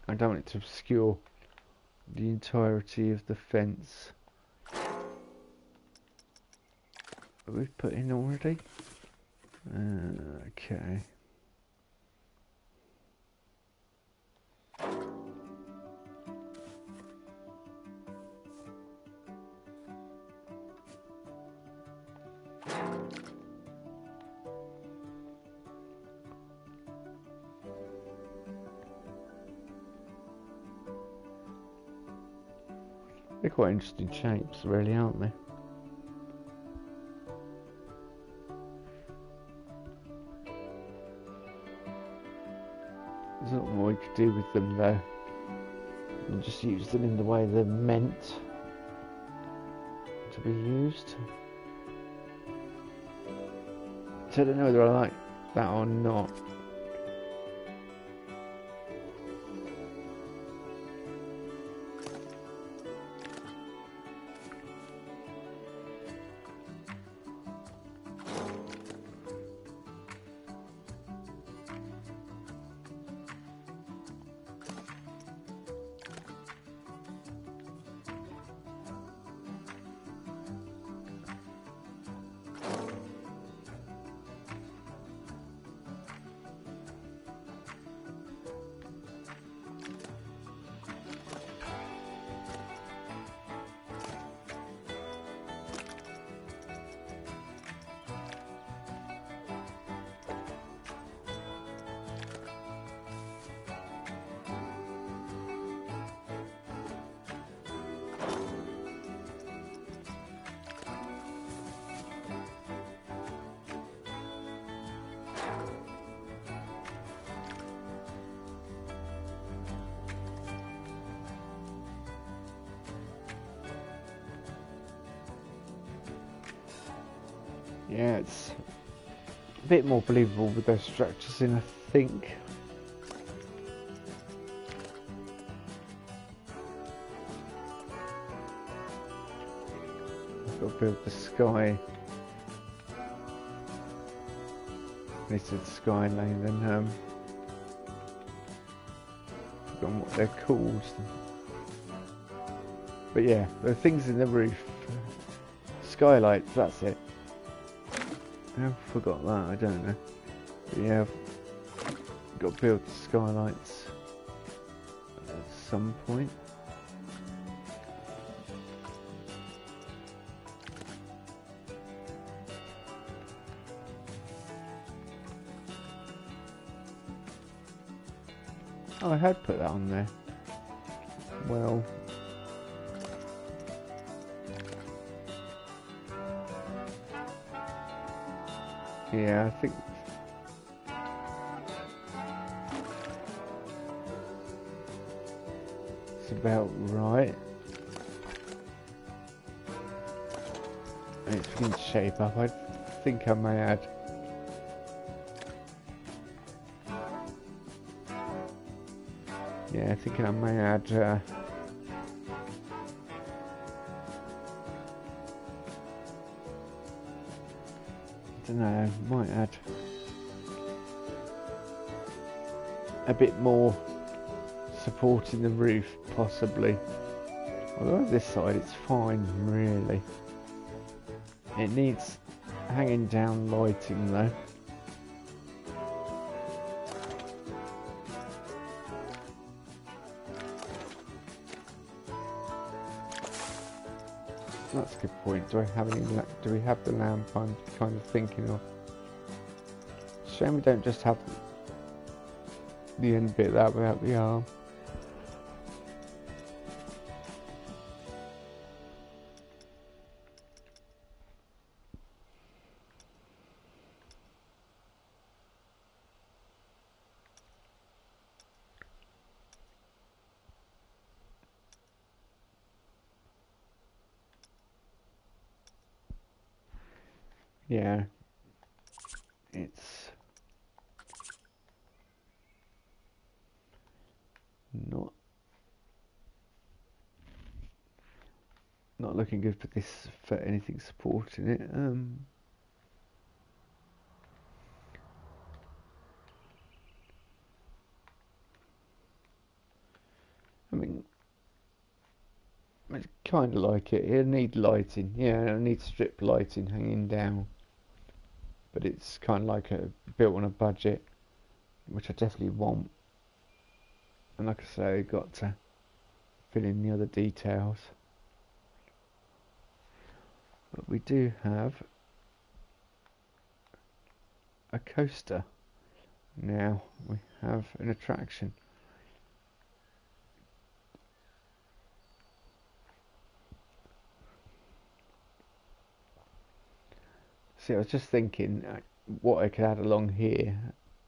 I don't want it to obscure the entirety of the fence that we've put in already. Okay. They're quite interesting shapes, really, aren't they? There's not more we could do with them, though. And just use them in the way they're meant to be used. So I don't know whether I like that or not. Yeah, it's a bit more believable with those structures in, I think. I've got to build the sky. This is the sky lane, then forgotten what they're called. But yeah, there are things in the roof. Skylights, that's it. I forgot that, I don't know. But yeah, I've got to build the skylights at some point. Oh, I had put that on there. Well, yeah, I think it's about right. It's beginning to shape up. I think I may add thinking I may add I don't know, might add a bit more support in the roof, possibly. Although on this side it's fine, really. It needs hanging down lighting though. That's a good point. Do we have the lamp I'm kind of thinking of? Shame we don't just have the end bit that without the arm. Yeah, it's not looking good for this, for anything supporting it. I mean, I kind of like it. It'll need lighting. Yeah, it'll need strip lighting hanging down. But it's kind of like built on a budget, which I definitely want. And like I say, got to fill in the other details. But we do have a coaster. Now we have an attraction. See, I was just thinking what I could add along here,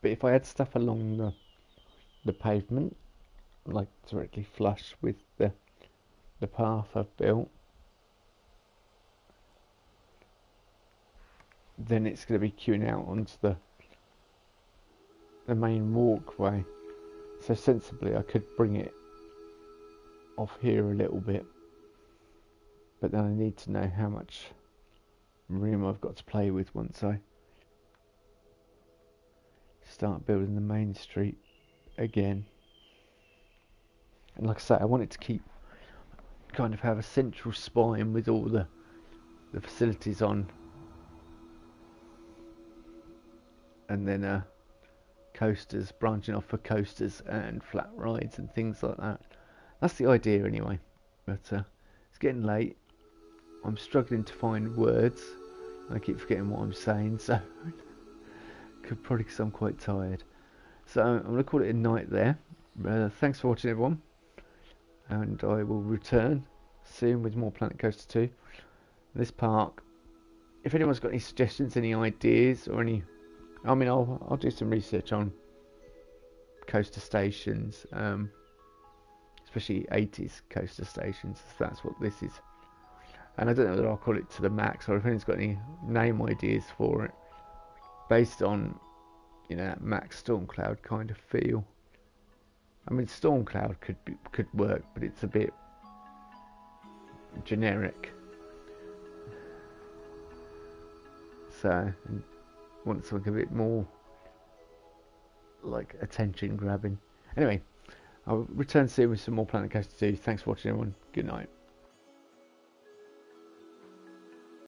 but if I had stuff along the pavement, like directly flush with the path I've built, then it's going to be queuing out onto the main walkway. So sensibly I could bring it off here a little bit, but then I need to know how much room I've got to play with once I start building the main street again. And like I say, I want it to kind of have a central spine with all the facilities on, and then coasters, branching off for coasters and flat rides and things like that. That's the idea anyway. But it's getting late. I'm struggling to find words. I keep forgetting what I'm saying, so could probably because I'm quite tired. So I'm going to call it a night there. Thanks for watching, everyone, and I will return soon with more Planet Coaster 2. This park, if anyone's got any suggestions, any ideas, or any, I mean, I'll do some research on coaster stations, especially 80s coaster stations. That's what this is. and I don't know whether I'll call it To the Max or if anyone's got any name ideas for it, based on, you know, that Max Stormcloud kind of feel. I mean, Stormcloud could work, but it's a bit generic. So, I want something a bit more like attention grabbing. Anyway, I'll return soon with some more Planet Coaster 2. Thanks for watching, everyone. Good night.